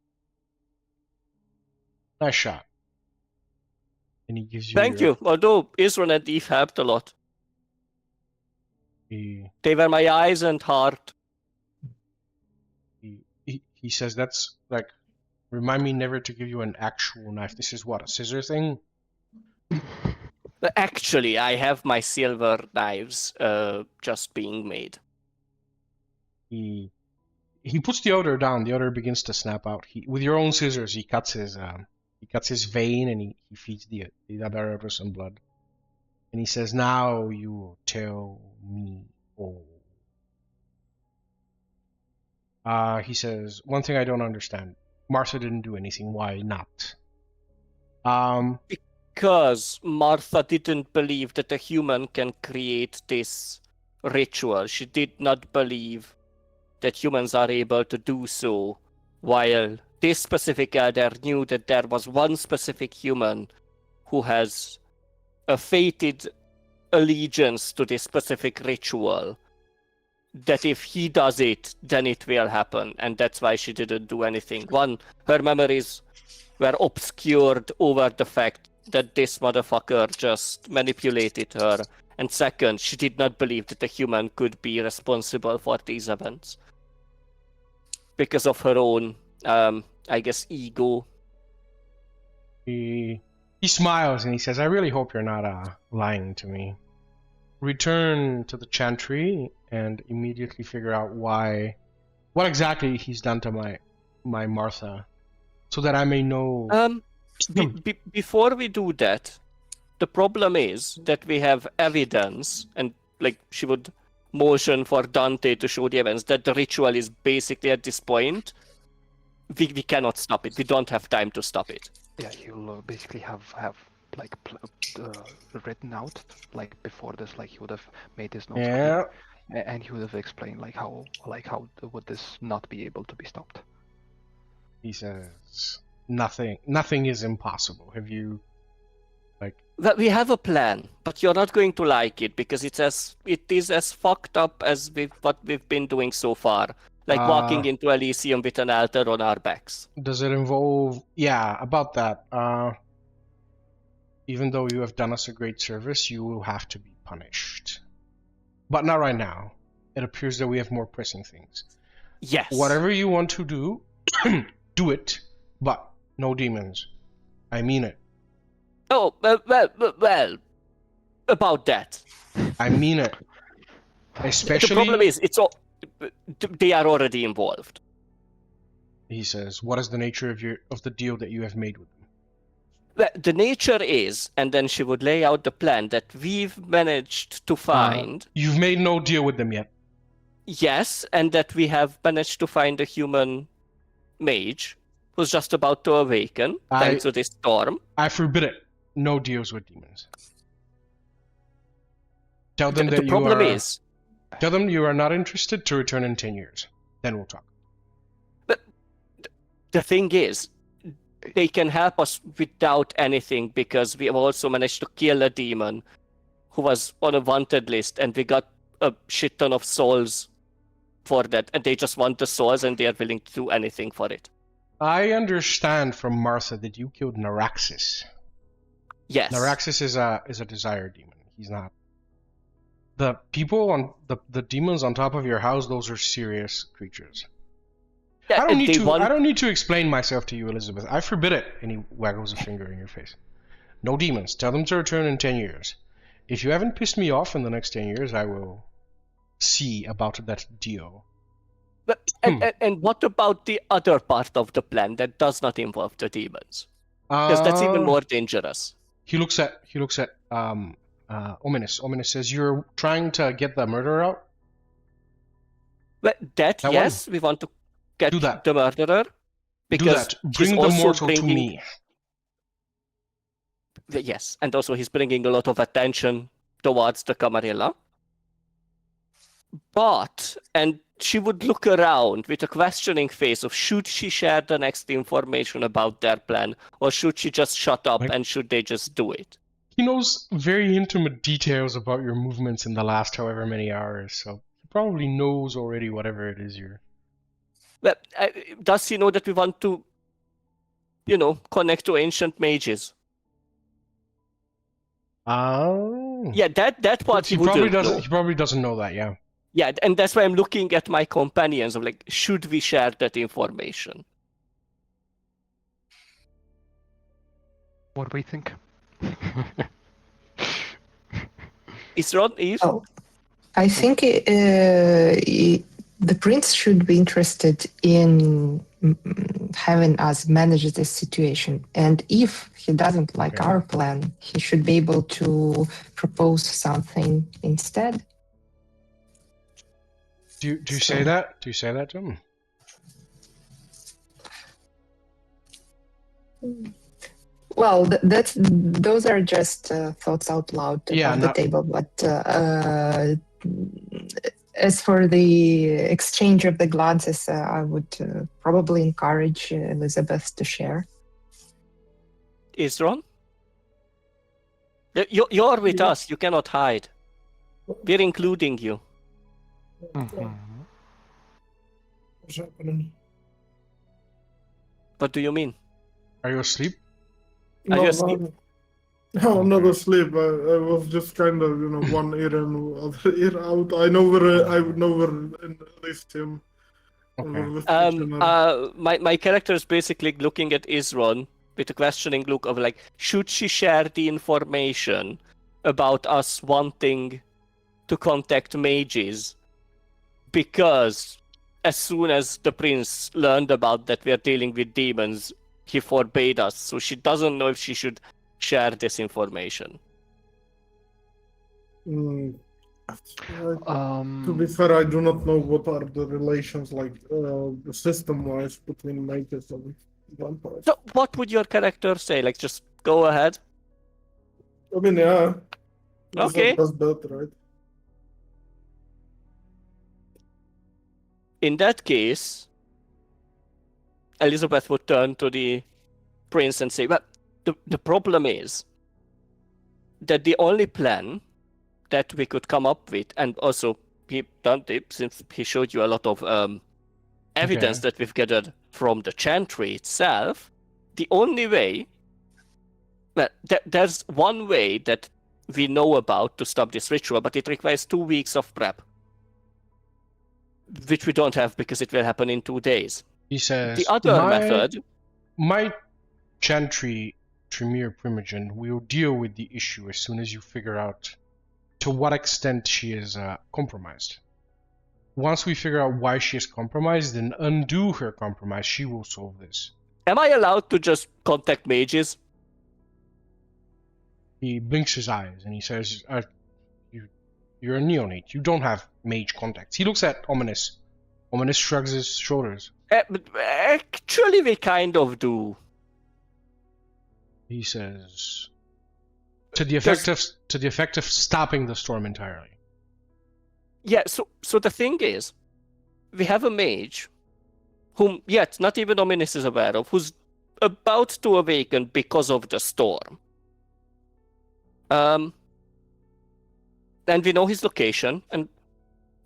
Nice shot. And he gives you Thank you. Although Izron and Eve helped a lot. They were my eyes and heart. He says, that's like, remind me never to give you an actual knife. This is what, a scissor thing? Actually, I have my silver knives just being made. He puts the odor down. The odor begins to snap out. With your own scissors, he cuts his vein and he feeds the other odor some blood. And he says, now you tell me all. He says, one thing I don't understand. Martha didn't do anything. Why not? Because Martha didn't believe that a human can create this ritual. She did not believe that humans are able to do so, while this specific elder knew that there was one specific human who has a fated allegiance to this specific ritual, that if he does it, then it will happen, and that's why she didn't do anything. One, her memories were obscured over the fact that this motherfucker just manipulated her, and second, she did not believe that a human could be responsible for these events. Because of her own, I guess, ego. He smiles and he says, I really hope you're not lying to me. Return to the chantry and immediately figure out what exactly he's done to my Martha, so that I may know. Before we do that, the problem is that we have evidence, and like she would motion for Dante to show the evidence that the ritual is basically at this point. We cannot stop it. We don't have time to stop it. Yeah, he'll basically have like written out like before this, like he would have made his notes, Yeah. and he would have explained how would this not be able to be stopped. He says, nothing is impossible. Have you, like? Well, we have a plan, but you're not going to like it because it is as fucked up as what we've been doing so far. Like walking into Elysium with an altar on our backs. Does it involve? Yeah, about that. Even though you have done us a great service, you will have to be punished. But not right now. It appears that we have more pressing things. Yes. Whatever you want to do, do it. But no demons. I mean it. Oh, well, about that. I mean it. Especially. The problem is, they are already involved. He says, what is the nature of the deal that you have made with them? Well, the nature is, and then she would lay out the plan that we've managed to find. You've made no deal with them yet. Yes, and that we have managed to find a human mage who's just about to awaken thanks to this storm. I forbid it. No deals with demons. Tell them that Tell them you are not interested to return in 10 years. Then we'll talk. But the thing is, they can help us without anything because we have also managed to kill a demon who was on a wanted list, and we got a shit ton of souls for that, and they just want the souls and they are willing to do anything for it. I understand from Martha that you killed Naraxis. Yes. Naraxis is a desire demon. He's not. The people on the demons on top of your house, those are serious creatures. Yeah, I don't need to explain myself to you, Elizabeth. I forbid it. And he waggles a finger in your face. No demons. Tell them to return in 10 years. If you haven't pissed me off in the next 10 years, I will see about that deal. But, and what about the other part of the plan that does not involve the demons? Because that's even more dangerous. He looks at Ominous. Ominous says, you're trying to get the murderer out? Well, yes, we want to get the murderer. Do that. Bring the mortal to me. Yes, and also he's bringing a lot of attention towards the Camarilla. But, and she would look around with a questioning face of should she share the next information about their plan, or should she just shut up Like- and should they just do it? He knows very intimate details about your movements in the last however many hours, so he probably knows already whatever it is you're... Well, does he know that we want to, connect to ancient mages? Oh. Yeah, that part he he probably wouldn't doesn't. know. He probably doesn't know that. Yeah. Yeah, and that's why I'm looking at my companions of like, should we share that information? What do we think? Izron, Eve? Oh, I think the prince should be interested in having us manage this situation. And if he doesn't like Okay. our plan, he should be able to propose something instead. Do you say that? Do you say that to him? Well, those are just thoughts out loud Yeah, on the not- table. But as for the exchange of the glances, I would probably encourage Elizabeth to share. Izron? You're with Yeah. us. You cannot hide. We're including you. What's happening? What do you mean? Are you asleep? Are you No, asleep? no, I'm not Okay. asleep. I was just kind of, one ear in, other ear out. I know where enlist him. Okay. My character is basically looking at Izron with a questioning look of like, should she share the information about us wanting to contact mages? Because as soon as the prince learned about that we are dealing with demons, he forbade us. So she doesn't know if she should share this information. To be fair, I do not know what are the relations like system-wise between mages and vampires. So what would your character say? Like, just go ahead. I mean, yeah. Okay. That's better, right? In that case, Elizabeth would turn to the prince and say, well, the problem is that the only plan that we could come up with, and also Dante, since he showed you a lot of evidence Okay. that we've gathered from the chantry itself, the only way, well, there's one way that we know about to stop this ritual, but it requires 2 weeks of prep, which we don't have because it will happen in 2 days. He says, The other method, My chantry, Tremere Primogen, will deal with the issue as soon as you figure out to what extent she is compromised. Once we figure out why she is compromised, then undo her compromise. She will solve this. am I allowed to just contact mages? He blinks his eyes and he says, you're a neonate. You don't have mage contacts. He looks at Ominous. Ominous shrugs his shoulders. But actually, we kind of do. He says, to the effect of stopping the storm entirely. Yeah, so the thing is, we have a mage whom yet not even Ominous is aware of, who's about to awaken because of the storm. And we know his location, and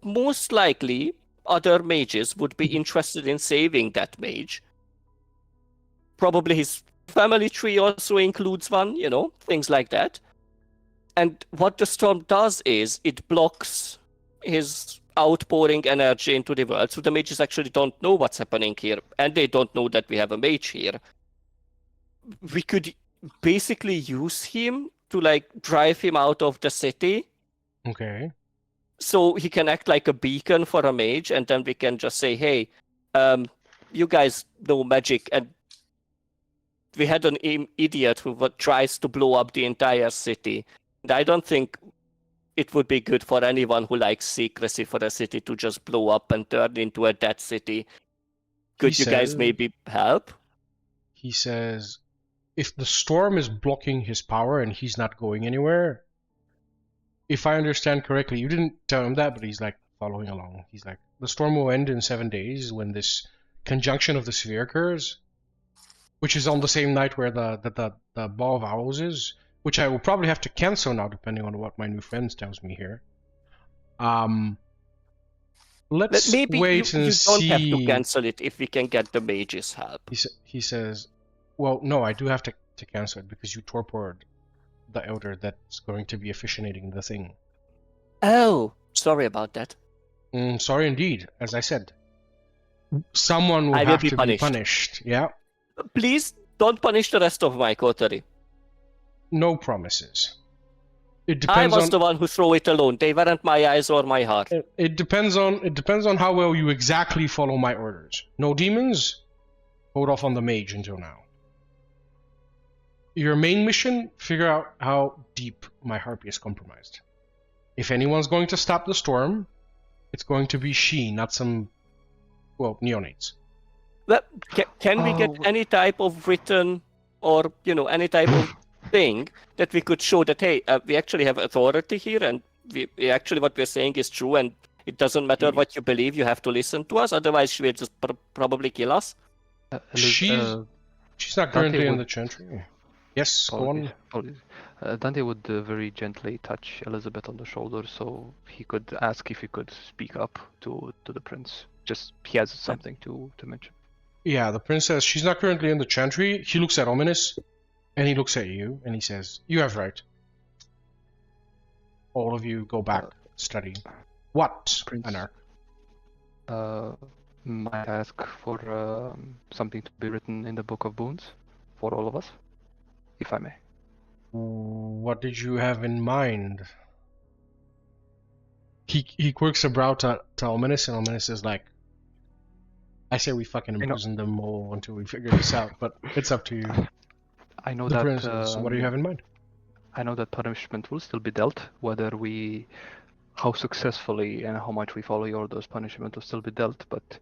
most likely other mages would be interested in saving that mage. Probably his family tree also includes one, things like that. And what the storm does is it blocks his outpouring energy into the world, so the mages actually don't know what's happening here, and they don't know that we have a mage here. We could basically use him to drive him out of the city, Okay. so he can act like a beacon for a mage, and then we can just say, hey, you guys know magic, and we had an idiot who tries to blow up the entire city. And I don't think it would be good for anyone who likes secrecy for a city to just blow up and turn into a dead city. Could you guys maybe help? He says, if the storm is blocking his power and he's not going anywhere, if I understand correctly, you didn't tell him that, but he's like, following along. He's like, the storm will end in 7 days when this conjunction of the sphere occurs, which is on the same night where the Ball of Owls is, which I will probably have to cancel now, depending on what my new friend tells me here. Let's Maybe wait you and don't see. have to cancel it if we can get the mage's help. He says, well, no, I do have to cancel it because you torpored the elder that's going to be officiating the thing. Oh, sorry about that. Sorry indeed, as I said. Someone will I will have be to punished. be punished. Yeah. Please don't punish the rest of my coterie. No promises. It I depends was on the one who threw it alone. They weren't my eyes or my heart. it depends on how well you exactly follow my orders. No demons? Hold off on the mage until now. Your main mission, figure out how deep my harpy is compromised. If anyone's going to stop the storm, it's going to be she, not some, neonates. Well, can we get any type of written or, any type of thing that we could show that, hey, we actually have authority here and we actually what we're saying is true and it doesn't matter what you believe, you have to listen to us, otherwise she will just probably kill us? She's not currently in the chantry. Yes, go on. Dante would very gently touch Elizabeth on the shoulder so he could ask if he could speak up to the prince. Just he has something to mention. Yeah, the prince says she's not currently in the chantry. He looks at Ominous, and he looks at you, and he says, you have right. All of you go back, study. What, Prince, Anarch? might I ask for something to be written in the Book of Boons for all of us, if I may. What did you have in mind? He quirks a brow to Ominous, and Ominous is like, I say we fucking imprison them all until we figure this out, but it's up to you. I know The that. prince, what do you have in mind? I know that punishment will still be dealt, whether how successfully and how much we follow your orders, punishment will still be dealt, but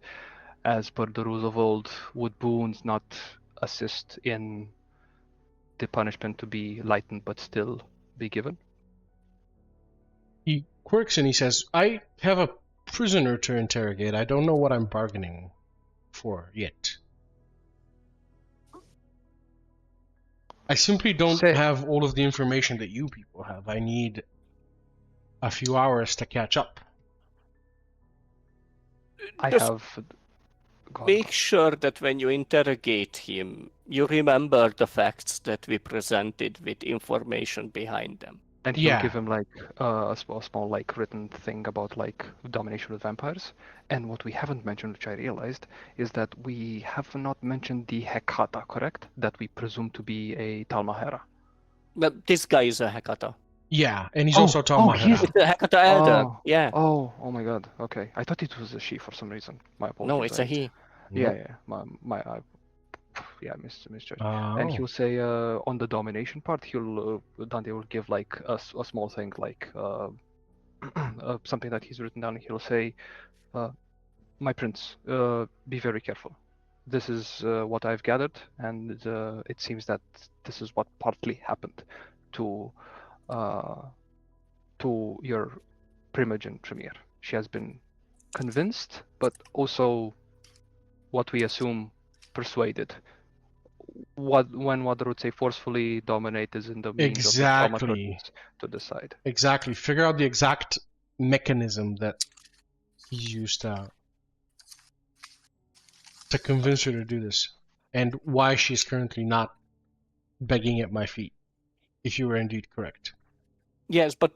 as per the rules of old, would boons not assist in the punishment to be lightened but still be given? He quirks and he says, I have a prisoner to interrogate. I don't know what I'm bargaining for yet. I simply don't have all of the information that you people have. I need a few hours to catch up. Make sure that when you interrogate him, you remember the facts that we presented with information behind them. And he'll give him like a small like written thing about like domination with vampires. And what we haven't mentioned, which I realized, is that we have not mentioned the Hekata, correct? That we presume to be a Talmahera. But this guy is a Hekata. Yeah, and he's also Talmahera. He's a Hekata elder. Yeah. Oh my god. Okay, I thought it was a she for some reason. My apologies. No, it's a he. Yeah. Misjudged. And he'll say on the domination part, Dante will give like a small thing, like something that he's written down. He'll say, "My prince, be very careful. This is what I've gathered, and it seems that this is what partly happened to your Primogen Premier. She has been convinced, but also what we assume persuaded. When Water would say forcefully dominate is in the means of the to decide. Exactly. Figure out the exact mechanism that he used to convince her to do this, and why she's currently not begging at my feet, if you were indeed correct. Yes, but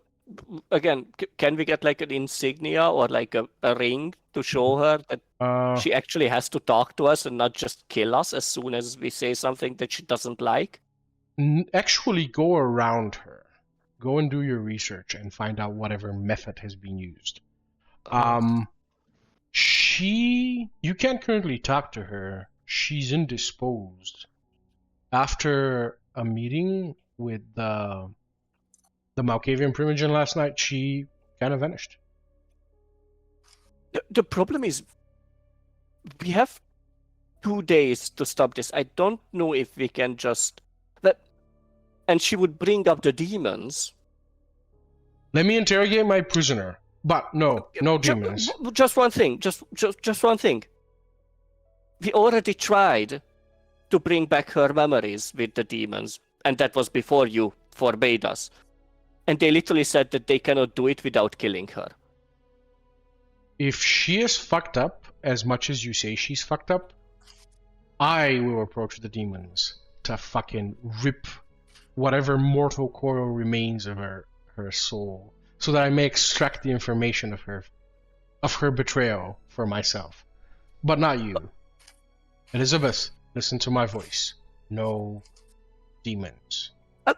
again, can we get like an insignia or like a ring to show her that she actually has to talk to us and not just kill us as soon as we say something that she doesn't like? Actually go around her. Go and do your research and find out whatever method has been used. You can't currently talk to her. She's indisposed. After a meeting with the Malkavian Primogen last night, she kind of vanished. The problem is, we have 2 days to stop this. I don't know if we can just... And she would bring up the demons. Let me interrogate my prisoner. But no demons. Just one thing. Just one thing. We already tried to bring back her memories with the demons, and that was before you forbade us. And they literally said that they cannot do it without killing her. If she is fucked up as much as you say she's fucked up, I will approach the demons to fucking rip whatever mortal coil remains of her soul, so that I may extract the information of her betrayal for myself. But not you. Elizabeth, listen to my voice. No demons.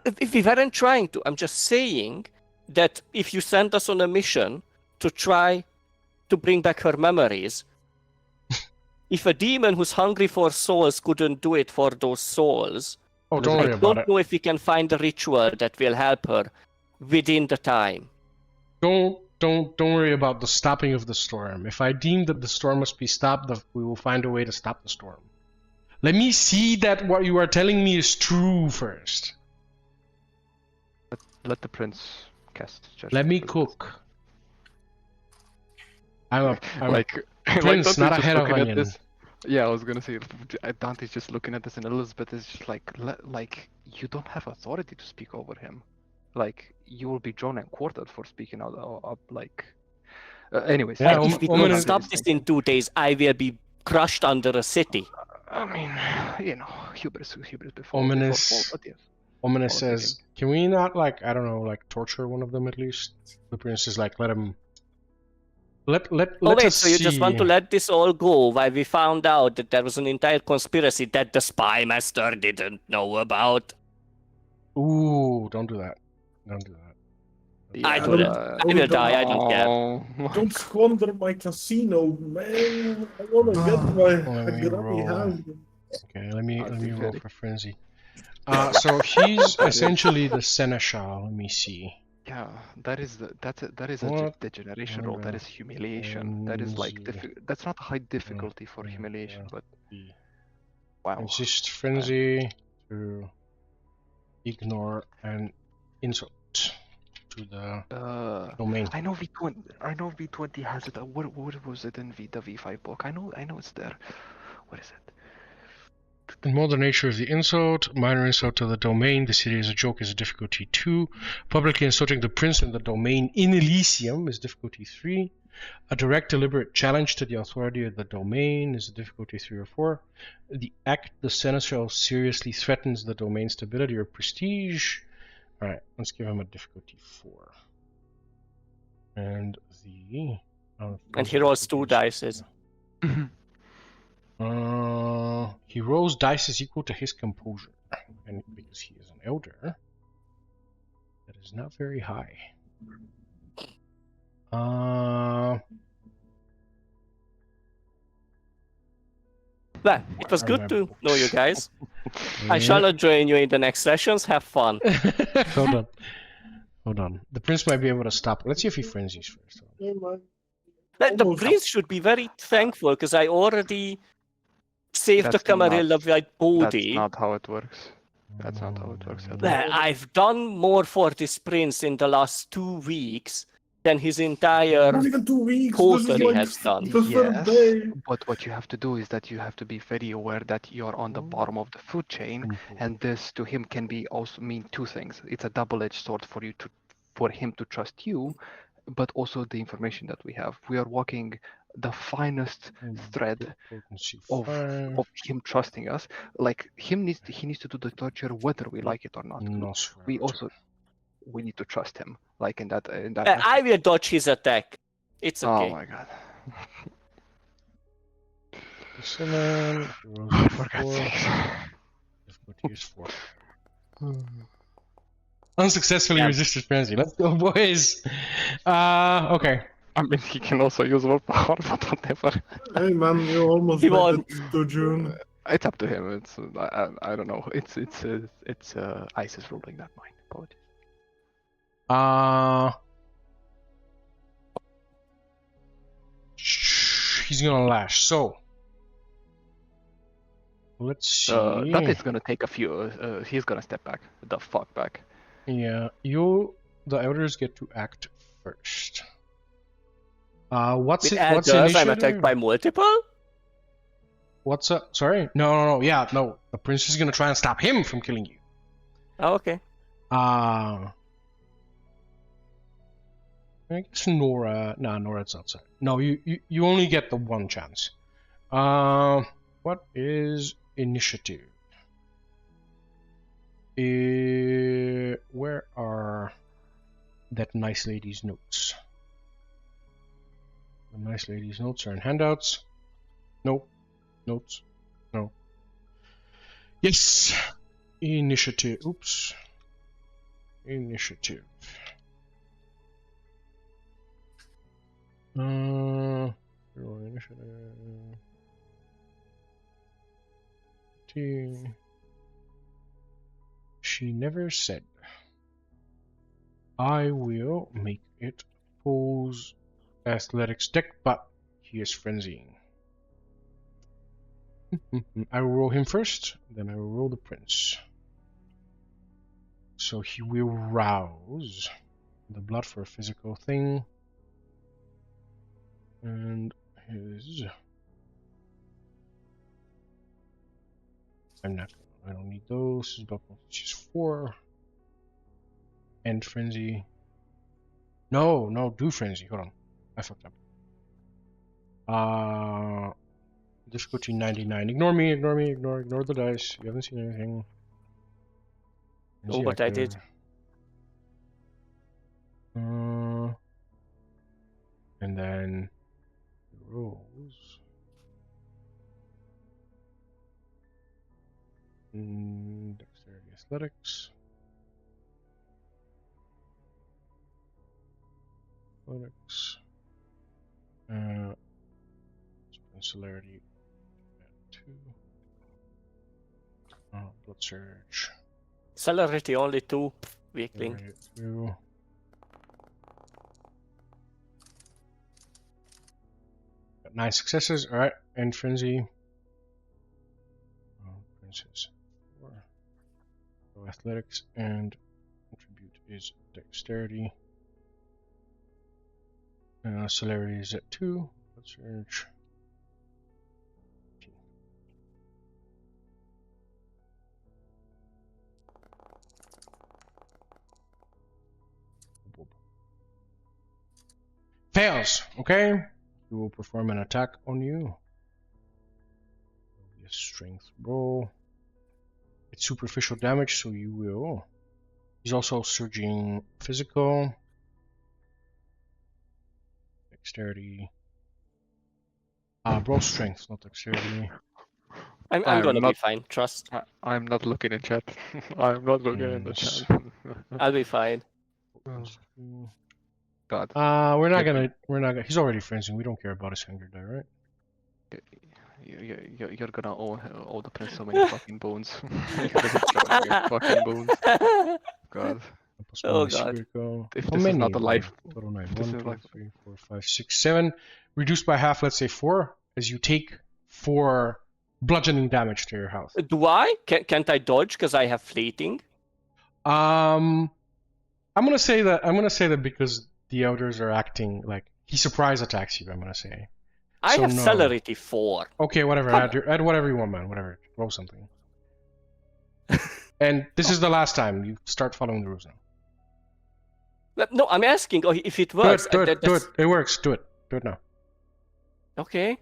If we weren't trying to, I'm just saying that if you send us on a mission to try to bring back her memories, if a demon who's hungry for souls couldn't do it for those souls, don't worry I about don't know if we can find a ritual that will help her within the time. Don't worry about the stopping of the storm. If I deem that the storm must be stopped, we will find a way to stop the storm. Let me see that what you are telling me is true first. Let the prince cast judgment. Let me cook. I'm like prince, Dante's not a just head of looking at onion. this. Yeah, I was gonna say Dante's just looking at this, and Elizabeth is just like you don't have authority to speak over him. Like you will be drawn and quartered for speaking out. Anyways, Yeah, if we don't stop this in 2 days, I will be crushed under a city. I mean, hubris before Ominous. fall, but yes. Ominous says, "Can we not torture one of them at least?" The prince is like, "Let him." Let us so you see. just want to let this all go while we found out that there was an entire conspiracy that the spy master didn't know about? Ooh, don't do that. Don't do that. I do that. I will die, I don't care. Don't squander my casino, man. I want to get my Let me grubby roll. hand. Okay, let me roll for frenzy. So he's essentially the seneschal. Let me see. Yeah, that's a What? degeneration roll. That is humiliation. That is like that's not a high difficulty for humiliation, but wow. Resist frenzy to ignore an insult to the domain. I know V20 has it. What was it in the V5 book? I know it's there. What is it? In Mother Nature is the insult, minor insult to the domain, the city is a joke is a difficulty 2, publicly insulting the prince and the domain in Elysium is difficulty 3, a direct deliberate challenge to the authority of the domain is a difficulty 3 or 4, the act the seneschal seriously threatens the domain's stability or prestige. Alright, let's give him a difficulty 4. And the... And he rolls 2 dice. He rolls dice equal to his composure, and because he is an elder, that is not very high. Well, it was good to know you guys. I shall not join you in the next sessions. Have fun. Hold on. The prince might be able to stop. Let's see if he frenzies first. The prince should be very thankful because I already saved the Camarilla white body. That's not how it works. That's not how it works at all. I've done more for this prince in the last 2 weeks than his entire Not even 2 weeks. Coterie has done. Yes, but what you have to do is that you have to be very aware that you're on the bottom of the food chain, and this to him can be also mean 2 things. It's a double-edged sword for him to trust you, but also the information that we have. We are walking the finest thread of him trusting us. Like he needs to do the torture whether we like it or not. We need to trust him. Like in that. I will dodge his attack. It's okay. Oh my god. For God's sake. Unsuccessfully resisted frenzy. Let's go, boys. Okay. I mean, he can also use willpower, but whatever. Hey man, you almost made it to June. It's up to him. It's I don't know. It's Ice is ruling that mind. Apologies. He's gonna lash. So let's see. That is gonna take a few. He's gonna step back. The fuck back. Yeah, the elders get to act first. What's With it? What's others, I'm initiative? attacked by multiple? What's up? Sorry? No. Yeah, no. The prince is gonna try and stop him from killing you. Oh, okay. I guess Nora. Nah, Nora's outside. No, you only get the one chance. What is initiative? Where are that nice lady's notes? The nice lady's notes are in handouts. Nope. Notes. No. Yes. Initiative. Oops. Initiative. Initiative. She never said. I will make it pose athletics deck, but he is frenzying. I will roll him first, then I will roll the prince. So he will rouse the blood for a physical thing. And his... I don't need those. His blood is 4. End frenzy. No, do frenzy. Hold on. I fucked up. Difficulty 99. Ignore me, ignore the dice. You haven't seen anything. Oh, but I did. And then rolls. Dexterity athletics. Celerity at 2. Blood surge. Celerity only 2. Weakling. 2. Got 9 successes. Alright, end frenzy. Princess 4. So athletics and attribute is dexterity. Celerity is at 2. Blood surge. Fails, okay? He will perform an attack on you. A strength roll. It's superficial damage, so you will. He's also surging physical. Dexterity. Roll strength, not dexterity. I'm gonna be fine, trust. I'm not looking in chat. I'm not looking in the Yes. chat. I'll be fine. God. We're not gonna. He's already frenzying. We don't care about his hunger die, right? You're gonna owe the prince so many fucking bones. You're gonna get fucking bones. God. Oh, God. If this is not a life. Total 9. This 1, is 2, like- 3, 4, 5, 6, 7. Reduced by half, let's say 4, as you take 4 bludgeoning damage to your health. Do I? Can't I dodge because I have fleeting? I'm gonna say that because the elders are acting like he surprise attacks you. I'm gonna say. I So have no. celerity 4. Okay, whatever. Come Add whatever you want, man. Whatever. Roll something. And this is the last time you start following the rules now. No, I'm asking if it works. Do it. It works. Do it. Do it now. Okay.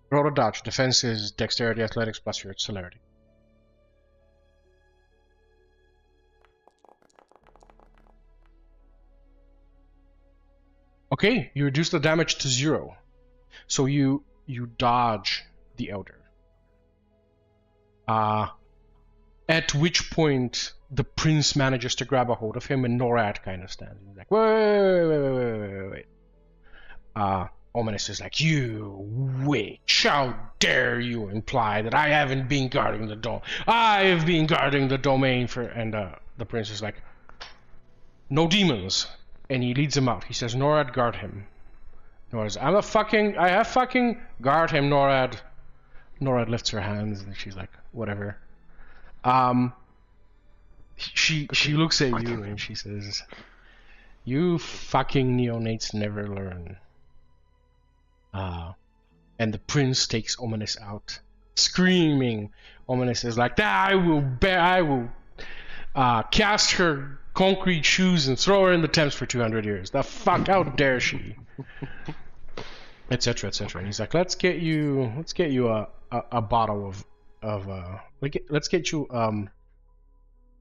Roll a dodge. Defense is dexterity, athletics plus your celerity. Okay, you reduce the damage to 0. So you dodge the elder. At which point the prince manages to grab a hold of him and Norad kind of stands. He's like, wait. Ominous is like, you witch, how dare you imply that I haven't been guarding the dome. I've been guarding the domain for... And the prince is like, no demons. And he leads him out. He says, Norad, guard him. Norad says, I have fucking guard him, Norad. Norad lifts her hands and she's like, whatever. She looks at you and she says, You fucking neonates never learn. And the prince takes Ominous out, screaming. Ominous is like, I will cast her concrete shoes and throw her in the Thames for 200 years. The fuck, how dare she? Etc. etc. And he's like, let's get you a bottle let's get you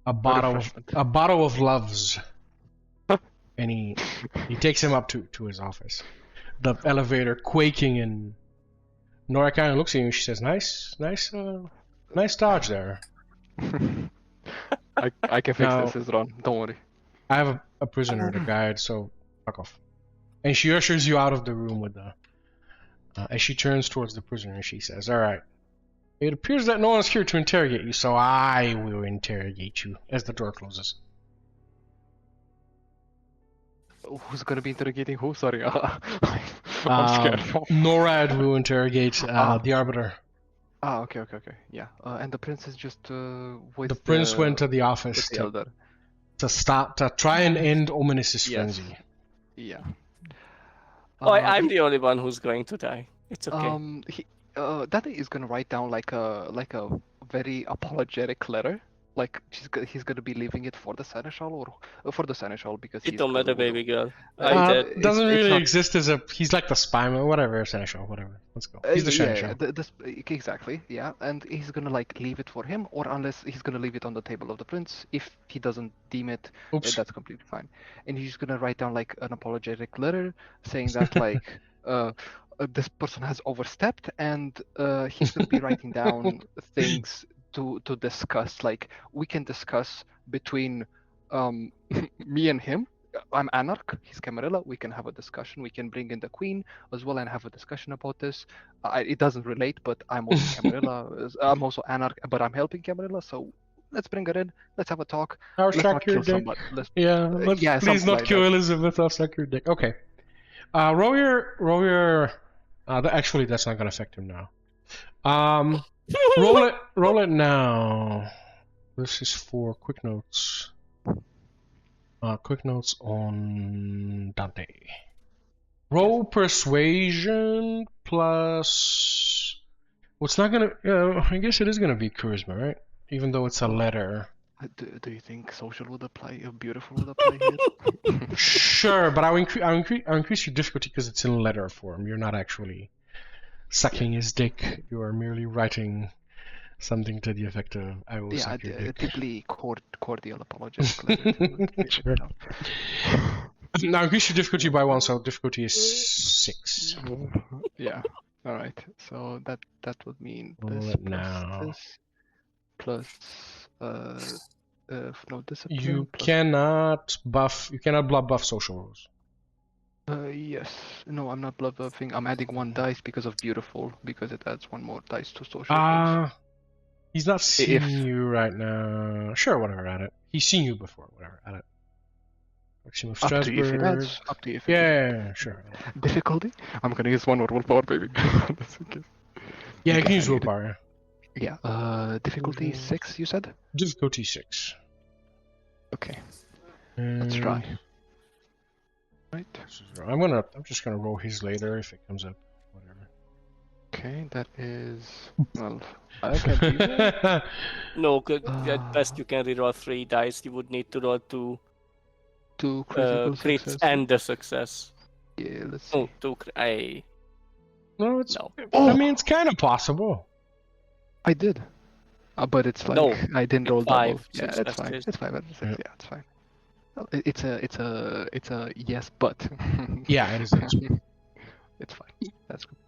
a bottle of loves. And he takes him up to his office. The elevator quaking, and Nora kind of looks at you and she says, nice dodge there. I can fix this, Izron. Don't worry. I have a prisoner to guide, so fuck off. And she ushers you out of the room with as she turns towards the prisoner and she says, alright, it appears that no one's here to interrogate you, so I will interrogate you, as the door closes. Who's gonna be interrogating who? Sorry, I'm scared. Norad will interrogate the Arbiter. Okay. Yeah. And the prince is just with the prince went to the office to try and end Ominous's frenzy. Yeah. I'm the only one who's going to die. It's okay. Dante is gonna write down like a very apologetic letter. Like he's gonna be leaving it for the seneschal or for the seneschal because it don't matter, baby girl. Doesn't really exist as he's like the spy, whatever, seneschal, whatever. Let's go. He's the seneschal. Exactly, yeah. And he's gonna like leave it for him, or unless he's gonna leave it on the table of the prince. If he doesn't deem it, that's completely fine. And he's gonna write down like an apologetic letter saying that like this person has overstepped, and he's gonna be writing down things to discuss. Like we can discuss between me and him. I'm Anarch, he's Camarilla. We can have a discussion. We can bring in the queen as well and have a discussion about this. It doesn't relate, but I'm also Camarilla. I'm also Anarch, but I'm helping Camarilla. So let's bring her in. Let's have a talk. Let's not kill somebody. Please not kill Elizabeth. I'll suck your dick. Okay. Roll your. Actually, that's not gonna affect him now. Roll it now. This is for quick notes. Quick notes on Dante. Roll persuasion plus. Well, it's not gonna. I guess it is gonna be charisma, right? Even though it's a letter. Do you think social would apply? Beautiful would apply here? Sure, but I'll increase your difficulty because it's in letter form. You're not actually sucking his dick. You are merely writing something to the effect of "I will suck your dick." Deeply cordial apologetic. Sure. Now increase your difficulty by 1, so difficulty is 6. Yeah. All right. So that would mean this plus no discipline. You cannot buff social rules. Yes. No, I'm not blood buffing. I'm adding 1 dice because of beautiful, because it adds 1 more dice to social. He's not seeing you right now. Sure, whatever, add it. He's seen you before, whatever, add it. Maximum Strasbourg. Up to you. Yeah, sure. Difficulty? I'm gonna use 1 more willpower, baby. Yeah, you can use willpower. Yeah. Difficulty 6, you said? Difficulty 6. Okay. Let's try. Right. I'm just gonna roll his later if it comes up. Whatever. Okay, that is I can do that. No, at best you can reroll 3 dice. You would need to roll 2 crits and the success. Yeah, let's see. No, I mean, it's kind of possible. I did, but it's like I didn't roll 5, double. Yeah, it's fine. It's 5 out of 6. Yeah, it's fine. It's a yes, but. Yeah, it is. It's fine. That's good.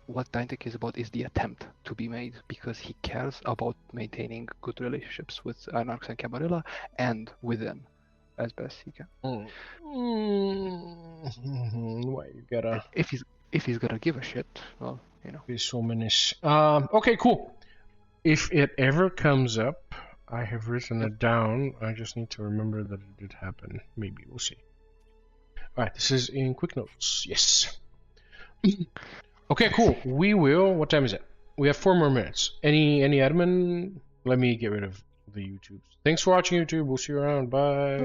What Dante cares about is the attempt to be made, because he cares about maintaining good relationships with Anarchs and Camarilla and with them as best he can. Why you gotta? If he's gonna give a shit, well, you know. This womanish. Okay, cool. If it ever comes up, I have written it down. I just need to remember that it did happen. Maybe we'll see. All right, this is in quick notes. Yes. Okay, cool. We will. What time is it? We have 4 more minutes. Any admin? Let me get rid of the YouTubes. Thanks for watching, YouTube. We'll see you around. Bye.